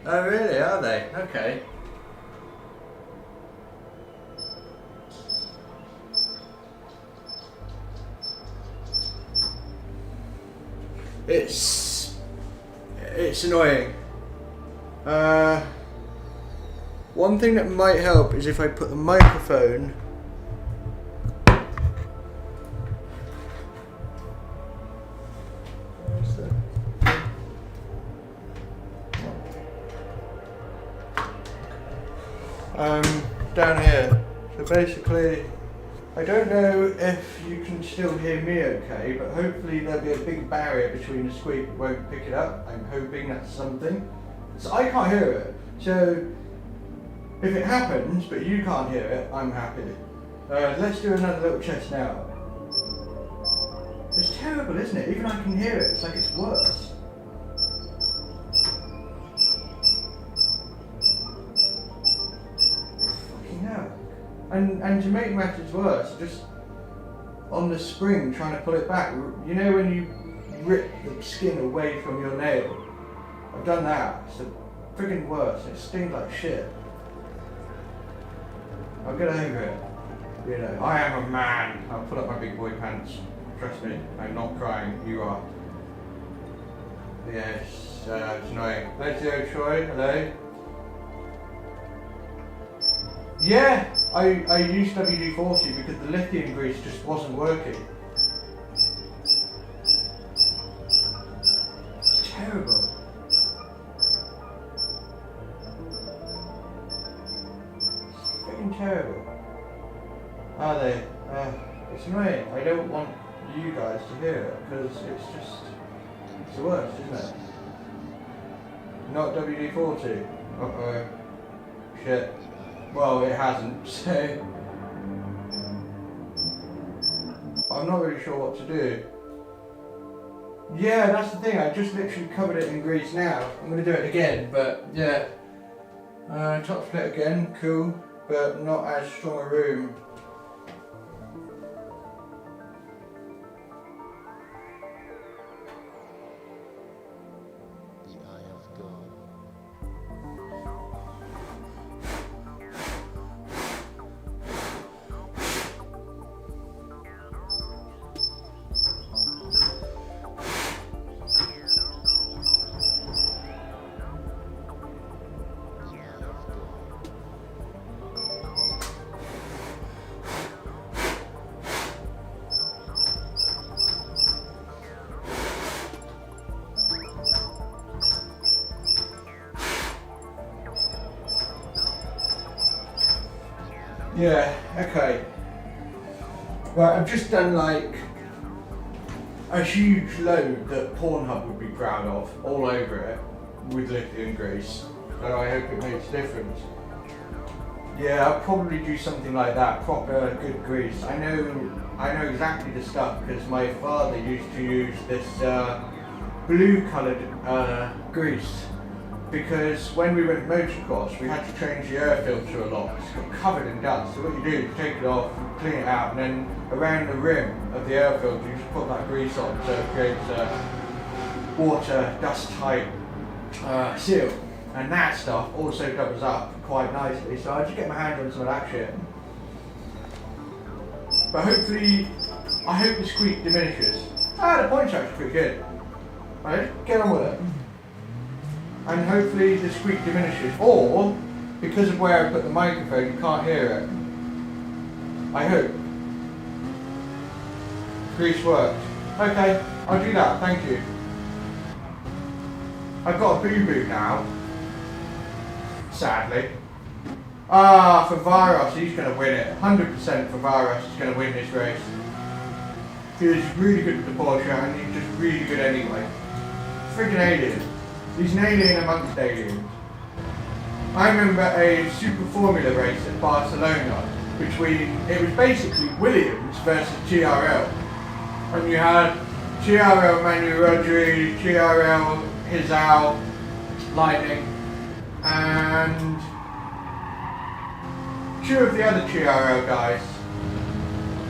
Oh really, are they? Okay. It's annoying. One thing that might help is if I put the microphone down here. So basically, I don't know if you can still hear me okay, but hopefully there'll be a big barrier between the squeak that won't pick it up. I'm hoping that's something. So I can't hear it. So if it happens, but you can't hear it, I'm happy. Let's do another little test now. It's terrible, isn't it? Even I can hear it. It's like it's worse. Fucking hell. And to make matters worse, just on the spring trying to pull it back. You know when you rip the skin away from your nail? I've done that. It's the friggin' worst. It stings like shit. I'll get over it. You know, I am a man. I'll put up my big boy pants. Trust me, I'm not crying. You are. Yes, it's annoying. Let's go, Troy. Hello. Yeah, I used WD-40 because the lithium grease just wasn't working. It's terrible. It's freaking terrible. Are they? It's annoying. I don't want you guys to hear it because it's the worst, isn't it? Not WD-40. Uh-oh. Shit. Well, it hasn't, so I'm not really sure what to do. Yeah, that's the thing, I just literally covered it in grease now. I'm going to do it again, but yeah. Top split again, cool, but not as strong a room. Yeah, okay. Right, I've just done like a huge load that Pornhub would be proud of, all over it, with lithium grease. So I hope it makes a difference. Yeah, I'll probably do something like that, proper good grease. I know exactly the stuff because my father used to use this blue coloured grease. Because when we went motocross, we had to change the air filter a lot. It's got covered in dust. So what you do is take it off, clean it out, and then around the rim of the air filter, you just put that grease on so it creates a water, dust tight seal. And that stuff also doubles up quite nicely. So I'll just get my hand on some of that shit. But hopefully, I hope the squeak diminishes. The point track's pretty good. Right, get on with it. And hopefully the squeak diminishes, or because of where I put the microphone you can't hear it. I hope. Grease worked. Okay, I'll do that, thank you. I've got a boo-boo now, sadly. For Varos, he's going to win it. 100% for Varos is going to win this race. He's really good with the Porsche and he's just really good anyway. Freaking alien. He's an alien amongst aliens. I remember a Super Formula race at Barcelona it was basically Williams versus TRL. And you had TRL Manu Rodri, TRL Hizal, Lightning, and two of the other TRL guys.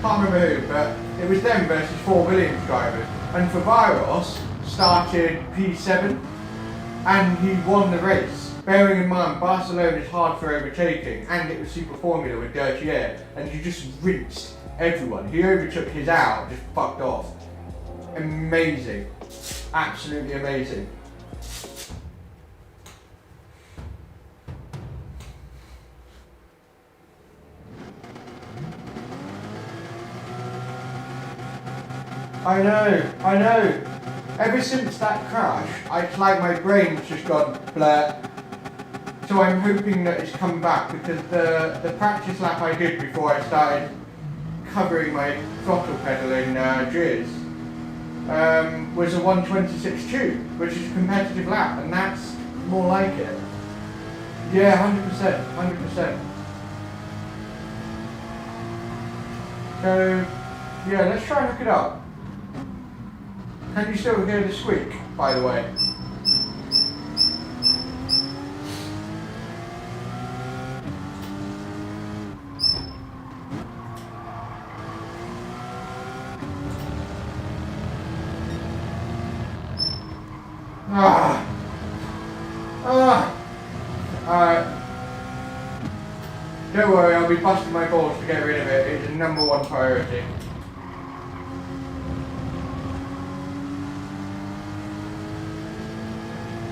Can't remember who, but it was them versus 4 Williams drivers. And Favaros started P7. And he won the race. bearing in mind Barcelona is hard for overtaking and it was Super Formula with dirty air, and you just rinsed everyone. He overtook his out, just fucked off. Amazing. Absolutely amazing. I know. Ever since that crash, it's like my brain's just gone blur. So I'm hoping that it's come back, because the practice lap I did before I started covering my throttle pedal in Driz was a 1:26.2, which is a competitive lap, and that's more like it. Yeah, 100%. So, yeah, let's try and hook it up. Can you still hear the squeak, by the way? Alright. Don't worry, I'll be busting my balls to get rid of it. It's a #1 priority.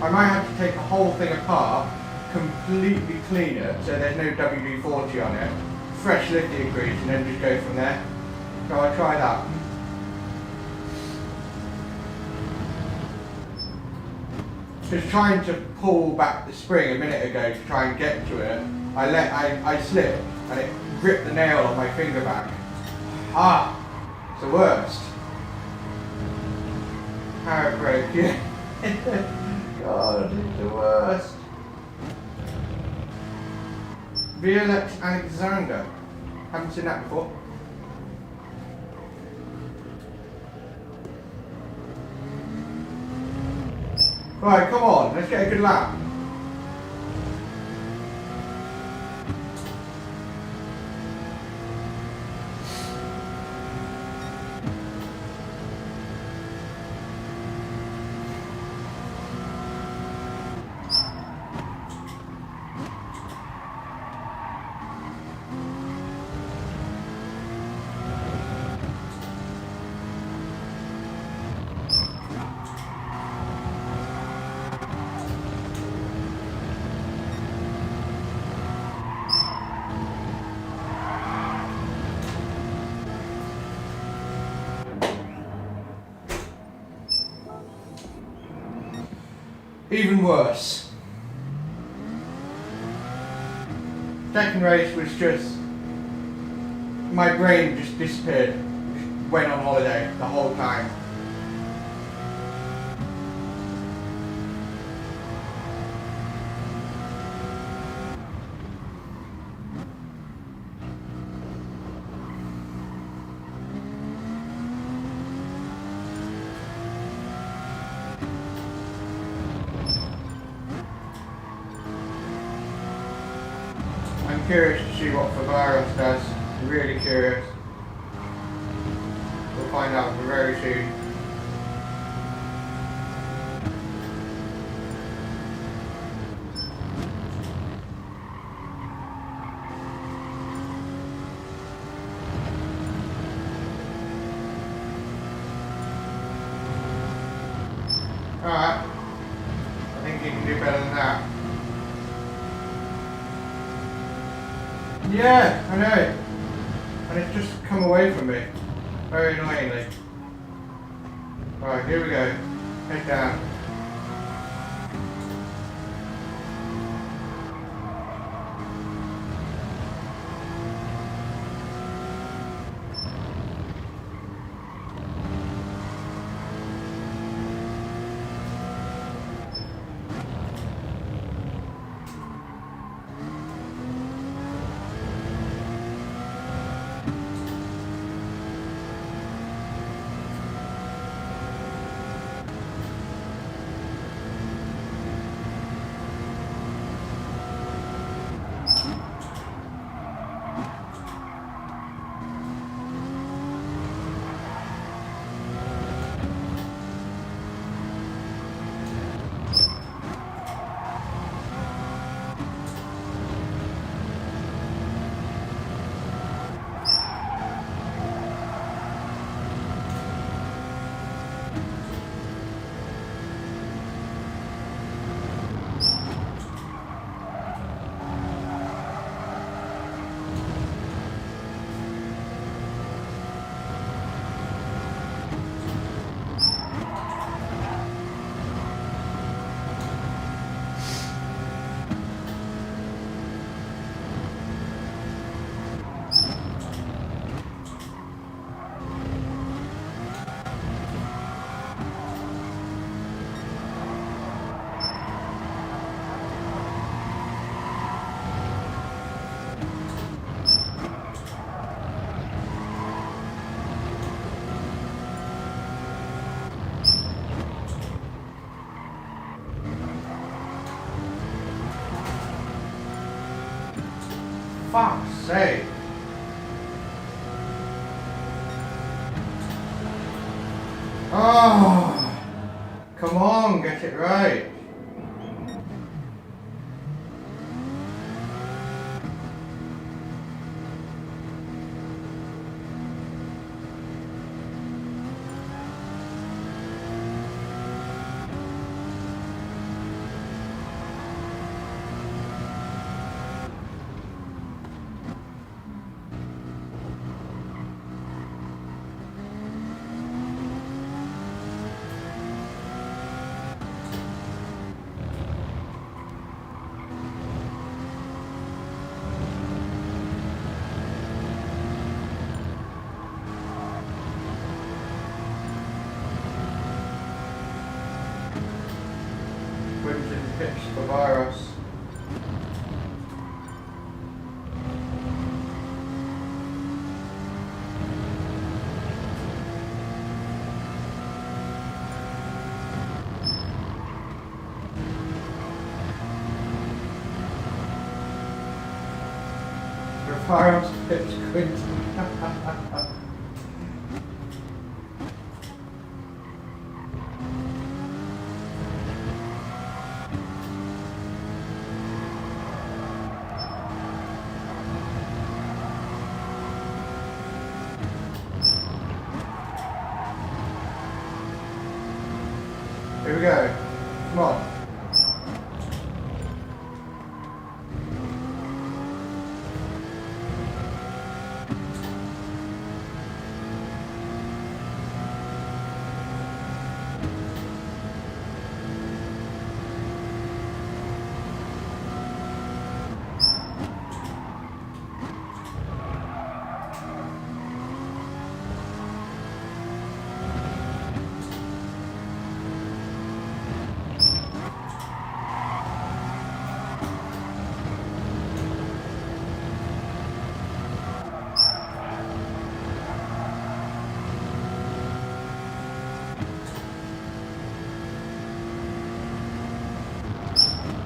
I might have to take the whole thing apart, completely clean it so there's no WD-40 on it, fresh lithium grease, and then just go from there. So I'll try that. Just trying to pull back the spring a minute ago to try and get to it, I slipped and it gripped the nail on my finger back. It's the worst. How it broke, yeah. God, it's the worst. Violet Alexander. Haven't seen that before. Right, come on, let's get a good lap. Even worse. Second race was just, my brain just disappeared. Just went on holiday the whole time. I'm curious to see what Favaros does. I'm really curious. We'll find out very soon. Alright. I think you can do better than that. Yeah, I know. And it's just come away from me. Very annoyingly. Alright, here we go. Head down. fuck's sake. Oh, come on, get it right. Pitch for virus. The virus pitch Quinton. Here we go. Come on.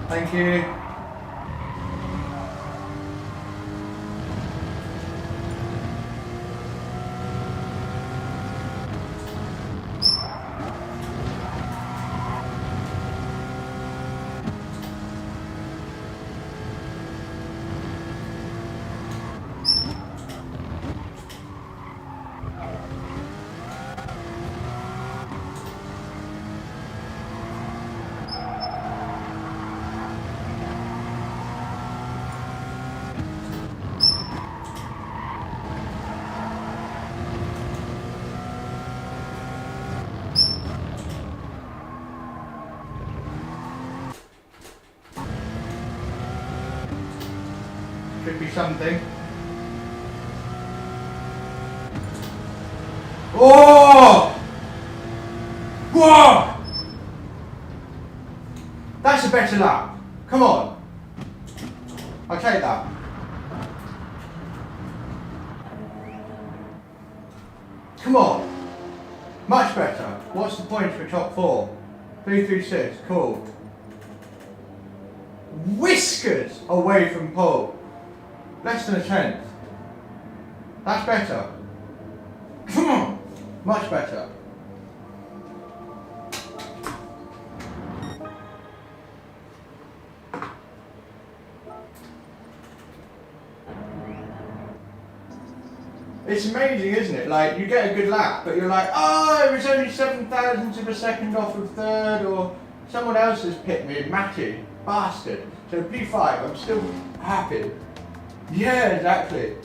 Thank you. Could be something. Oh! Whoa! That's a better lap. Come on. I'll take that. Come on. Much better. What's the point for top 4? 336. Cool. Whiskers away from pole. Less than a tenth. That's better. Come on. Much better. It's amazing, isn't it? Like, you get a good lap, but you're like, oh, it was only 7 thousandths of a second off of third, or someone else has picked me, Matty, bastard. So P5, I'm still happy. Yeah, exactly.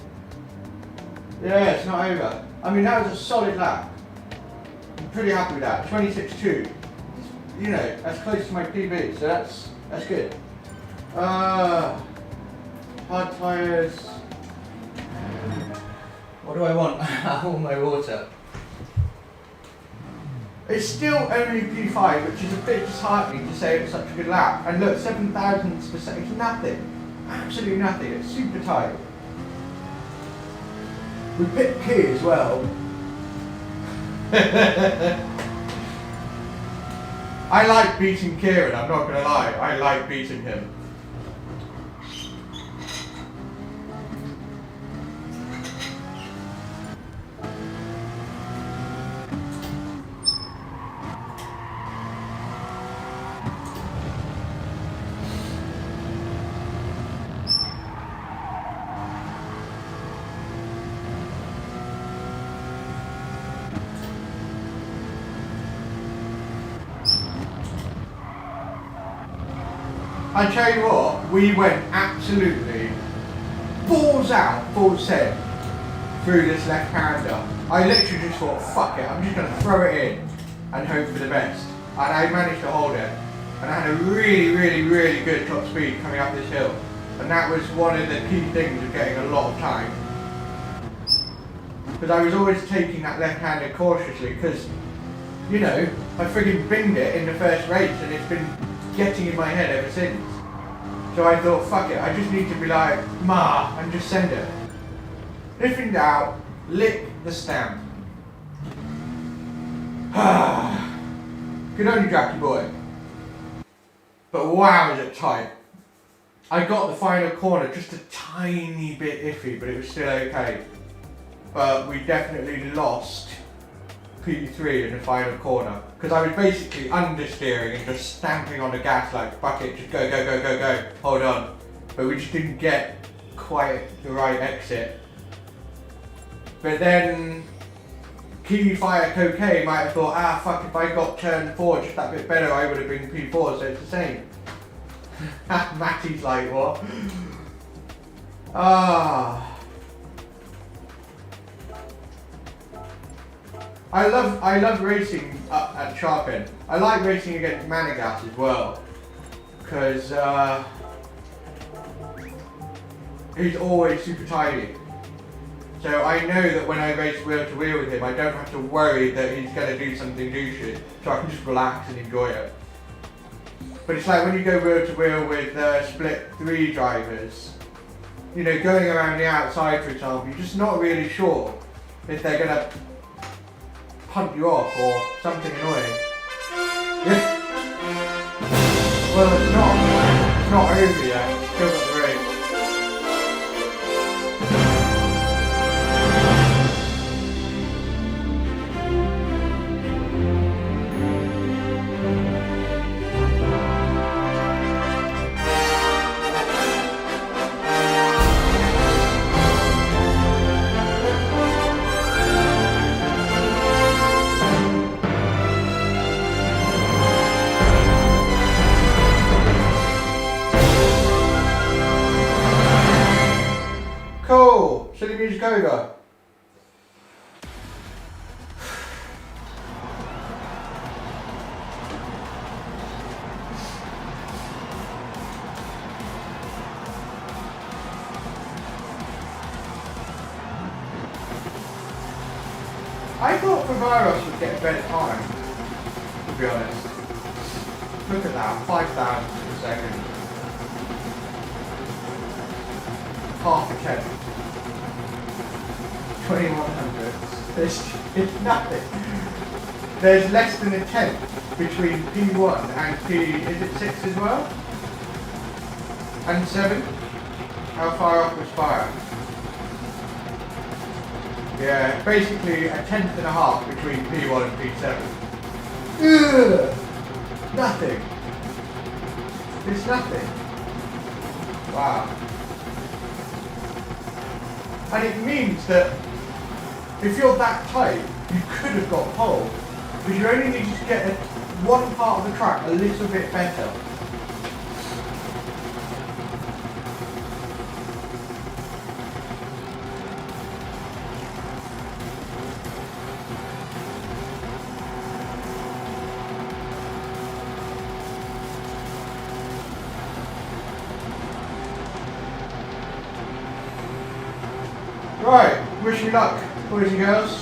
Yeah, it's not over. I mean, that was a solid lap. I'm pretty happy with that. 26.2. You know, that's close to my PB, so that's good. Hard tyres. What do I want? All my water. It's still only P5, which is a bit disheartening to say it's such a good lap. And look, 7 thousandths per second, it's nothing. Absolutely nothing. It's super tight. We picked Key as well. I like beating Kieran, I'm not going to lie. I like beating him. I tell you what, we went absolutely balls out, full set through this left-hander. I literally just thought, fuck it, I'm just going to throw it in and hope for the best. And I managed to hold it. And I had a really good top speed coming up this hill. And that was one of the key things of getting a lot of time. Because I was always taking that left-hander cautiously because, you know, I friggin' binged it in the first race and it's been getting in my head ever since. So I thought, fuck it, I just need to be like, ma, and just send it. If in doubt, lick the stamp. Good on you, Jackie boy. But wow, is it tight. I got the final corner just a tiny bit iffy, but it was still okay. But we definitely lost P3 in the final corner. Because I was basically understeering and just stamping on the gas like, fuck it, just go, hold on. But we just didn't get quite the right exit. But then Kiwi Fire Cocaine might have thought, ah fuck, if I got turn 4 just that bit better I would have been P4, so it's the same. Matty's like, what? Ah. I love racing at sharp end. I like racing against Manigas as well. Because he's always super tidy. So I know that when I race wheel to wheel with him, I don't have to worry that he's going to do something douchey. So I can just relax and enjoy it. But it's like when you go wheel to wheel with split 3 drivers, you know, going around the outside, for example, you're just not really sure if they're going to punt you off or something annoying. Yeah. Well, it's not over yet. Still got the race. Cool! Silly music over. I thought Favaros would get a better time, to be honest. Look at that, 5,000 per second. Half a 10. 2100. It's nothing. There's less than a tenth between P1 and P, is it 6 as well? And 7? How far off was Fire? Yeah, basically a tenth and a half between P1 and P7. Ugh! Nothing. It's nothing. Wow. And it means that if you're that tight, you could have got pole, because you only need to get one part of the track a little bit better. Right, wish me luck, boys and girls.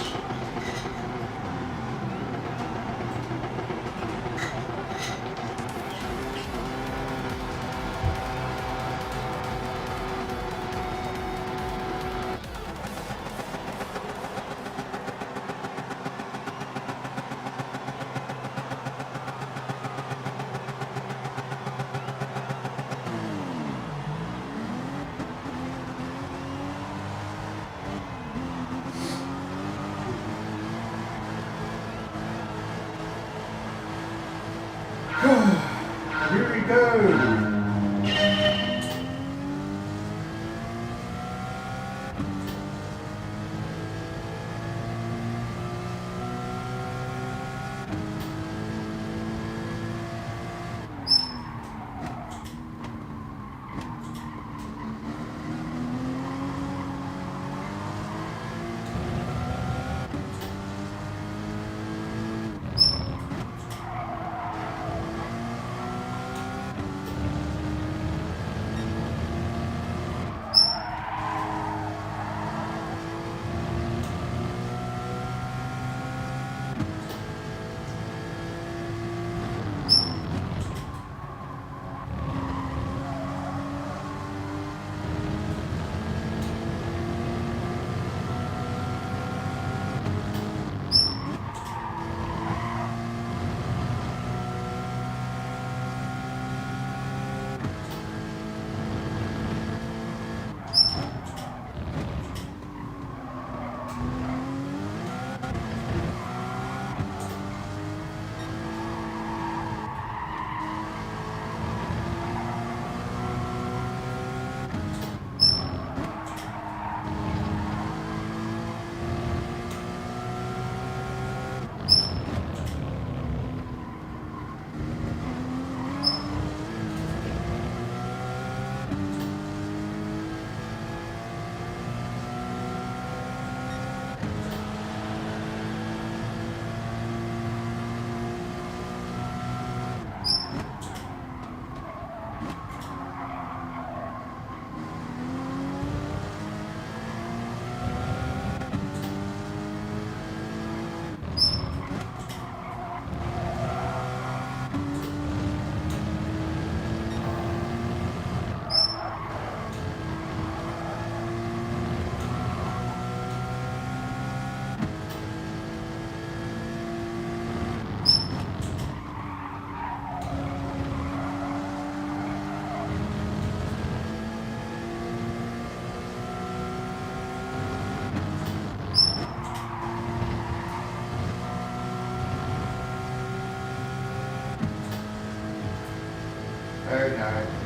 go.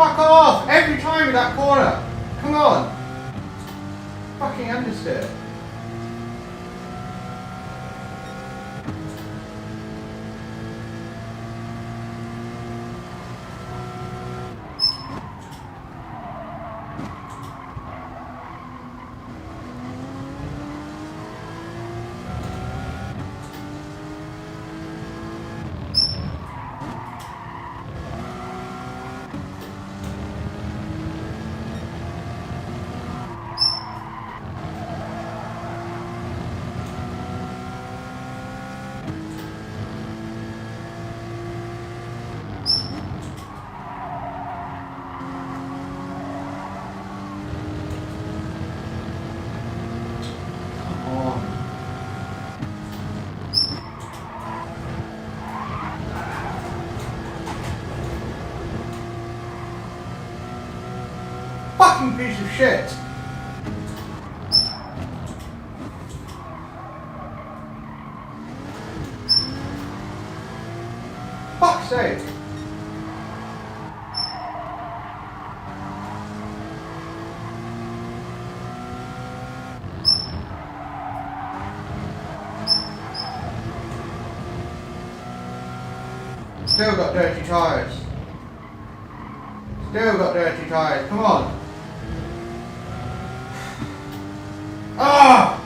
Fuck off! Every time with that corner! Come on! Fucking understeer. Fucking piece of shit! Fuck's sake! Still got dirty tyres. Still got dirty tyres. Come on. Ah!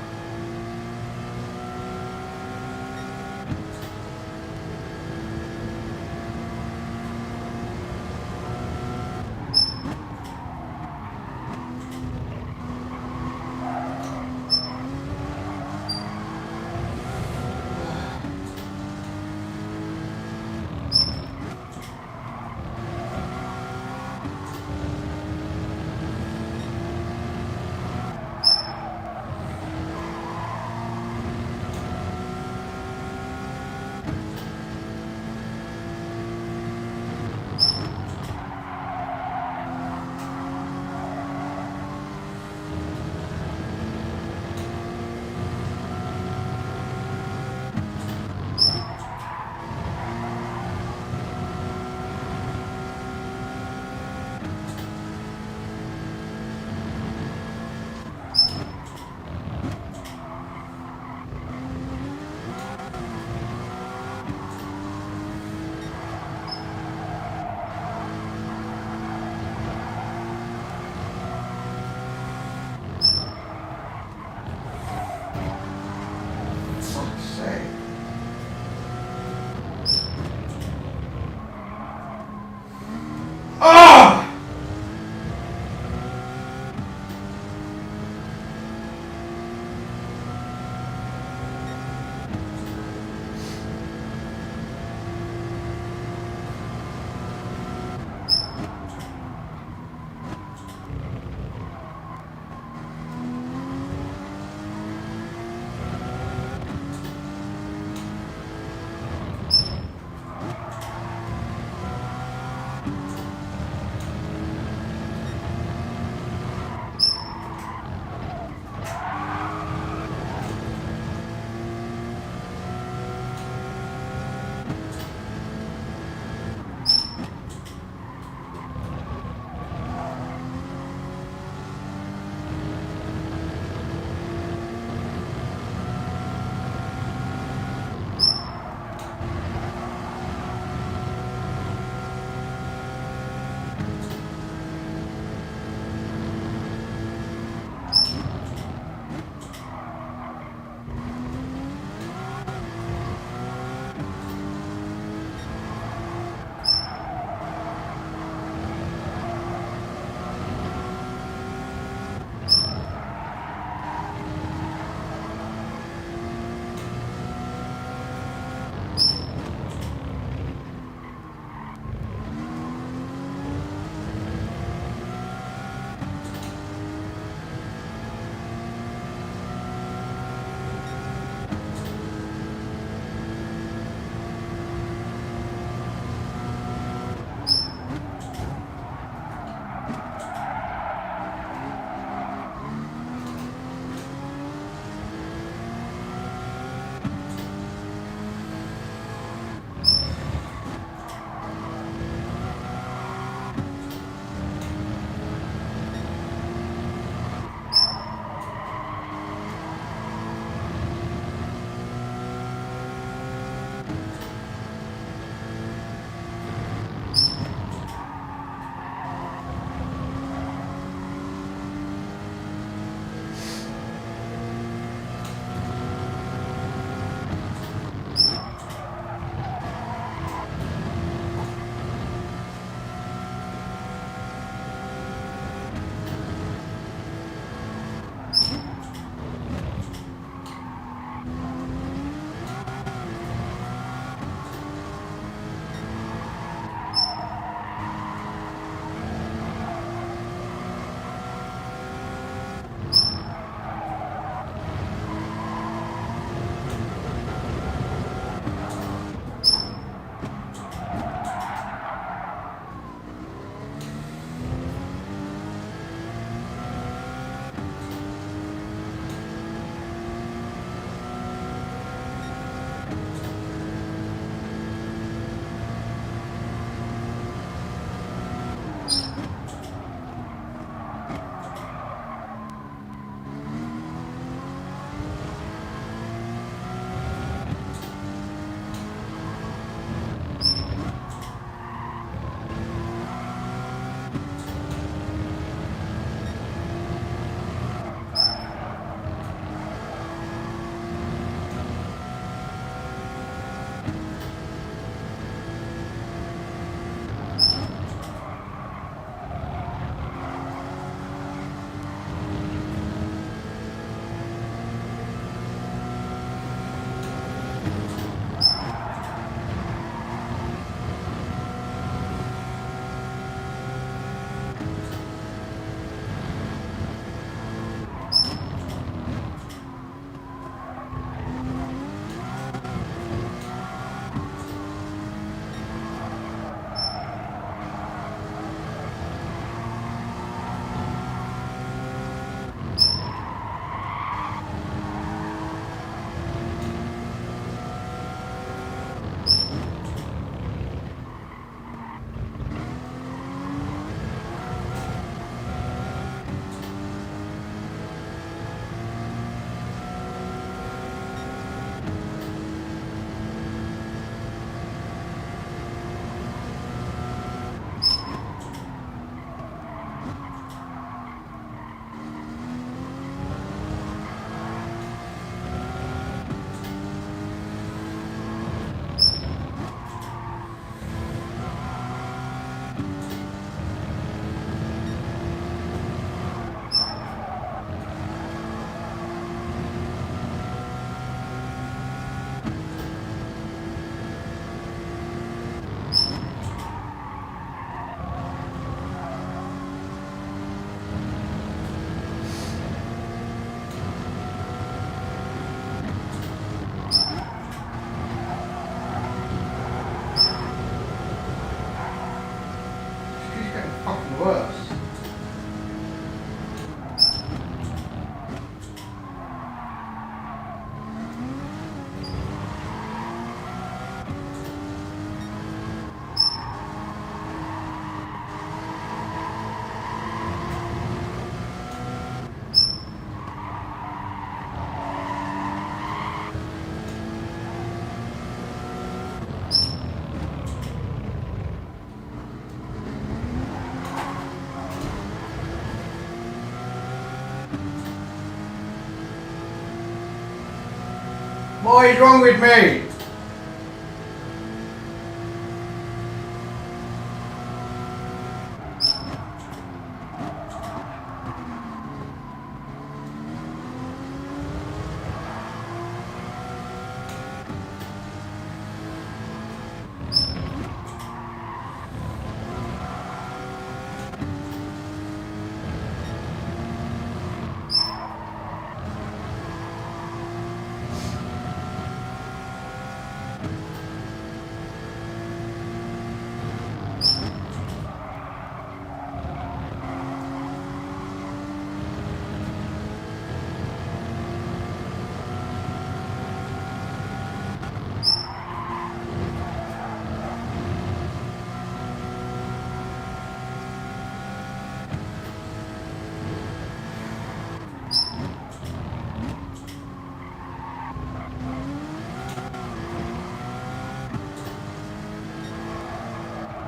What is wrong with me?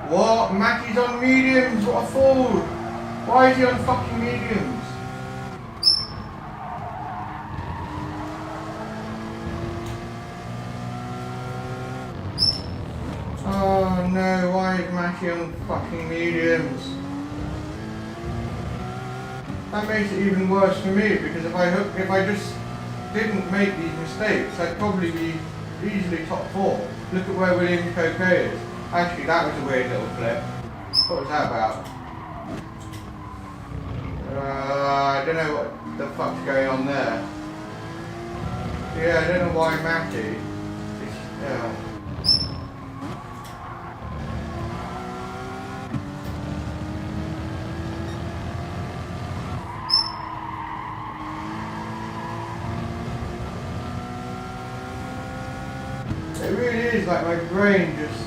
What? Mackie's on mediums, what a fool! Why is he on fucking mediums? Oh no, why is Mackie on fucking mediums? That makes it even worse for me, because if I just didn't make these mistakes, I'd probably be easily top 4. Look at where Williams Coco is. Actually, that was a weird little flip. What was that about? I don't know what the fuck's going on there. Yeah, I don't know why Mackie is... It really is like my brain just...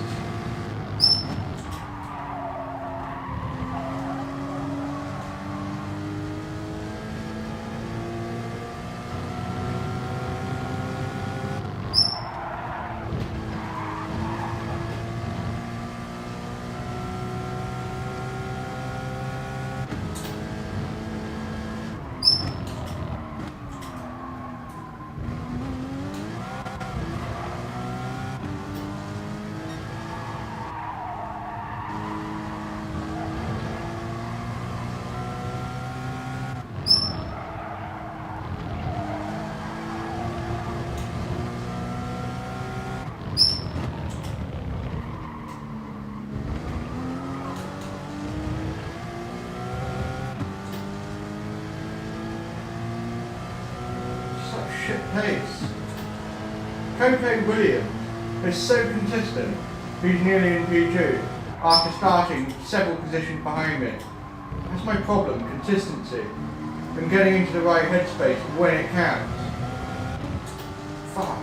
pace. Coco Williams is so consistent, he's nearly in P2 after starting several positions behind me. That's my problem, consistency, and getting into the right headspace when it counts. Fuck.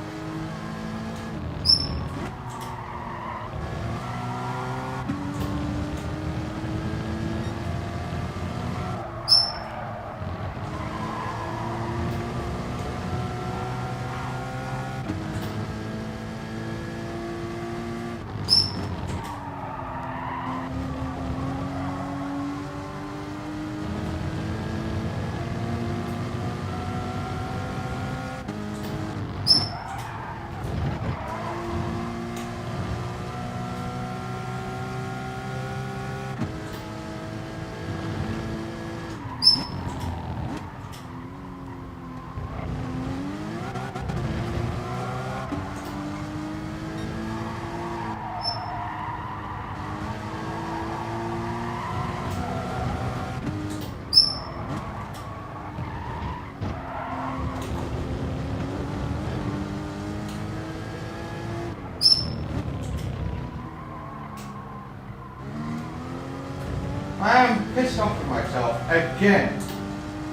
I am pissed off at myself again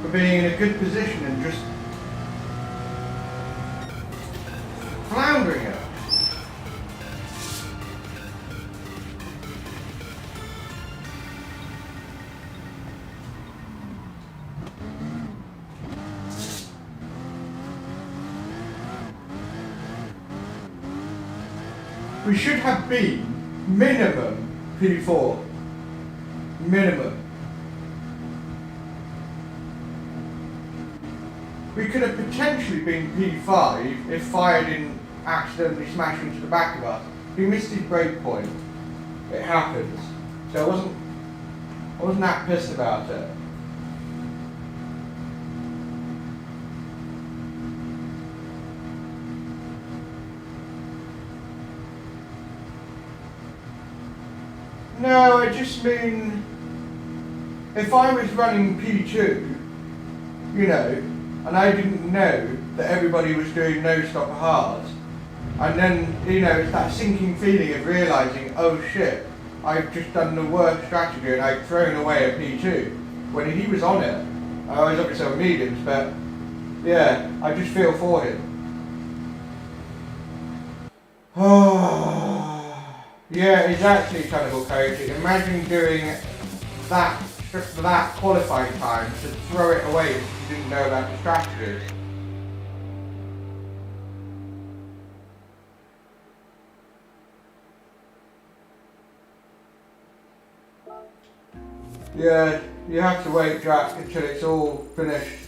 for being in a good position and just floundering it. We should have been minimum P4. Minimum. we could have potentially been P5 if FIA didn't accidentally smash into the back of us. He missed his brake point. It happens. So I wasn't that pissed about it. No, I just mean, if I was running P2, you know, and I didn't know that everybody was doing no-stop hard, and then, you know, it's that sinking feeling of realising, oh shit, I've just done the worst strategy and I've thrown away a P2. When he was on it, I was obviously on mediums, but yeah, I just feel for him. Yeah, exactly, Cannibal Coach. Imagine doing that qualifying time to throw it away because you didn't know about the strategy. Yeah, you have to wait, Jack, until it's all finished.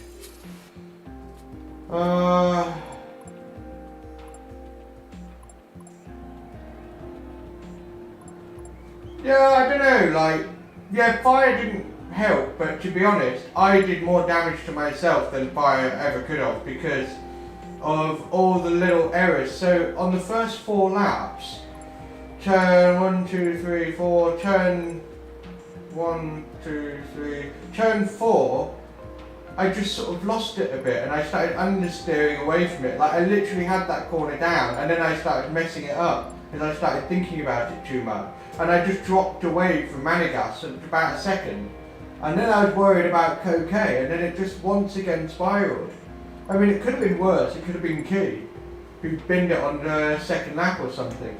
Yeah, I don't know, like, yeah, fire didn't help, but to be honest, I did more damage to myself than fire ever could have because of all the little errors. So on the first 4 laps, turn 1, 2, 3, 4, turn 1, 2, 3, turn 4, I just sort of lost it a bit and I started understeering away from it. Like I literally had that corner down and then I started messing it up because I started thinking about it too much. And I just dropped away from Manigas at about a second. And then I was worried about Coquet and then it just once again spiraled. I mean, it could have been worse, it could have been Key, who binned it on the second lap or something.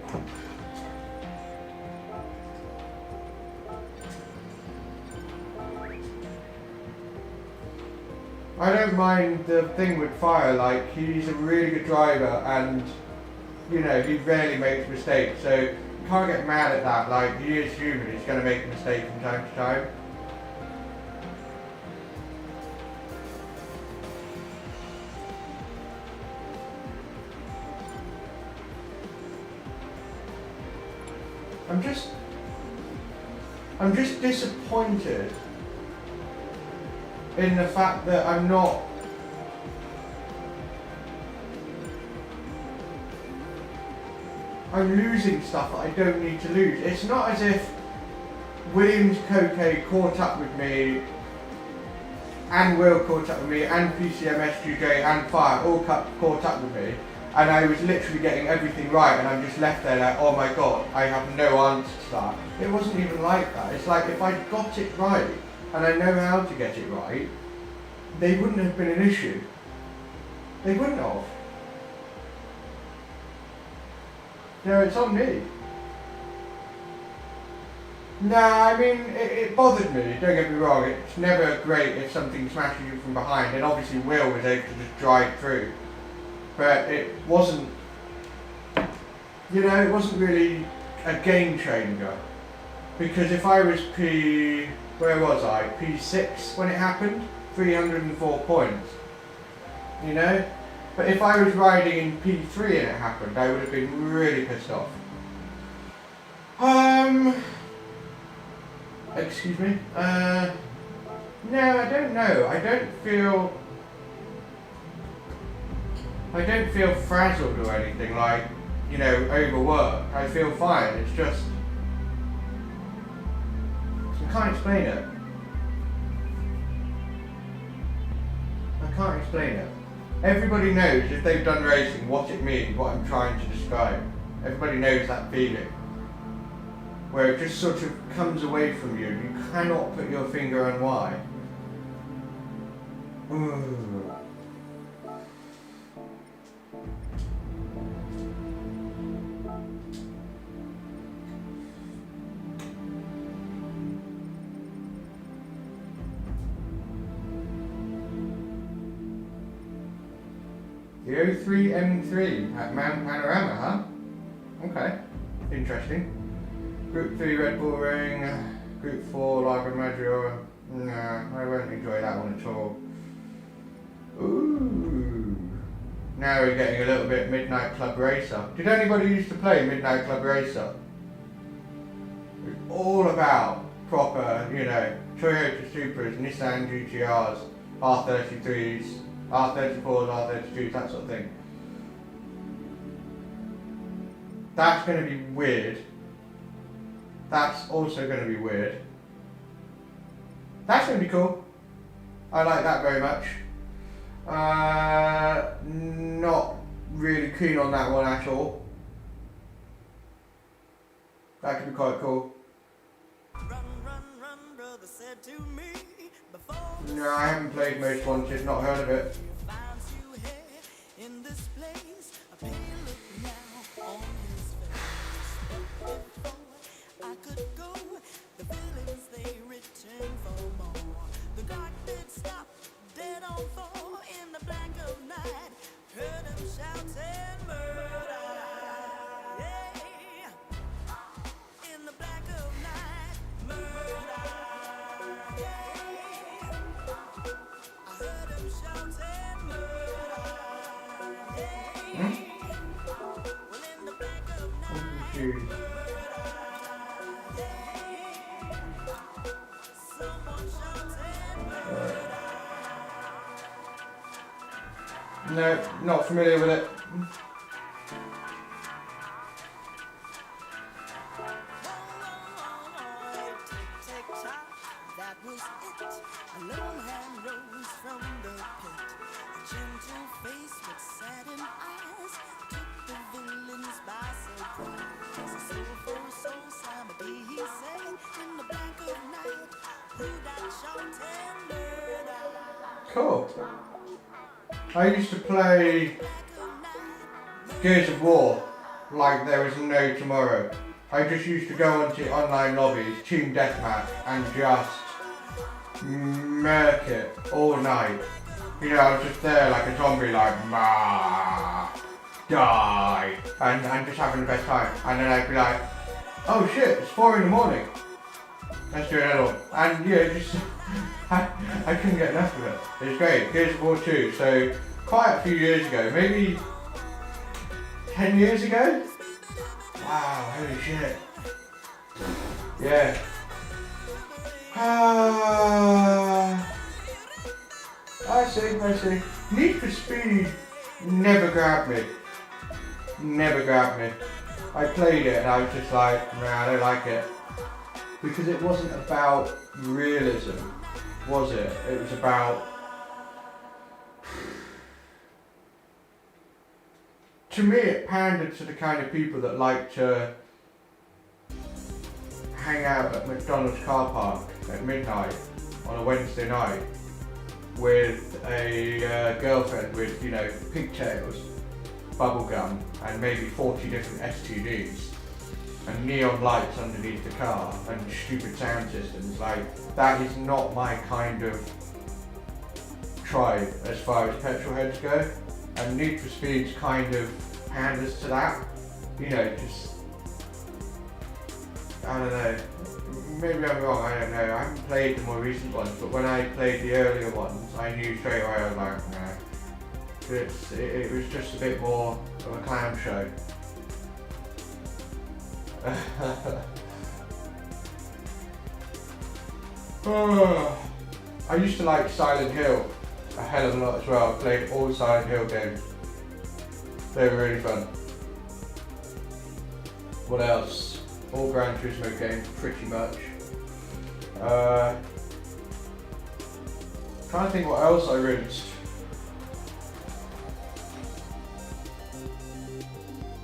I don't mind the thing with Fire, like, he's a really good driver and, you know, he rarely makes mistakes, so you can't get mad at that. Like, he is human, he's going to make a mistake from time to time. I'm just disappointed in the fact that I'm losing stuff that I don't need to lose. It's not as if Williams Coquet caught up with me and Will caught up with me and PCM, SGJ and Fire all caught up with me and I was literally getting everything right and I'm just left there like, oh my god, I have no answer to that. It wasn't even like that. It's like if I got it right and I know how to get it right, they wouldn't have been an issue. They wouldn't have. No, it's on me. Nah, I mean, it bothered me, don't get me wrong. It's never great if something smashes you from behind, and obviously Will was able to just drive through. But it wasn't, you know, it wasn't really a game changer. Because if I was where was I? P6 when it happened? 304 points. You know? But if I was riding in P3 and it happened, I would have been really pissed off. Excuse me? No, I don't know. I don't feel frazzled or anything, like, you know, overworked. I feel fine. It's just, I can't explain it. I can't explain it. Everybody knows, if they've done racing, what it means, what I'm trying to describe. Everybody knows that feeling. Where it just sort of comes away from you. You cannot put your finger on why. Ooh. The 03 M3 at Mount Panorama, huh? Okay, interesting. Group 3 Red Bull Ring, Group 4 Lago Maggiore. Nah, I won't enjoy that one at all. Ooh. Now we're getting a little bit Midnight Club Racer. Did anybody used to play Midnight Club Racer? It's all about proper, you know, Toyota Supras, Nissan GTRs, R33s, R34s, R32s, that sort of thing. That's going to be weird. That's also going to be weird. That's going to be cool. I like that very much. Not really keen on that one at all. That could be quite cool. No, I haven't played Most Wanted, not heard of it. No, not familiar with it. Cool. I used to play Gears of War like there was no tomorrow. I just used to go onto online lobbies, team deathmatch, and just murk it all night. You know, I was just there like a zombie, like, "Ma, die," and just having the best time. And then I'd be like, "Oh shit, it's 4 in the morning. Let's do another one." And yeah, just I couldn't get enough of it. It was great. Gears of War 2. So quite a few years ago, maybe 10 years ago. Wow, holy shit. Yeah. I see. Need for Speed never grabbed me. Never grabbed me. I played it and I was just like, nah, I don't like it. Because it wasn't about realism, was it? It was about... To me, it pandered to the kind of people that like to hang out at McDonald's car park at midnight on a Wednesday night with a girlfriend with, you know, pigtails, bubblegum, and maybe 40 different STDs, and neon lights underneath the car, and stupid sound systems. Like, that is not my kind of tribe as far as petrol heads go. And Need for Speed's kind of panders to that. You know, just, I don't know, maybe I'm wrong, I don't know. I haven't played the more recent ones, but when I played the earlier ones, I knew straight away, I was like, nah. It was just a bit more of a clown show. I used to like Silent Hill a hell of a lot as well. I played all Silent Hill games. They were really fun. What else? All Gran Turismo games, pretty much. Trying to think what else I rinsed.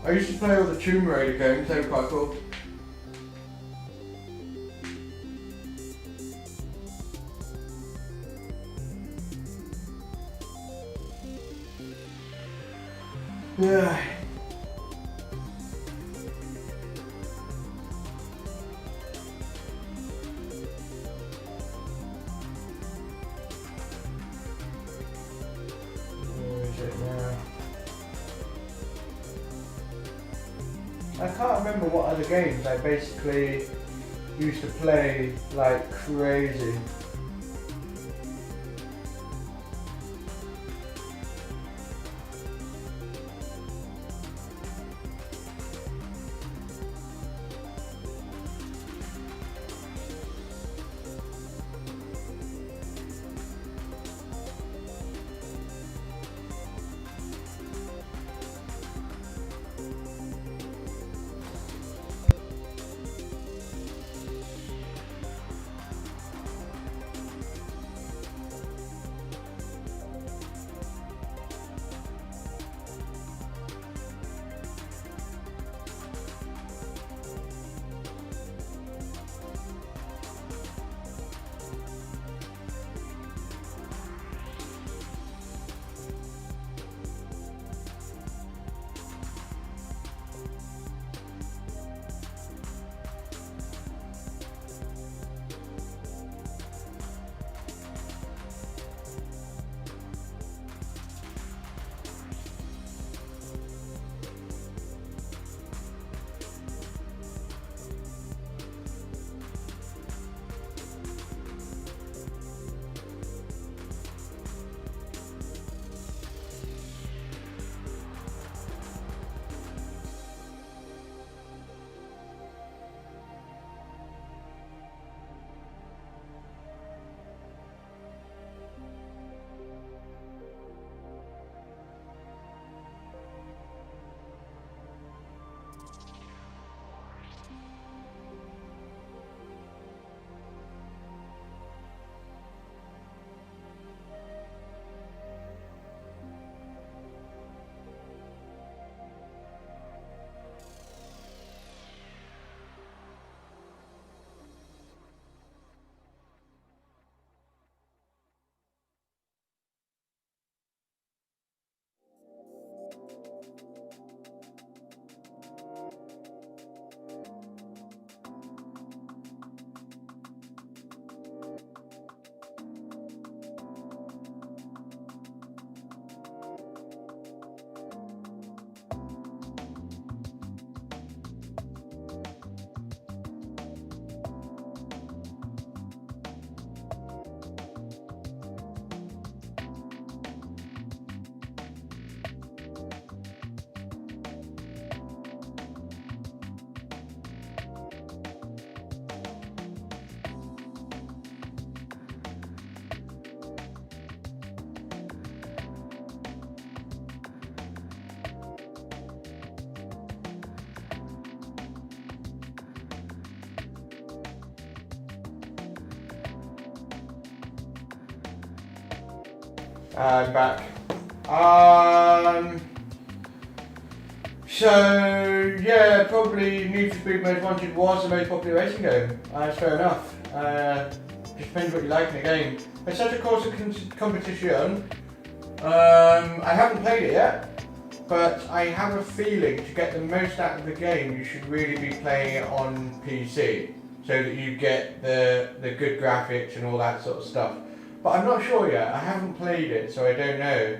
I used to play all the Tomb Raider games, they were quite cool. Yeah. Where is it now? I can't remember what other games I basically used to play like crazy. I'm back. So yeah, probably Need for Speed Most Wanted was the most popular racing game. That's fair enough. Just depends what you like in a game. It's such a course of competition. I haven't played it yet, but I have a feeling to get the most out of the game, you should really be playing it on PC, so that you get the good graphics and all that sort of stuff. But I'm not sure yet. I haven't played it, so I don't know.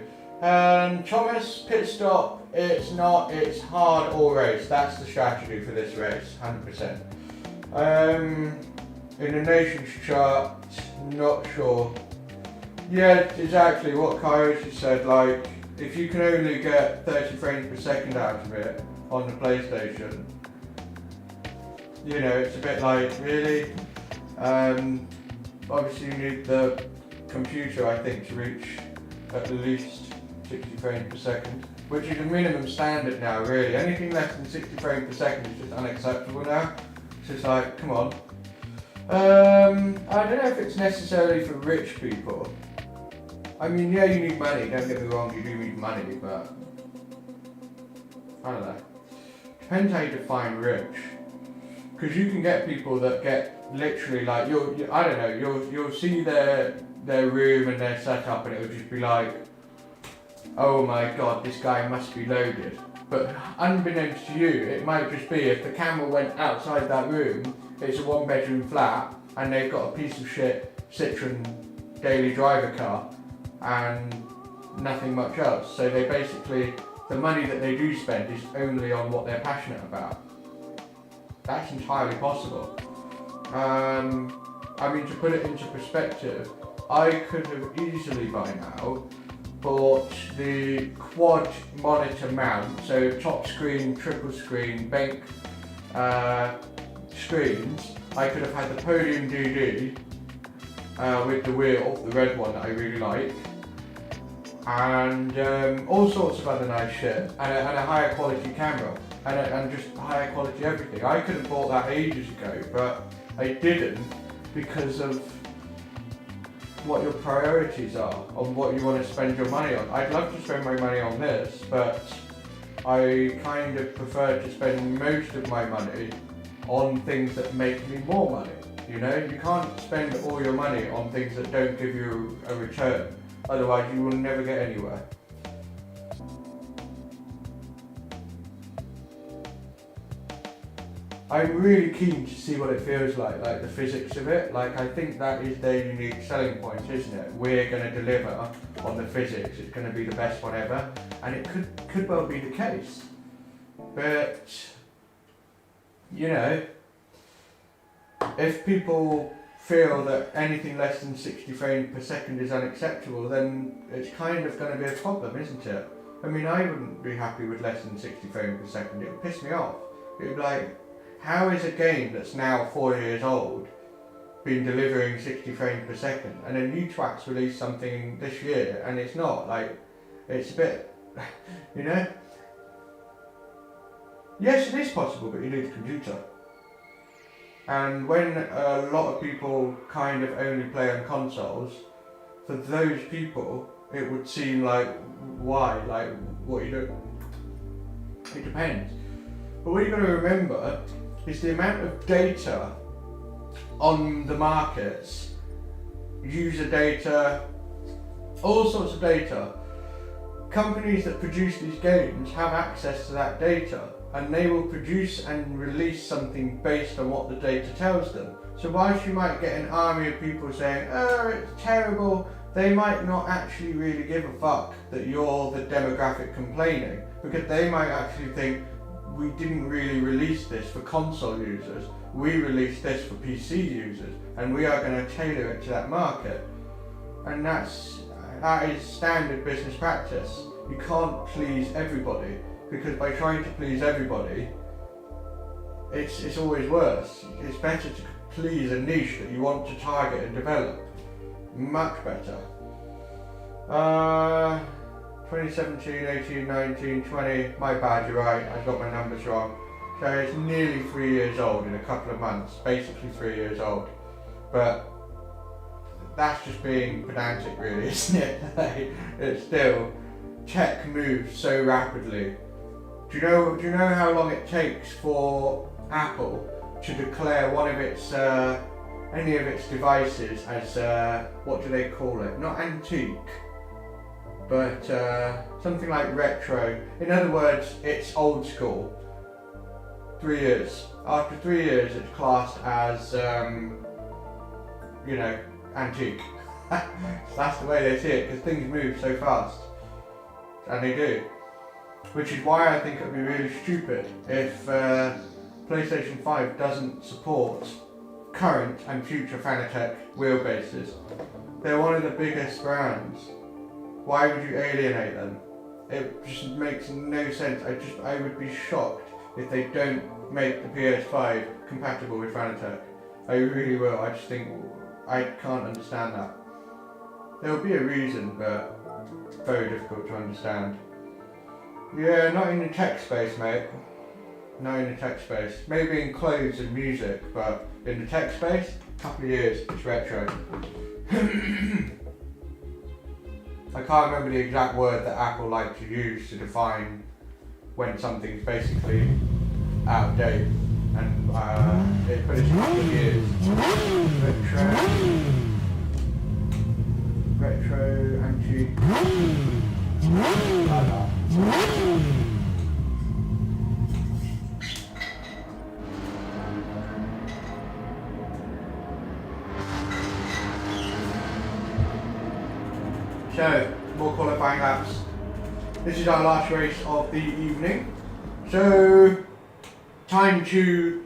Thomas, pit stop. It's hard or race. That's the strategy for this race, 100%. In the nations chart, not sure. Yeah, exactly what Coyote said, like, if you can only get 30 frames per second out of it on the PlayStation, you know, it's a bit like, really? Obviously you need the computer, I think, to reach at least 60 frames per second, which is a minimum standard now, really. Anything less than 60 frames per second is just unacceptable now. It's just like, come on. I don't know if it's necessarily for rich people. I mean, yeah, you need money, don't get me wrong, you do need money, but I don't know. Depends how you define rich. Because you can get people that get literally like, I don't know, you'll see their room and their setup and it will just be like, oh my god, this guy must be loaded. But unbeknownst to you, it might just be if the camera went outside that room, it's a 1-bedroom flat and they've got a piece of shit Citroen daily driver car and nothing much else. So they basically, the money that they do spend is only on what they're passionate about. That's entirely possible. I mean, to put it into perspective, I could have easily by now bought the quad monitor mount, so top screen, triple screen, bank screens. I could have had the podium DD with the wheel, the red one that I really like, and all sorts of other nice shit, and a higher quality camera, and just higher quality everything. I could have bought that ages ago, but I didn't because of what your priorities are, on what you want to spend your money on. I'd love to spend my money on this, but I kind of prefer to spend most of my money on things that make me more money. You know, you can't spend all your money on things that don't give you a return, otherwise you will never get anywhere. I'm really keen to see what it feels like the physics of it. Like, I think that is their unique selling point, isn't it? We're going to deliver on the physics, it's going to be the best one ever, and it could well be the case. But, you know, if people feel that anything less than 60 frames per second is unacceptable, then it's kind of going to be a problem, isn't it? I mean, I wouldn't be happy with less than 60 frames per second. It would piss me off. It would be like, how is a game that's now 4 years old been delivering 60 frames per second, and then you twats release something this year and it's not? Like, it's a bit, you know? Yes, it is possible, but you need a computer. And when a lot of people kind of only play on consoles, for those people it would seem like, why? Like, what you do? It depends. But what you've got to remember is the amount of data on the markets, user data, all sorts of data. Companies that produce these games have access to that data, and they will produce and release something based on what the data tells them. So whilst you might get an army of people saying, oh, it's terrible, they might not actually really give a fuck that you're the demographic complaining, because they might actually think, we didn't really release this for console users, we released this for PC users, and we are going to tailor it to that market. And that is standard business practice. You can't please everybody, because by trying to please everybody, it's always worse. It's better to please a niche that you want to target and develop. Much better. 2017, 18, 19, 20, my bad, you're right, I got my numbers wrong. So it's nearly 3 years old in a couple of months, basically 3 years old. But that's just being pedantic, really, isn't it? Like, it's still, tech moves so rapidly. Do you know how long it takes for Apple to declare one of its any of its devices as what do they call it? Not antique, but something like retro. In other words, it's old school. 3 years. After 3 years, it's classed as you know, antique. That's the way they see it, because things move so fast, and they do. Which is why I think it would be really stupid if PlayStation 5 doesn't support current and future Fanatec wheelbases. They're one of the biggest brands. Why would you alienate them? It just makes no sense. I would be shocked if they don't make the PS5 compatible with Fanatec. I really will. I just think I can't understand that. There will be a reason, but very difficult to understand. Yeah, not in the tech space, mate. Not in the tech space. Maybe in clothes and music, but in the tech space, a couple of years, it's retro. I can't remember the exact word that Apple like to use to define when something's basically out of date. And but it's a couple of years. Retro, antique. Like that. So, more qualifying laps. This is our last race of the evening. So, time to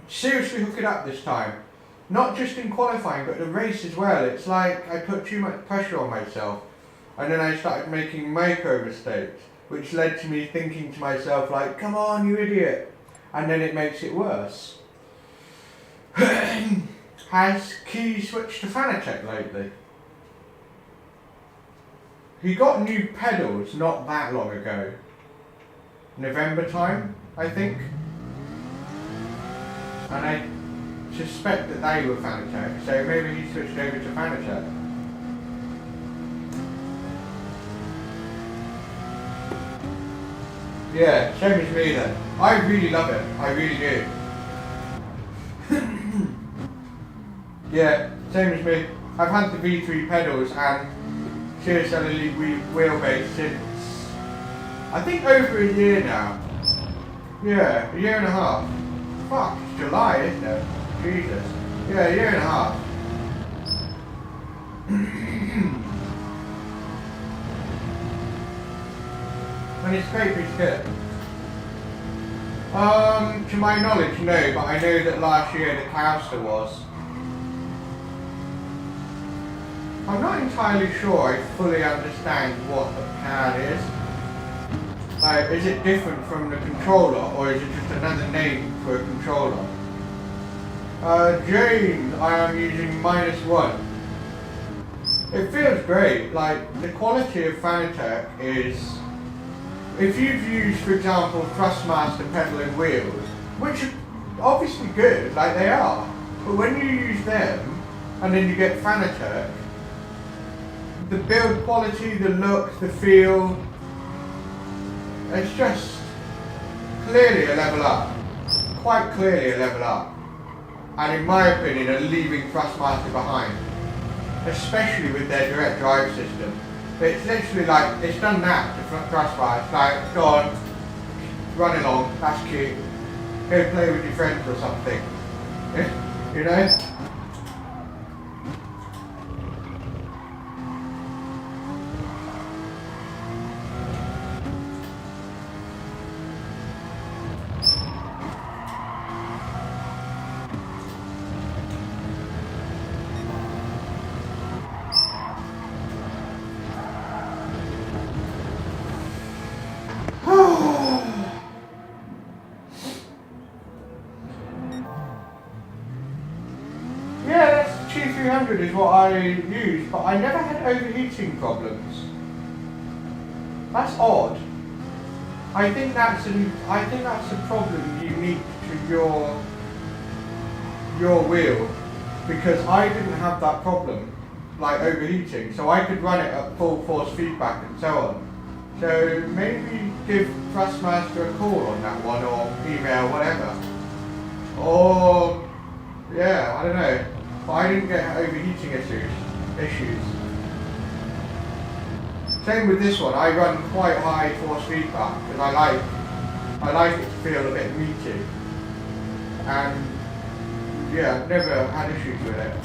seriously hook it up this time. Not just in qualifying, but the race as well. It's like I put too much pressure on myself. And then I started making micro mistakes, which led to me thinking to myself like, come on, you idiot. And then it makes it worse. Has Key switched to Fanatec lately? He got new pedals not that long ago. November time, I think. And I suspect that they were Fanatec, so maybe he switched over to Fanatec. Yeah, same as me then. I really love it, I really do. Yeah, same as me. I've had the V3 pedals and CSL Elite Wheelbase since, I think over a year now. Yeah, a year and a half. Fuck, it's July, isn't it? Jesus. Yeah, a year and a half. And it's great piece of kit. To my knowledge, no, but I know that last year the Cowster was. I'm not entirely sure I fully understand what the pad is. Like, is it different from the controller, or is it just another name for a controller? James, I am using -1. It feels great. Like, the quality of Fanatec is, if you've used, for example, Thrustmaster pedal and wheels, which are obviously good, like they are, but when you use them, and then you get Fanatec, the build quality, the look, the feel, it's just clearly a level up. Quite clearly a level up. And in my opinion, are leaving Thrustmaster behind. Especially with their direct drive system. It's literally like, it's done that to Thrustmaster. It's like, go on, run along, that's cute. Go play with your friends or something. You know? Is what I use, but I never had overheating problems. That's odd. I think that's a problem unique to your wheel. because I didn't have that problem, like overheating, so I could run it at full force feedback and so on. So maybe give Thrustmaster a call on that one, or email, whatever. Or, yeah, I don't know. But I didn't get overheating issues. Same with this one, I run quite high force feedback because I like it to feel a bit meaty. And yeah, I've never had issues with it.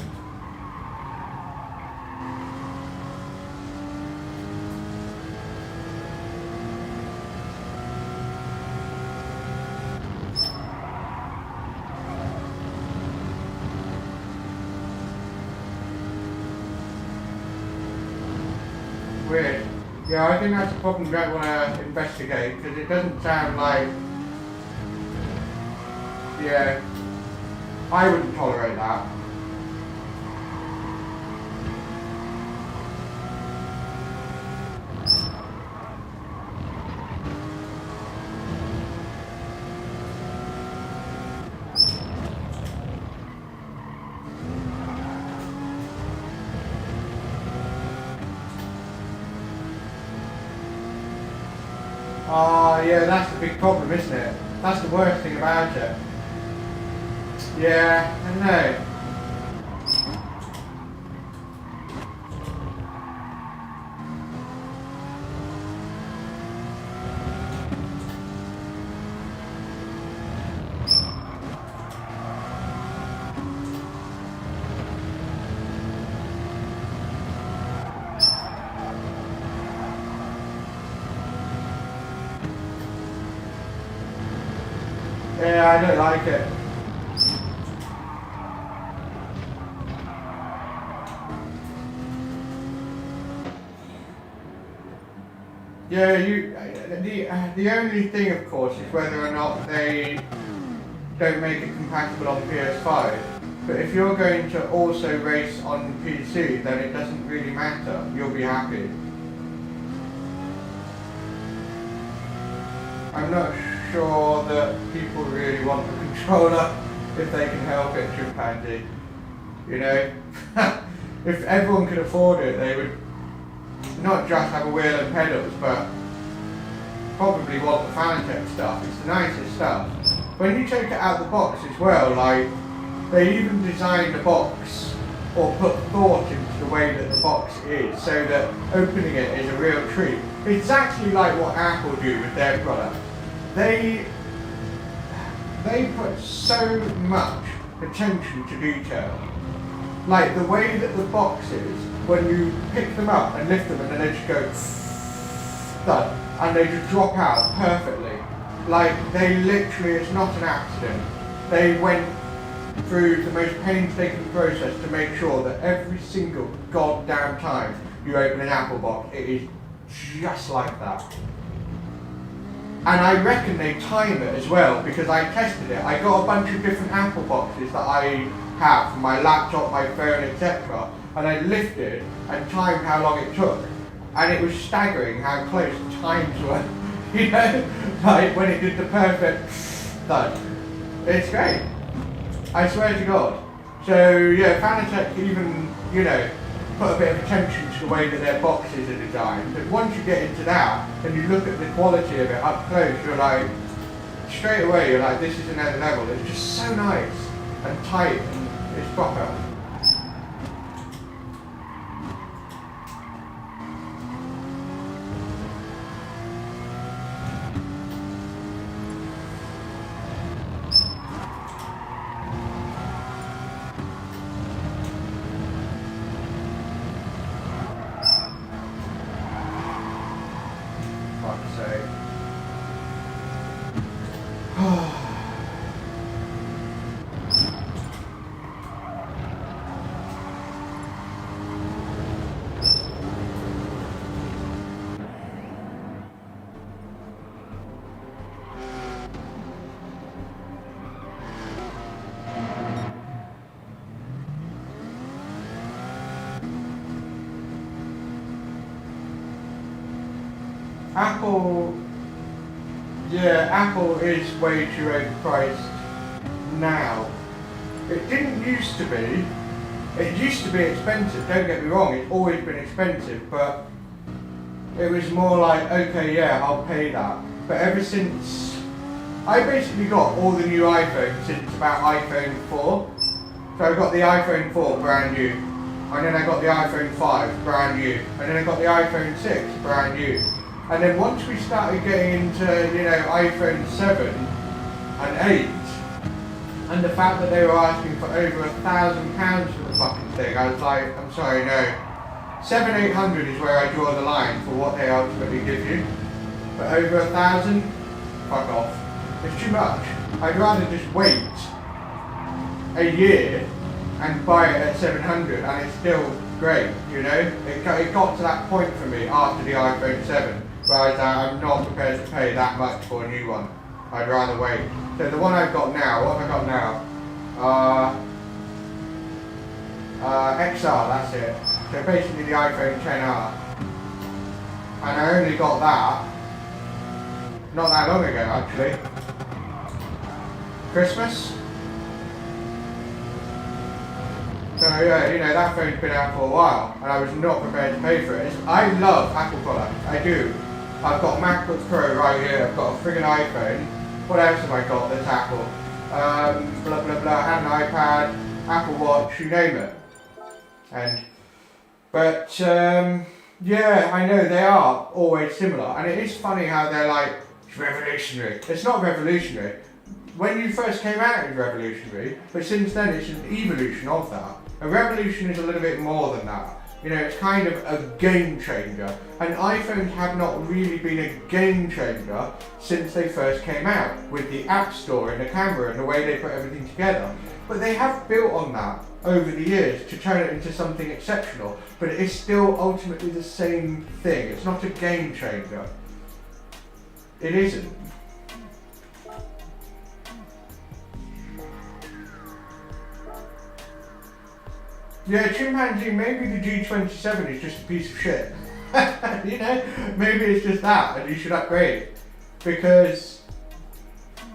Weird. Yeah, I think that's a problem you don't want to investigate, because it doesn't sound like... Yeah, I wouldn't tolerate that. Yeah, that's the big problem, isn't it? That's the worst thing about it. Yeah, I know. Yeah, I don't like it. Yeah, the only thing, of course, is whether or not they don't make it compatible on PS5. But if you're going to also race on PC, then it doesn't really matter. You'll be happy. I'm not sure that people really want the controller if they can help it, chimpanzee. You know, if everyone could afford it, they would not just have a wheel and pedals, but probably want the Fanatec stuff. It's the nicest stuff. When you take it out of the box as well, like, they even designed the box or put thought into the way that the box is, so that opening it is a real treat. It's actually like what Apple do with their product. They put so much attention to detail. Like the way that the boxes, when you pick them up and lift them and then they just go thud, and they just drop out perfectly. Like they literally, it's not an accident. They went through the most painstaking process to make sure that every single goddamn time you open an Apple box, it is just like that. And I reckon they time it as well, because I tested it. I got a bunch of different Apple boxes that I have for my laptop, my phone, etc. And I lifted and timed how long it took. And it was staggering how close the times were. You know, like when it did the perfect thud. It's great. I swear to God. So yeah, Fanatec even, you know, put a bit of attention to the way that their boxes are designed. But once you get into that and you look at the quality of it up close, you're like, straight away you're like, this is another level. It's just so nice and tight and it's proper. Apple is way too overpriced now. It didn't used to be, It used to be expensive, don't get me wrong, it's always been expensive, but it was more like, okay, yeah, I'll pay that. But ever since, I basically got all the new iPhones since about iPhone 4. So I got the iPhone 4 brand new, and then I got the iPhone 5 brand new, and then I got the iPhone 6 brand new. And then once we started getting into, you know, iPhone 7 and 8, and the fact that they were asking for over £1,000 for the fucking thing, I was like, I'm sorry, no. 700-800 is where I draw the line for what they ultimately give you. But over 1,000, fuck off. It's too much. I'd rather just wait a year and buy it at 700 and it's still great, you know? It got to that point for me after the iPhone 7 where I was like, I'm not prepared to pay that much for a new one. I'd rather wait. So the one I've got now, what have I got now? XR, that's it. So basically the iPhone XR. And I only got that not that long ago actually. Christmas. So yeah, you know, that phone's been out for a while and I was not prepared to pay for it. I love Apple products, I do. I've got MacBook Pro right here, I've got a friggin' iPhone. What else have I got that's Apple? Blah blah blah, I had an iPad, Apple Watch, you name it. But yeah, I know they are always similar, and it is funny how they're like, it's revolutionary. It's not revolutionary. When you first came out, it was revolutionary, but since then it's an evolution of that. A revolution is a little bit more than that. You know, it's kind of a game changer, and iPhones have not really been a game changer since they first came out, with the App Store and the camera and the way they put everything together. But they have built on that over the years to turn it into something exceptional, but it is still ultimately the same thing. It's not a game changer. It isn't. Yeah, chimpanzee, maybe the G27 is just a piece of shit. You know, maybe it's just that and you should upgrade. Because,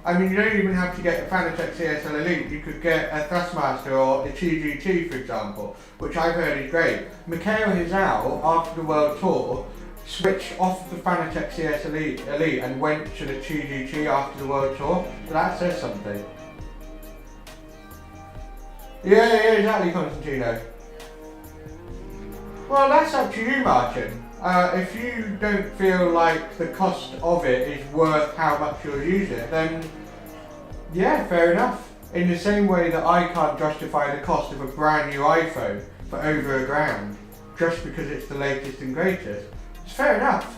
I mean, you don't even have to get a Fanatec CSL Elite, you could get a Thrustmaster or a GT, for example, which I've heard is great. Mikhail Hizal, after the World Tour, switched off the Fanatec CS Elite and went to the GT after the World Tour, so that says something. Yeah, exactly, Constantino. Well, that's up to you, Martin. If you don't feel like the cost of it is worth how much you'll use it, then yeah, fair enough. In the same way that I can't justify the cost of a brand new iPhone for over £1,000 just because it's the latest and greatest. It's fair enough.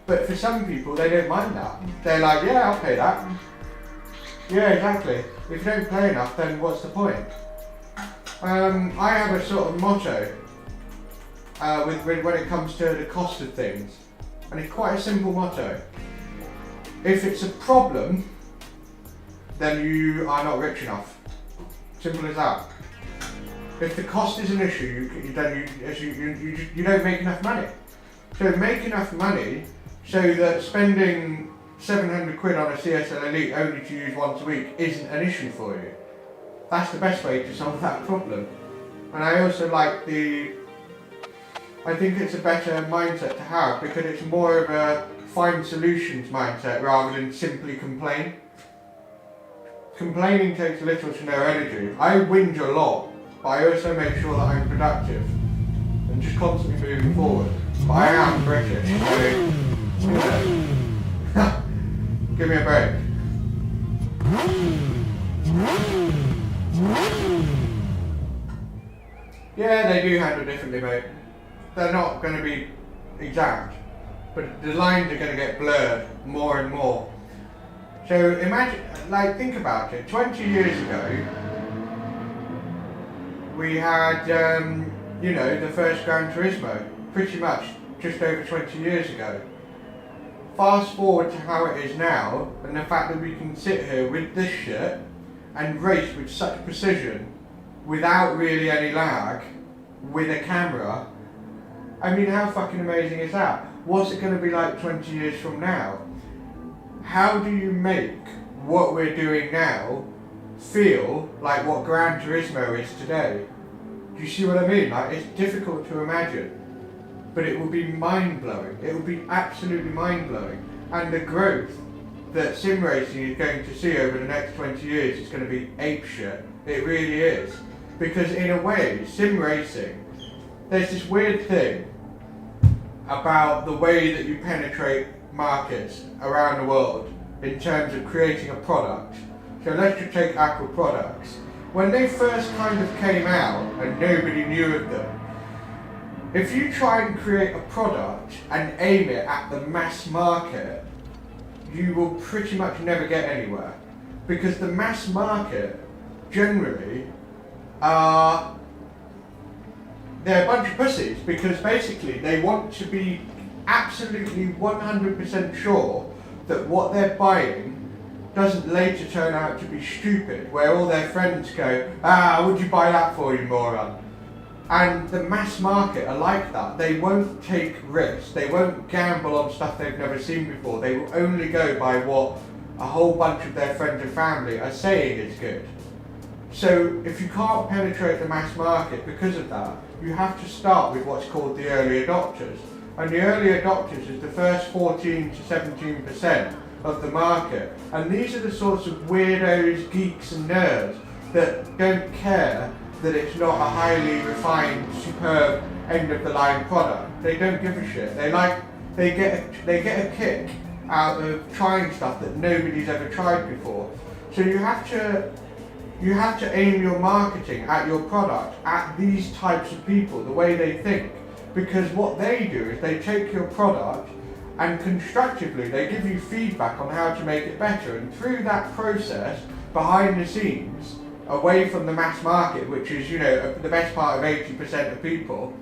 But for some people, they don't mind that. They're like, yeah, I'll pay that. Yeah, exactly. If you don't pay enough, then what's the point? I have a sort of motto when it comes to the cost of things, and it's quite a simple motto. If it's a problem, then you are not rich enough. Simple as that. If the cost is an issue, you don't make enough money. So make enough money so that spending 700 quid on a CSL Elite only to use once a week isn't an issue for you. That's the best way to solve that problem. And I also like I think it's a better mindset to have because it's more of a find solutions mindset rather than simply complain. Complaining takes little to no energy. I whinge a lot, but I also make sure that I'm productive and just constantly moving forward. But I am British, so, you know, give me a break. Yeah, they do handle differently, mate. They're not going to be exact, but the lines are going to get blurred more and more. So imagine, like, think about it. 20 years ago, we had, you know, the first Gran Turismo, pretty much just over 20 years ago. Fast forward to how it is now, and the fact that we can sit here with this shit and race with such precision without really any lag with a camera. I mean, how fucking amazing is that? What's it going to be like 20 years from now? How do you make what we're doing now feel like what Gran Turismo is today? Do you see what I mean? Like, it's difficult to imagine, but it will be mind-blowing. It will be absolutely mind-blowing. And the growth that sim racing is going to see over the next 20 years is going to be apeshit. It really is. Because in a way, sim racing, there's this weird thing about the way that you penetrate markets around the world in terms of creating a product. So let's just take Apple products. When they first kind of came out and nobody knew of them, if you try and create a product and aim it at the mass market, you will pretty much never get anywhere. Because the mass market, generally, they're a bunch of pussies, because basically they want to be absolutely 100% sure that what they're buying doesn't later turn out to be stupid, where all their friends go, what'd you buy that for, you moron? And the mass market are like that. They won't take risks, they won't gamble on stuff they've never seen before, they will only go by what a whole bunch of their friends and family are saying is good. So if you can't penetrate the mass market because of that, you have to start with what's called the early adopters. And the early adopters is the first 14 to 17% of the market. And these are the sorts of weirdos, geeks and nerds that don't care that it's not a highly refined, superb, end-of-the-line product. They don't give a shit. They get a kick out of trying stuff that nobody's ever tried before. So you have to aim your marketing at your product, at these types of people, the way they think. Because what they do is they take your product and constructively they give you feedback on how to make it better. And through that process, behind the scenes, away from the mass market, which is, the best part of 80% of people,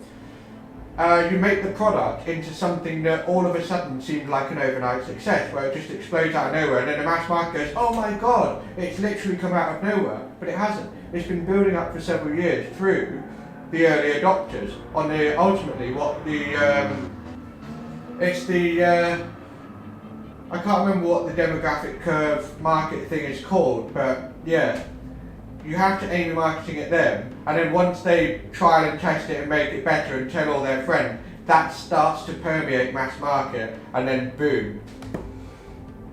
you make the product into something that all of a sudden seemed like an overnight success, where it just explodes out of nowhere, and then the mass market goes, oh my god, it's literally come out of nowhere. But it hasn't. It's been building up for several years through the early adopters on the, ultimately, what the, I can't remember what the demographic curve market thing is called, but yeah, you have to aim your marketing at them, and then once they try and test it and make it better and tell all their friends, that starts to permeate mass market, and then boom.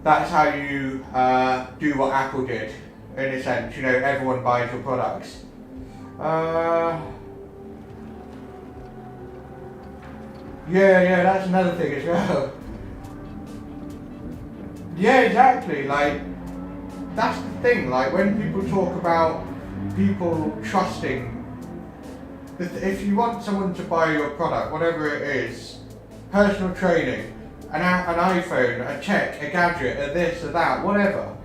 That's how you do what Apple did, in a sense, everyone buys your products. Yeah, that's another thing as well. Yeah, exactly, that's the thing, when people talk about people trusting, if you want someone to buy your product, whatever it is, personal training, an iPhone, a tech, a gadget, a this, a that, whatever,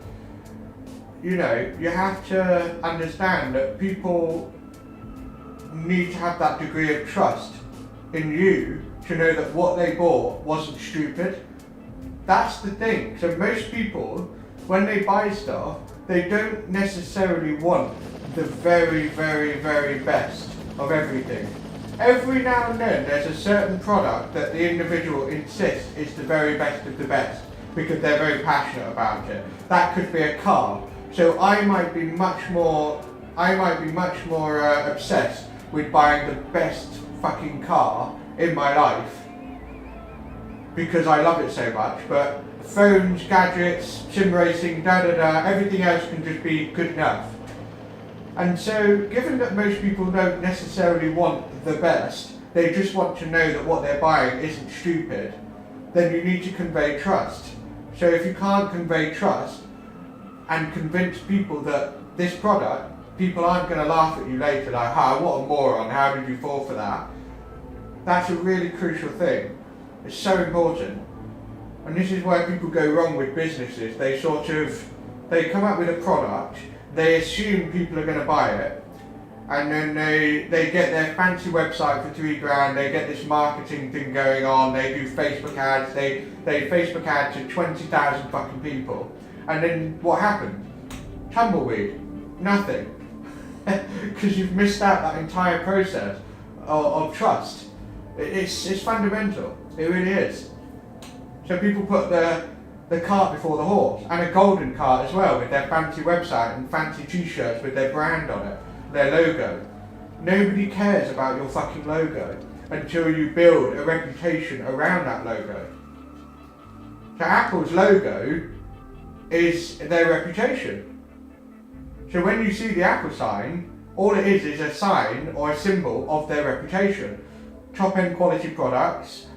you have to understand that people need to have that degree of trust in you to know that what they bought wasn't stupid. That's the thing. So most people, when they buy stuff, they don't necessarily want the very, very, very best of everything. Every now and then there's a certain product that the individual insists is the very best of the best because they're very passionate about it. That could be a car. So I might be much more obsessed with buying the best fucking car in my life because I love it so much, but phones, gadgets, sim racing, everything else can just be good enough. And so, given that most people don't necessarily want the best, they just want to know that what they're buying isn't stupid, then you need to convey trust. So if you can't convey trust and convince people that this product, people aren't going to laugh at you later like, what a moron, how did you fall for that? That's a really crucial thing. It's so important. And this is where people go wrong with businesses. They come up with a product, they assume people are going to buy it, and then they get their fancy website for $3,000, they get this marketing thing going on, they do Facebook ads, they Facebook ad to 20,000 fucking people, and then what happened? Tumbleweed. Nothing. Because you've missed out that entire process of trust. It's fundamental. It really is. So people put the cart before the horse, and a golden cart as well, with their fancy website and fancy t-shirts with their brand on it, their logo. Nobody cares about your fucking logo until you build a reputation around that logo. So Apple's logo is their reputation. So when you see the Apple sign, all it is a sign or a symbol of their reputation. Top end quality products,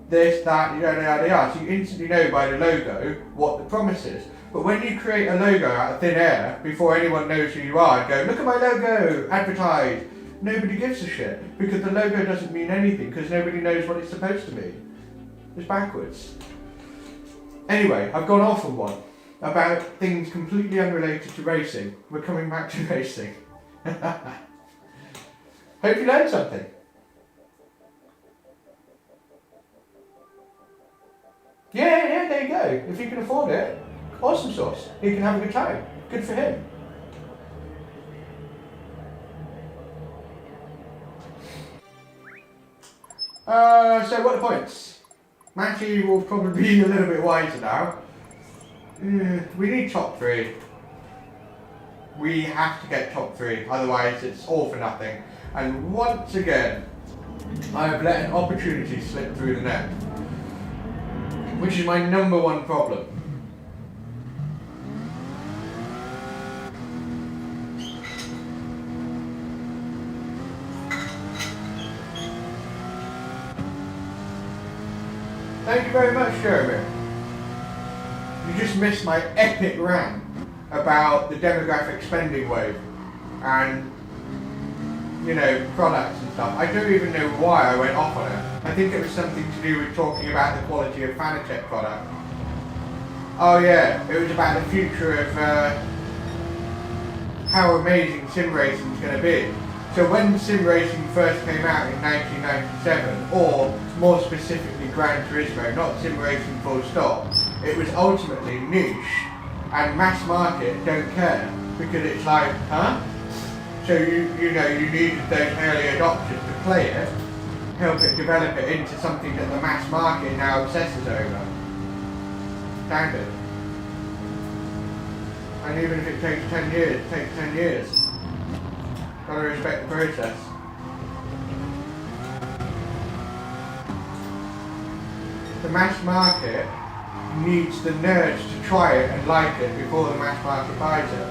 this, that, yada yada yada. So you instantly know by the logo what the promise is. But when you create a logo out of thin air before anyone knows who you are and go, look at my logo, advertise, nobody gives a shit because the logo doesn't mean anything because nobody knows what it's supposed to mean. It's backwards. Anyway, I've gone off on one about things completely unrelated to racing. We're coming back to racing. Hope you learned something. Yeah, there you go. If you can afford it, awesome sauce. He can have a good time. Good for him. So what are the points? Matty will probably be a little bit wiser now. We need top 3. We have to get top 3, otherwise it's all for nothing. And once again, I have let an opportunity slip through the net, which is my number one problem. Thank you very much, Jeremy. You just missed my epic rant about the demographic spending wave and, you know, products and stuff. I don't even know why I went off on it. I think it was something to do with talking about the quality of Fanatec product. Oh yeah, it was about the future of how amazing sim racing is going to be. So when sim racing first came out in 1997, or more specifically Gran Turismo, not sim racing full stop, it was ultimately niche and mass market don't care because it's like, huh? So you know you needed those early adopters to play it, help it develop it into something that the mass market now obsesses over. Standard. And even if it takes 10 years, it takes 10 years. Gotta respect the process. The mass market needs the nerds to try it and like it before the mass market buys it.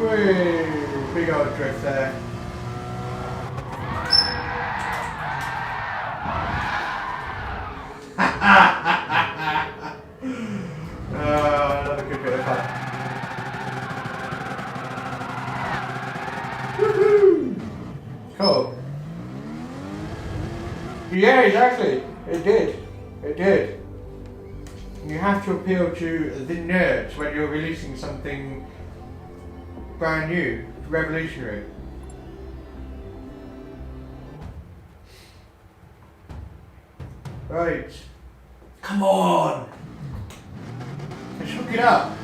Whee! Big old drift there. Another good bit of fun. Woohoo! Cool. Yeah, exactly. It did. It did. You have to appeal to the nerds when you're releasing something brand new, revolutionary. Right. Come on! Let's hook it up.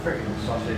freaking sausage.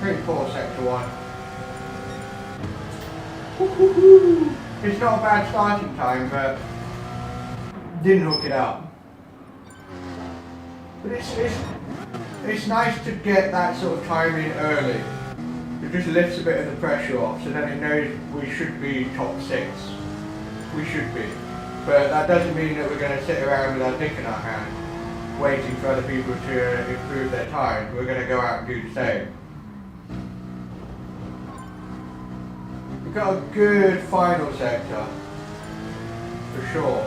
Pretty poor sector 1. It's not a bad starting time, but didn't hook it up. But it's nice to get that sort of time in early. It just lifts a bit of the pressure off, so then it knows we should be top 6. We should be. But that doesn't mean that we're going to sit around with our dick in our hand, waiting for other people to improve their time. We're going to go out and do the same. We've got a good final sector, for sure.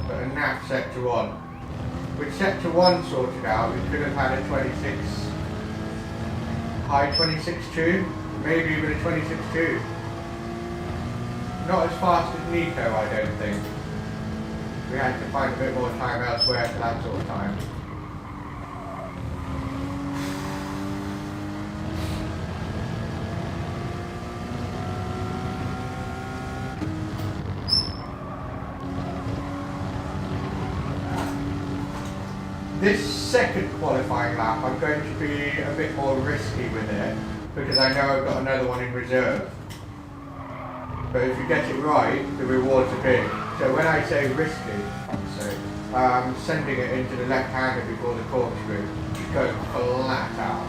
But a naff sector 1. With sector 1 sorted out, we could have had a 26, high 26.2, maybe even a 26.2. Not as fast as Nico, I don't think. We had to find a bit more time elsewhere for that sort of time. This second qualifying lap, I'm going to be a bit more risky with it, because I know I've got another one in reserve. But if you get it right, the rewards are big. So when I say risky, I'm sending it into the left-hander before the corkscrew, just going flat out.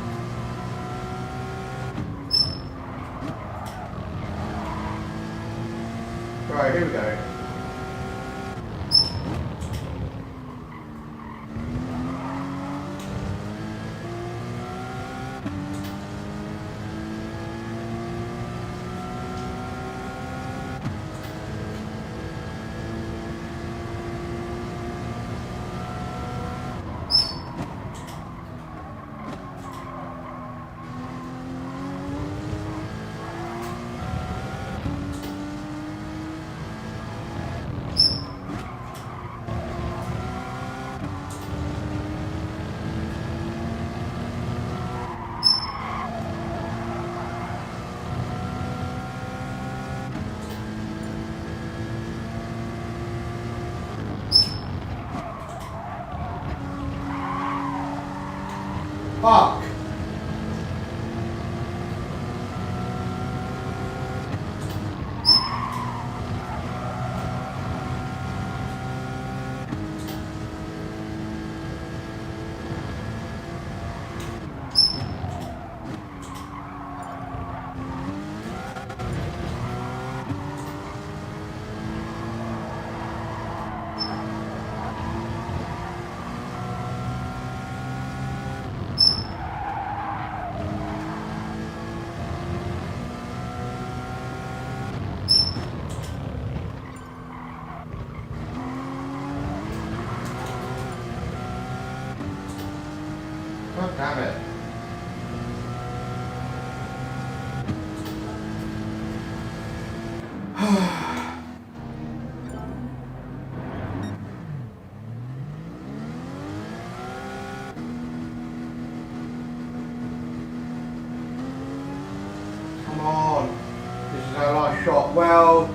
Right, here we go. Fuck. God damn it. Come on. This is our last shot. Well,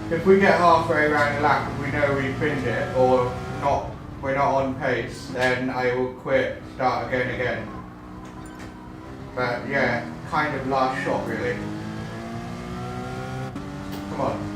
if we get halfway around the lap and we know we pinned it, or not, we're not on pace, then I will quit, start again. But yeah, kind of last shot really. Come on.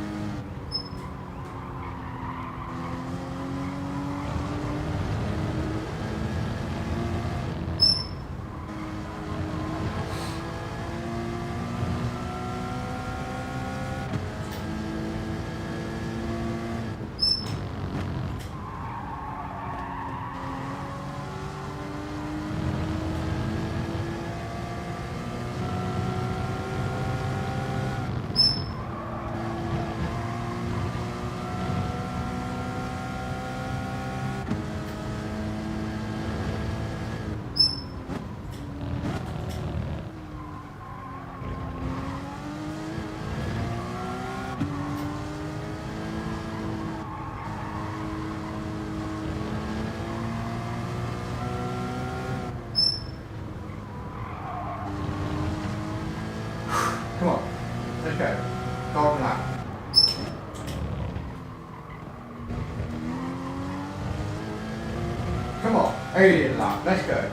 Come on, let's go. Golden lap. Come on, alien lap, let's go.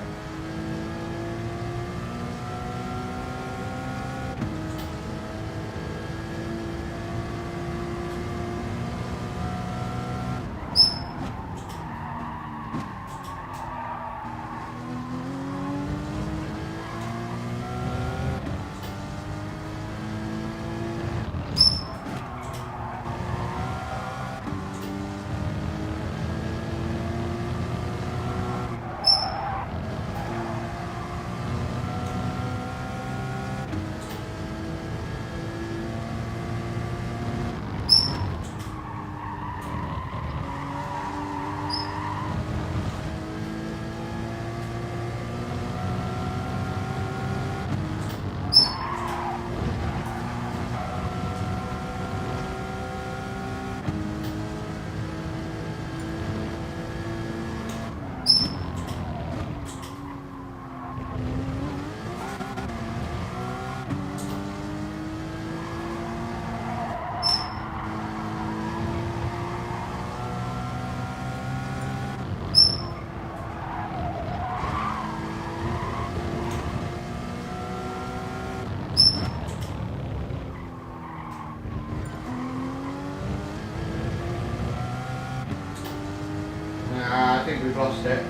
I think we've lost it.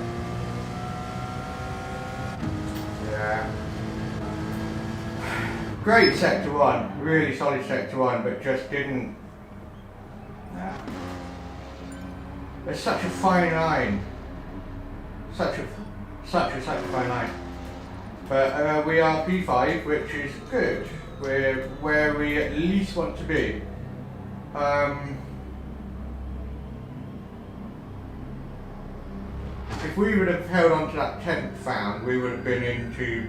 Yeah. Great sector one, really solid sector one, but just didn't. Nah. It's such a fine line. Such a fine line. But we are P5, which is good. We're where we at least want to be. If we would have held on to that 10th found, we would have been into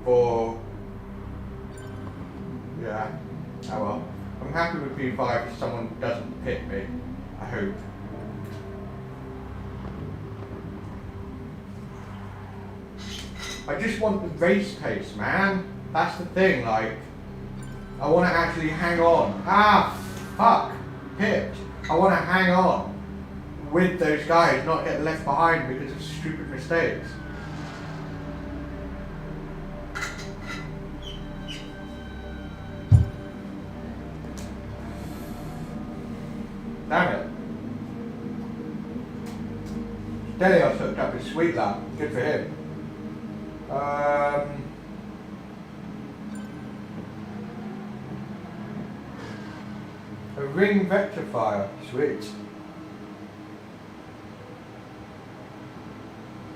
P4. Yeah. Oh well. I'm happy with P5 if someone doesn't pit me. I hope. I just want the race pace, man. That's the thing, like, I want to actually hang on. Ah, fuck. Pipped. I want to hang on with those guys, not get left behind because of stupid mistakes. Damn it. Delios hooked up his sweet lap. Good for him. A ring rectifier. Sweet.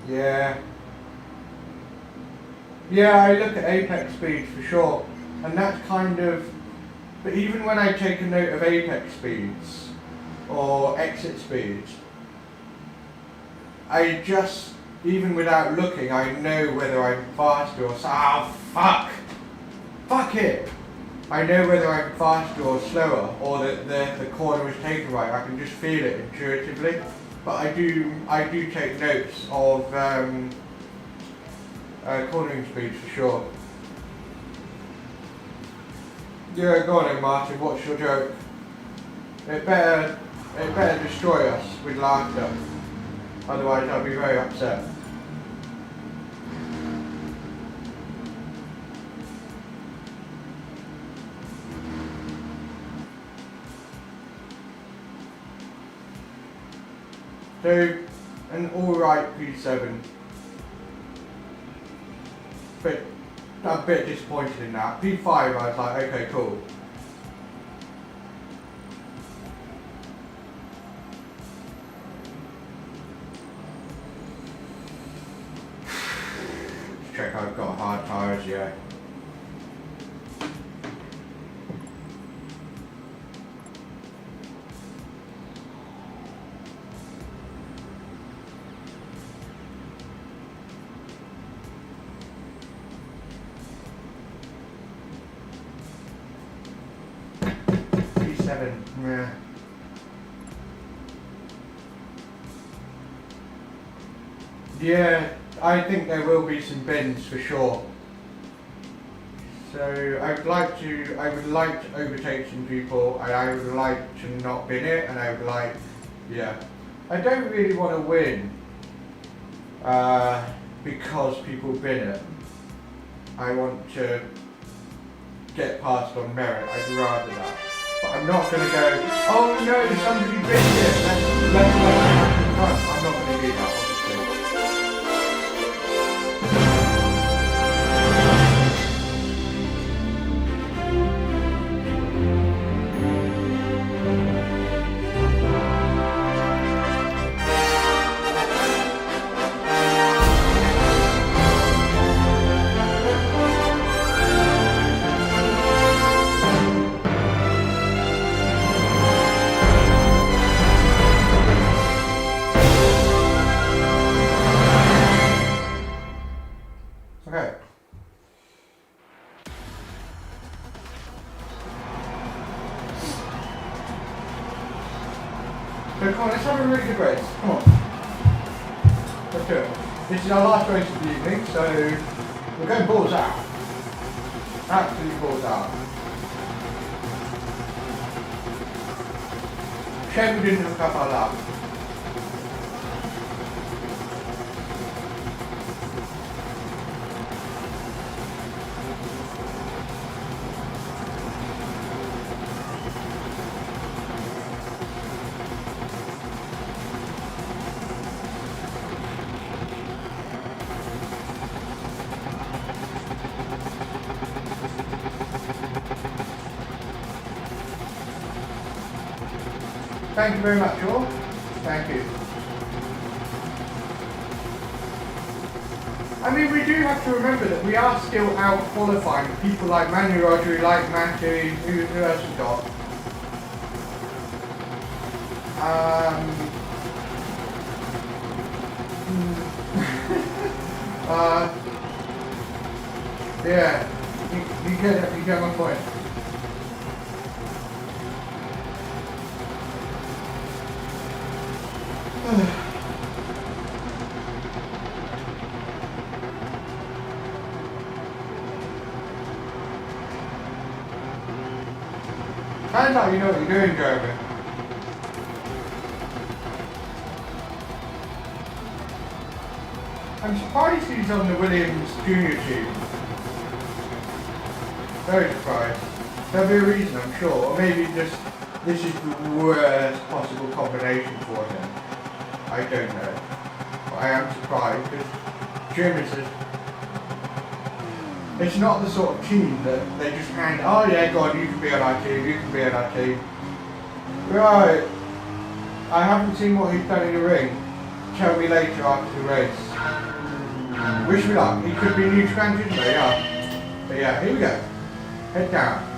Yeah. Yeah, I look at apex speeds for sure. And that's kind of... But even when I take a note of apex speeds or exit speeds, I just, even without looking, I know whether I'm faster or... fuck! Fuck it! I know whether I'm faster or slower, or that the corner is taken right. I can just feel it intuitively. But I do take notes of cornering speeds for sure. Yeah, go on then, Martin. What's your joke? It better destroy us with laughter. Otherwise, I'll be very upset. So, an alright P7. But I'm a bit disappointed in that. P5, I was like, okay, cool. Let's check I've got hard tyres, yeah. Yeah. Yeah, I think there will be some bends for sure. So I would like to overtake some people, and I would like to not bin it, and I would like, yeah. I don't really want to win because people bin it. I want to get past on merit. I'd rather that. But I'm not going to go, oh no, somebody binned it. Let's I'm not going to do that, obviously. Okay. So come on, let's have a really good race. Come on. Let's do it. This is our last race of the evening, so we're going balls out. Absolutely balls out. Shame we didn't hook up our lap. Thank you very much, all. Thank you. I mean, we do have to remember that we are still out qualifying people like Manu Rodri, like Matty, who else we got? Yeah, you get my point. Turns out you know what you're doing, Jeremy. I'm surprised he's on the Williams Junior team. Very surprised. There'll be a reason, I'm sure. Or maybe just this is the worst possible combination for him. I don't know. But I am surprised because Jim is it's not the sort of team that they just hand, oh yeah, go on, you can be on our team, you can be on our team. Right. I haven't seen what he's done in the ring. Tell me later after the race. Wish me luck. He could be new champion, but yeah. But yeah, here we go. Head down.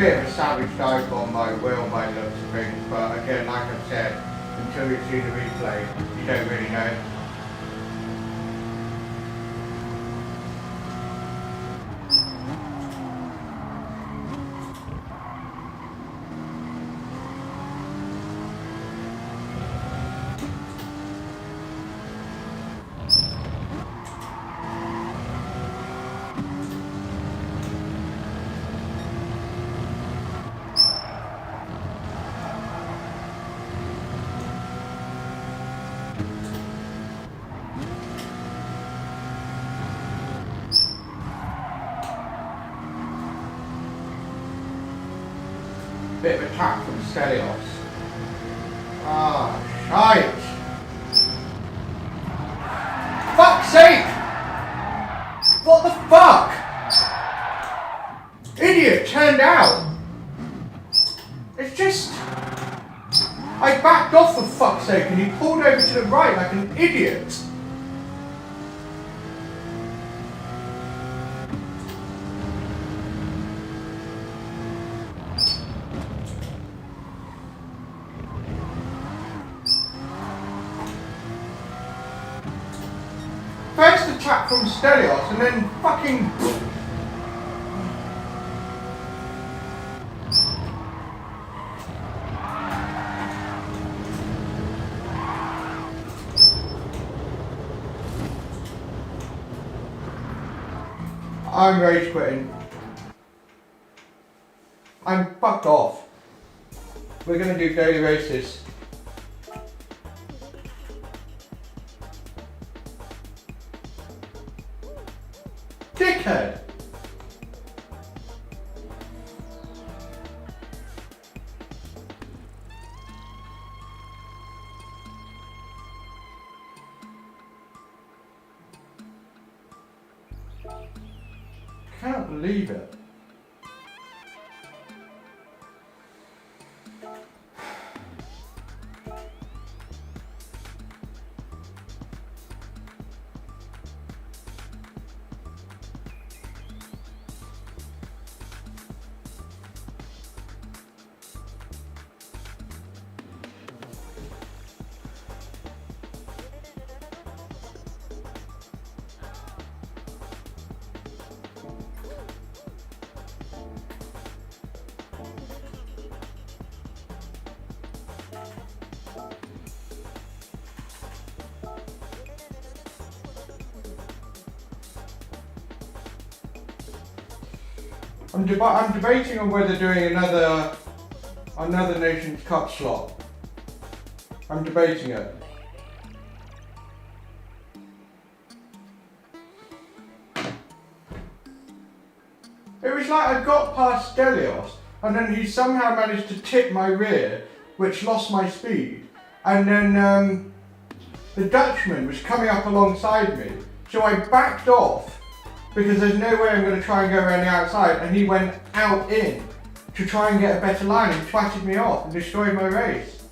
bit of a savage dive on my wheel by the looks of things, but again, like I've said, until you see the replay, you don't really know. Bit of a tap from Stelios. Ah, shite! Fuck's sake! What the fuck? Idiot turned out! It's just... I backed off for fuck's sake and he pulled over to the right like an idiot. First the tap from Stelios and then fucking... I'm rage quitting. I'm fucked off. We're gonna do daily races. Dickhead! Can't believe it. I'm debating on whether doing another Nations Cup slot. I'm debating it. It was like I got past Stelios and then he somehow managed to tip my rear, which lost my speed. And then the Dutchman was coming up alongside me, so I backed off because there's no way I'm going to try and go around the outside, and he went out in to try and get a better line and twatted me off and destroyed my race.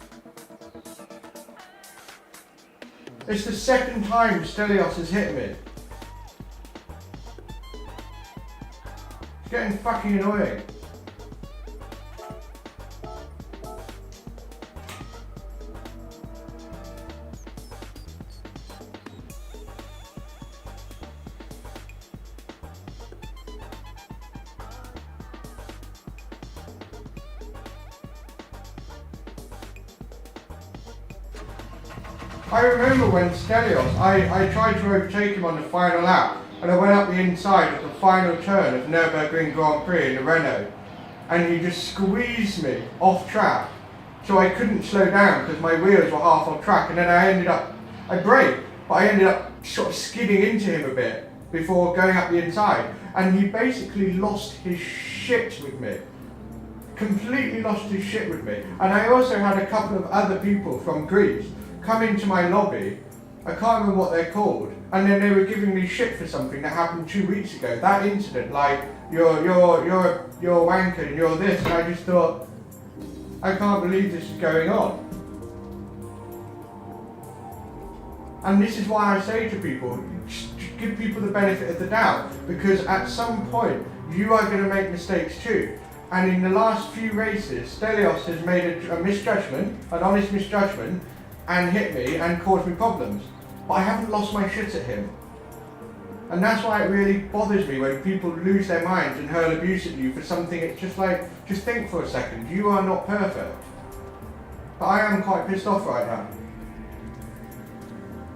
It's the second time Stelios has hit me. It's getting fucking annoying. I remember when Stelios, I tried to overtake him on the final lap and I went up the inside at the final turn of Nürburgring Grand Prix in the Renault and he just squeezed me off track so I couldn't slow down because my wheels were half off track, and then I braked, but I ended up sort of skidding into him a bit before going up the inside, and he basically lost his shit with me. Completely lost his shit with me. And I also had a couple of other people from Greece come into my lobby, I can't remember what they're called, and then they were giving me shit for something that happened 2 weeks ago. That incident, like, you're a wanker and you're this, and I just thought, I can't believe this is going on. And this is why I say to people, just give people the benefit of the doubt, because at some point, you are going to make mistakes too. And in the last few races, Stelios has made a misjudgment, an honest misjudgment, and hit me and caused me problems. But I haven't lost my shit at him. And that's why it really bothers me when people lose their minds and hurl abuse at you for something. It's just like, just think for a second, you are not perfect. But I am quite pissed off right now.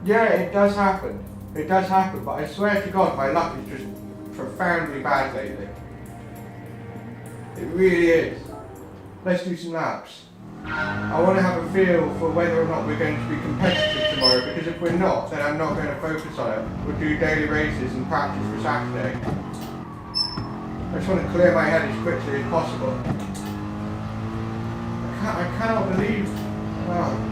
Yeah, it does happen. It does happen, but I swear to God, my luck is just profoundly bad lately. It really is. Let's do some laps. I want to have a feel for whether or not we're going to be competitive tomorrow, because if we're not, then I'm not going to focus on it. We'll do daily races and practice for Saturday. I just want to clear my head as quickly as possible. I cannot believe... Oh.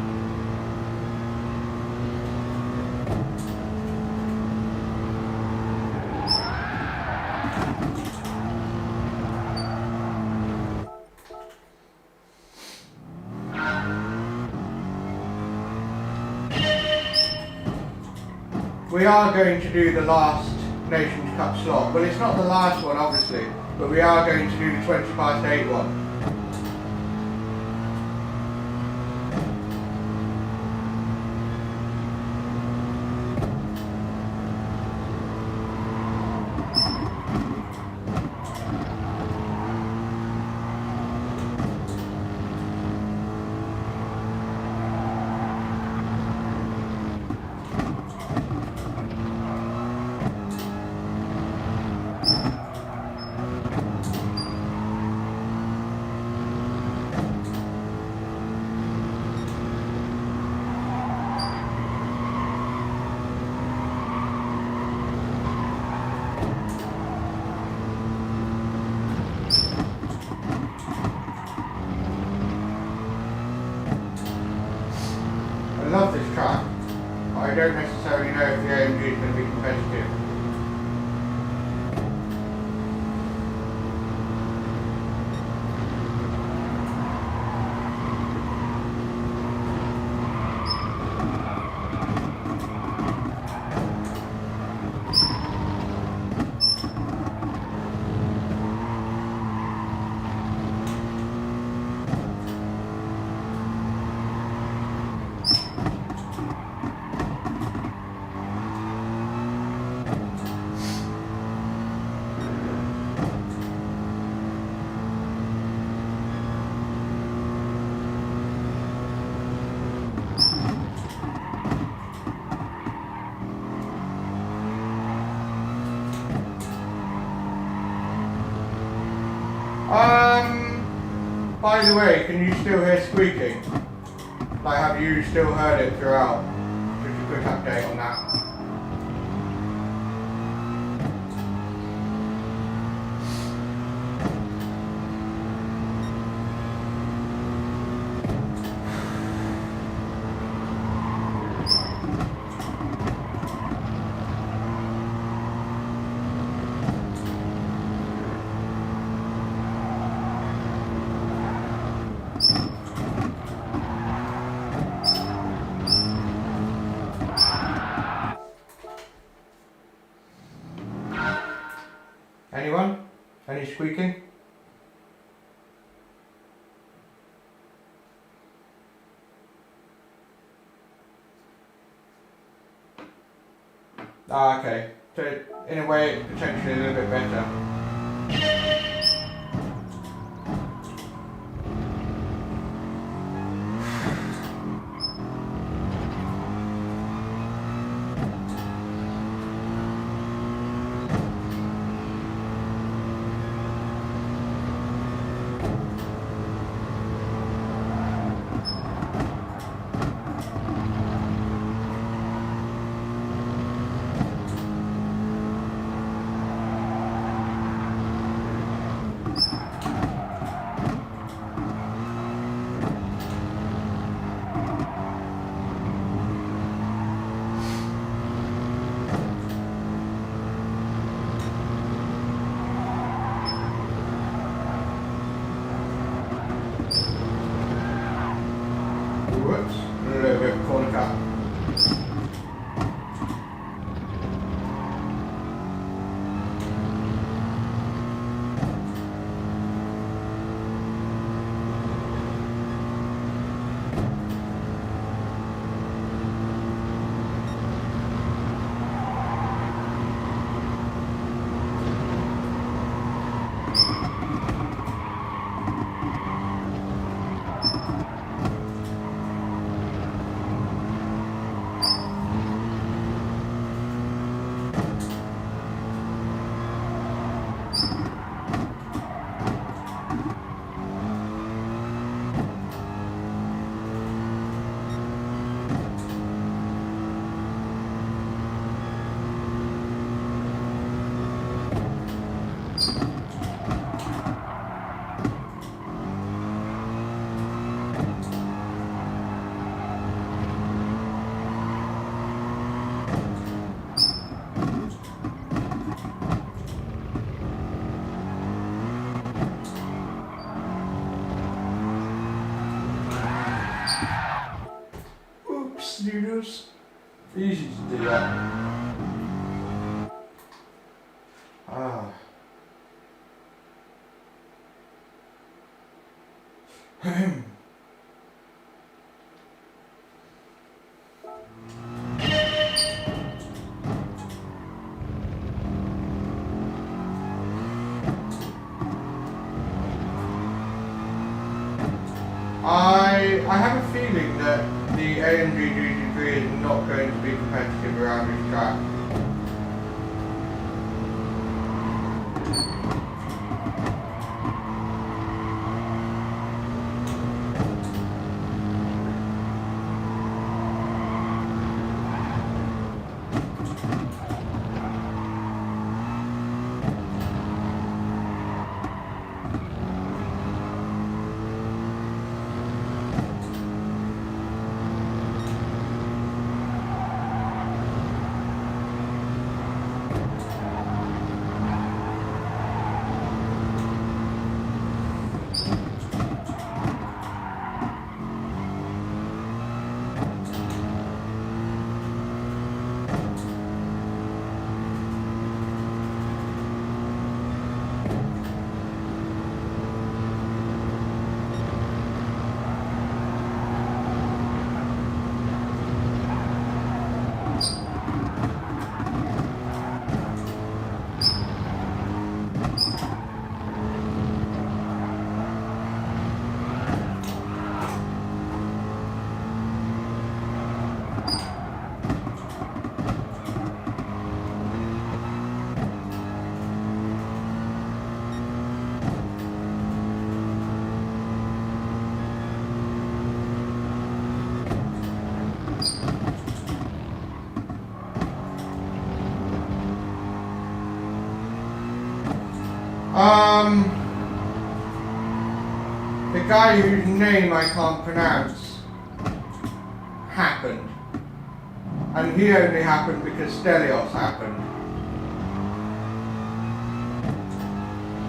We are going to do the last Nations Cup slot. Well, it's not the last one, obviously, but we are going to do the 20 past 8 one. I love this track, but I don't necessarily know if the AMG is going to be competitive. By the way, can you still hear squeaking? Like, have you still heard it throughout? Just a quick update on that. Anyone? Any squeaking? Ah, okay. So in a way it's potentially a little bit better. Whoops, a little bit of corner cut. noodles. Easy to do that. Ah. I have a feeling that the AMG GT3 is not going to be competitive around this track. The guy whose name I can't pronounce happened. And he only happened because Stelios happened.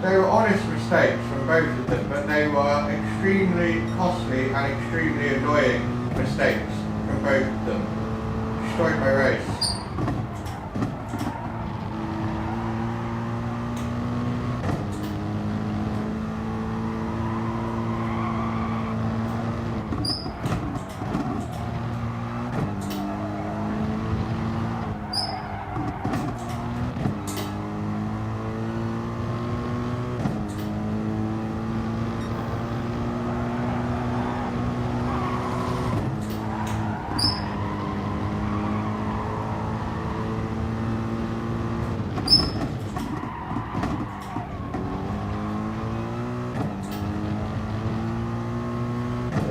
They were honest mistakes from both of them, but they were extremely costly and extremely annoying mistakes from both of them. Destroyed my race.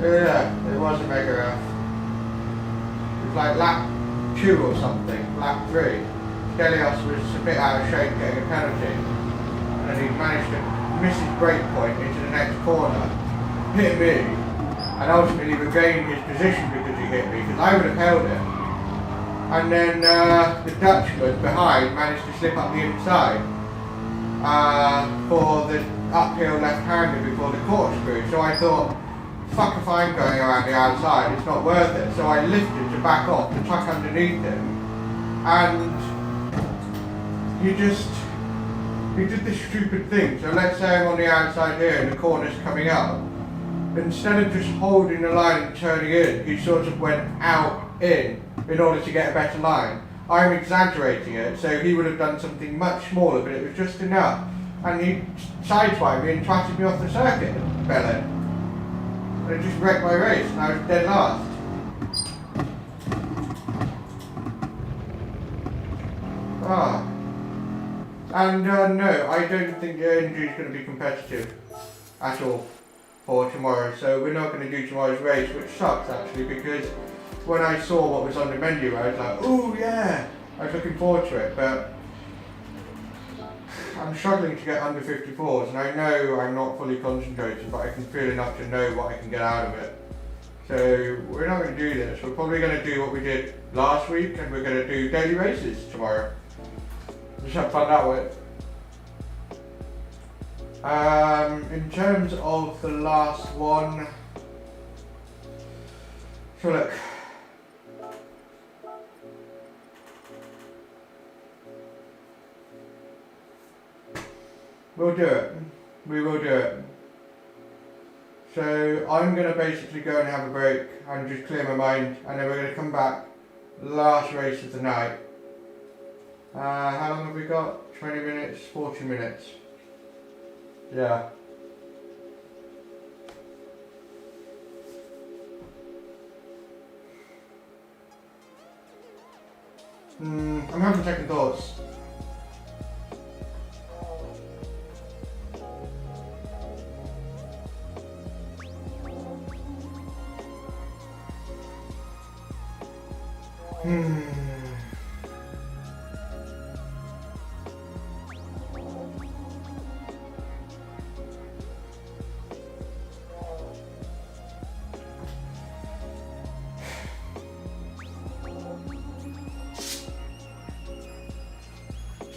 Yeah, it was a mega F. It was like lap 2 or something, lap 3. Stelios was a bit out of shape getting a penalty, and then he managed to miss his brake point into the next corner, hit me, and ultimately regained his position because he hit me, because I would have held it. And then the Dutchman behind managed to slip up the inside for the uphill left-hander before the corkscrew, so I thought, fuck if I'm going around the outside, it's not worth it. So I lifted to back off, to tuck underneath him, and he did this stupid thing. So let's say I'm on the outside here and the corner's coming up. Instead of just holding the line and turning in, he sort of went out in order to get a better line. I'm exaggerating it, so he would have done something much smaller, but it was just enough. And he sideswiped me and twatted me off the circuit, bellend. And it just wrecked my race, and I was dead last. Ah. And no, I don't think the AMG is going to be competitive at all for tomorrow. So we're not going to do tomorrow's race, which sucks actually, because when I saw what was on the menu, I was like, oh yeah, I was looking forward to it, but I'm struggling to get under 54s, and I know I'm not fully concentrated, but I can feel enough to know what I can get out of it. So we're not going to do this. We're probably going to do what we did last week, and we're going to do daily races tomorrow. Just have fun that way. In terms of the last one, so look, we'll do it. We will do it. So I'm going to basically go and have a break and just clear my mind, and then we're going to come back, last race of the night. How long have we got? 20 minutes, 40 minutes. Yeah. I'm having second thoughts.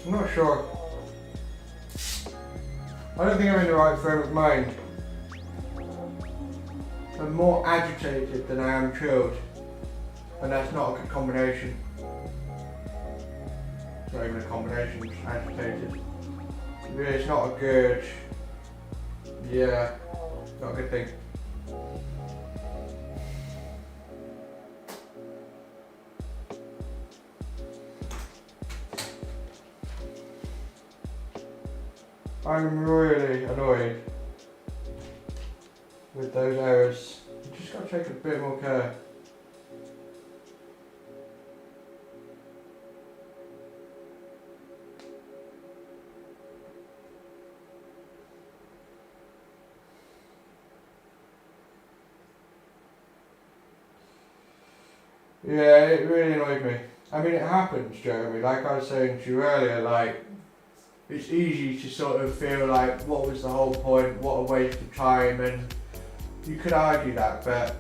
I'm not sure. I don't think I'm in the right frame of mind. I'm more agitated than I am chilled, and that's not a good combination. It's not even a combination, it's agitated. Really, it's not a good, not a good thing. I'm really annoyed with those errors. You just got to take a bit more care. Yeah, it really annoyed me. I mean, it happens, Jeremy, like I was saying to you earlier, like, it's easy to sort of feel like, what was the whole point, what a waste of time, and you could argue that, but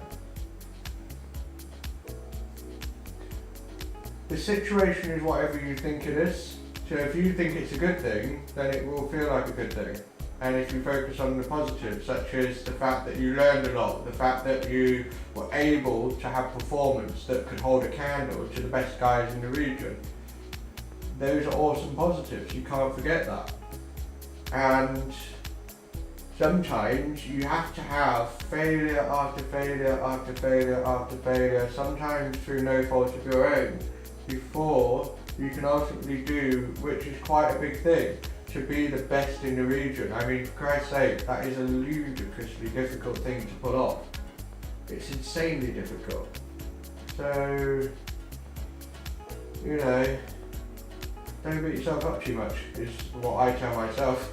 the situation is whatever you think it is. So if you think it's a good thing, then it will feel like a good thing. And if you focus on the positives, such as the fact that you learned a lot, the fact that you were able to have performance that could hold a candle to the best guys in the region, those are awesome positives, you can't forget that. And sometimes you have to have failure after failure after failure after failure, sometimes through no fault of your own, before you can ultimately do, which is quite a big thing, to be the best in the region. I mean, for Christ's sake, that is a ludicrously difficult thing to pull off. It's insanely difficult. So, you know, don't beat yourself up too much, is what I tell myself.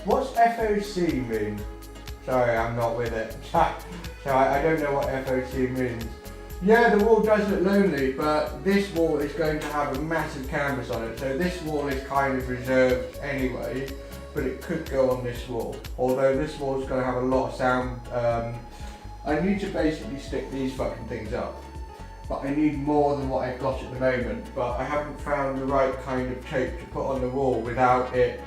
What's FOC mean? Sorry, I'm not with it. So I don't know what FOC means. Yeah, the wall does look lonely, but this wall is going to have a massive canvas on it. So this wall is kind of reserved anyway, but it could go on this wall. Although this wall is going to have a lot of sound. I need to basically stick these fucking things up. But I need more than what I've got at the moment. But I haven't found the right kind of tape to put on the wall without it,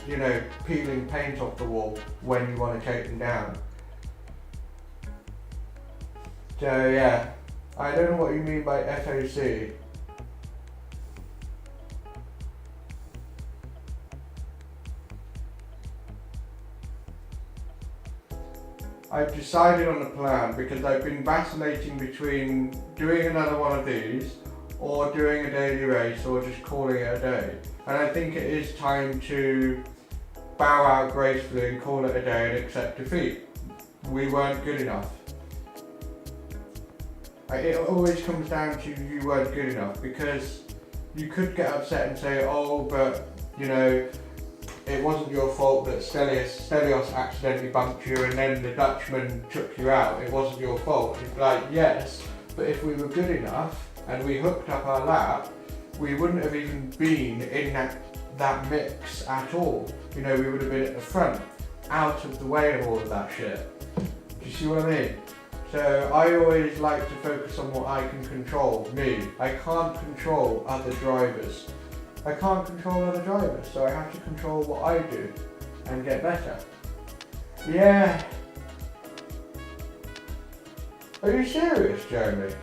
you know, peeling paint off the wall when you want to take them down. So yeah, I don't know what you mean by FOC. I've decided on a plan because I've been vacillating between doing another one of these or doing a daily race or just calling it a day. And I think it is time to bow out gracefully and call it a day and accept defeat. We weren't good enough. It always comes down to you weren't good enough, because you could get upset and say, oh, but you know, it wasn't your fault that Stelios accidentally bumped you and then the Dutchman took you out. It wasn't your fault. It's like, yes, but if we were good enough and we hooked up our lap, we wouldn't have even been in that mix at all. You know, we would have been at the front, out of the way of all of that shit. Do you see what I mean? So I always like to focus on what I can control, me. I can't control other drivers. I can't control other drivers, so I have to control what I do and get better. Yeah. Are you serious, Jeremy?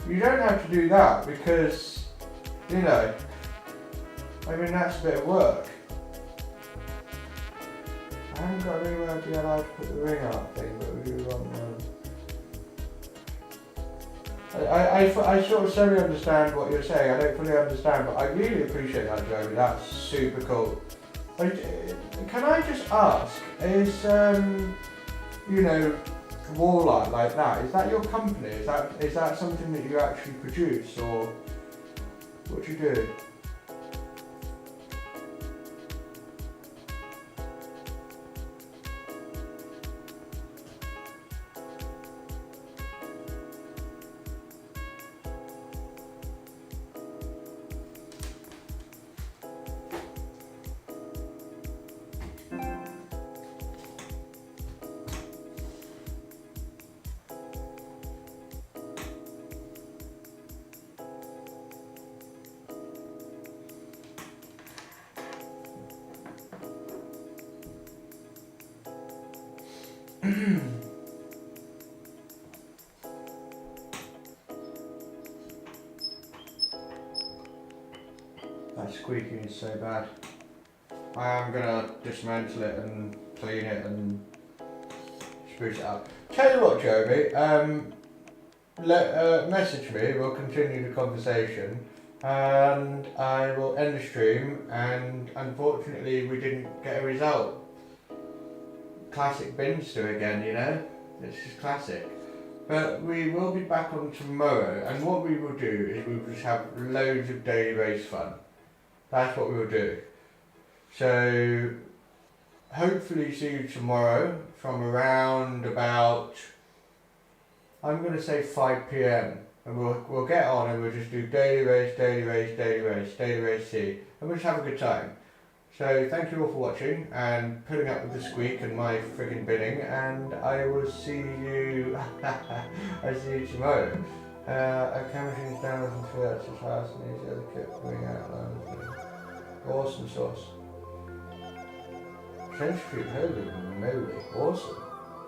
You don't have to do that because, you know, I mean, that's a bit of work. I haven't got anywhere to be allowed to put the ring out thing, but we do want one. I sort of semi understand what you're saying. I don't fully understand, but I really appreciate that, Jeremy. That's super cool. Can I just ask, is you know, wall art like that, is that your company? Is that something that you actually produce, or what do you do? That squeaking is so bad. I am gonna dismantle it and clean it and spruce it up. Tell you what, Jeremy, message me, we'll continue the conversation, and I will end the stream, and unfortunately we didn't get a result. Classic binge do again, you know? It's just classic. But we will be back on tomorrow, and what we will do is we will just have loads of daily race fun. That's what we will do. So hopefully see you tomorrow from around about, I'm going to say 5 PM, and we'll get on and we'll just do daily race C, and we'll just have a good time. So thank you all for watching and putting up with the squeak and my friggin' binning, and I will see you I'll see you tomorrow. Our camera machine's down and through that's his house and he's the other kit going out loud. Awesome sauce. Centrifuge, holy moly, awesome.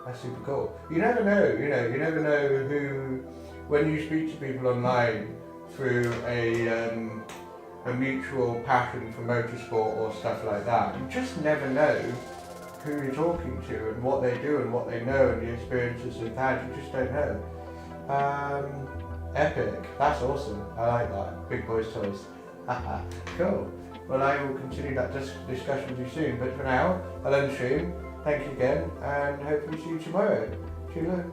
That's super cool. You never know, you never know who, when you speak to people online through a mutual passion for motorsport or stuff like that, you just never know who you're talking to and what they do and what they know and the experiences they've had. You just don't know. Epic. That's awesome. I like that. Big boys toys. Cool. Well, I will continue that discussion with you soon, but for now, I'll end the stream. Thank you again, and hopefully see you tomorrow. Cheers.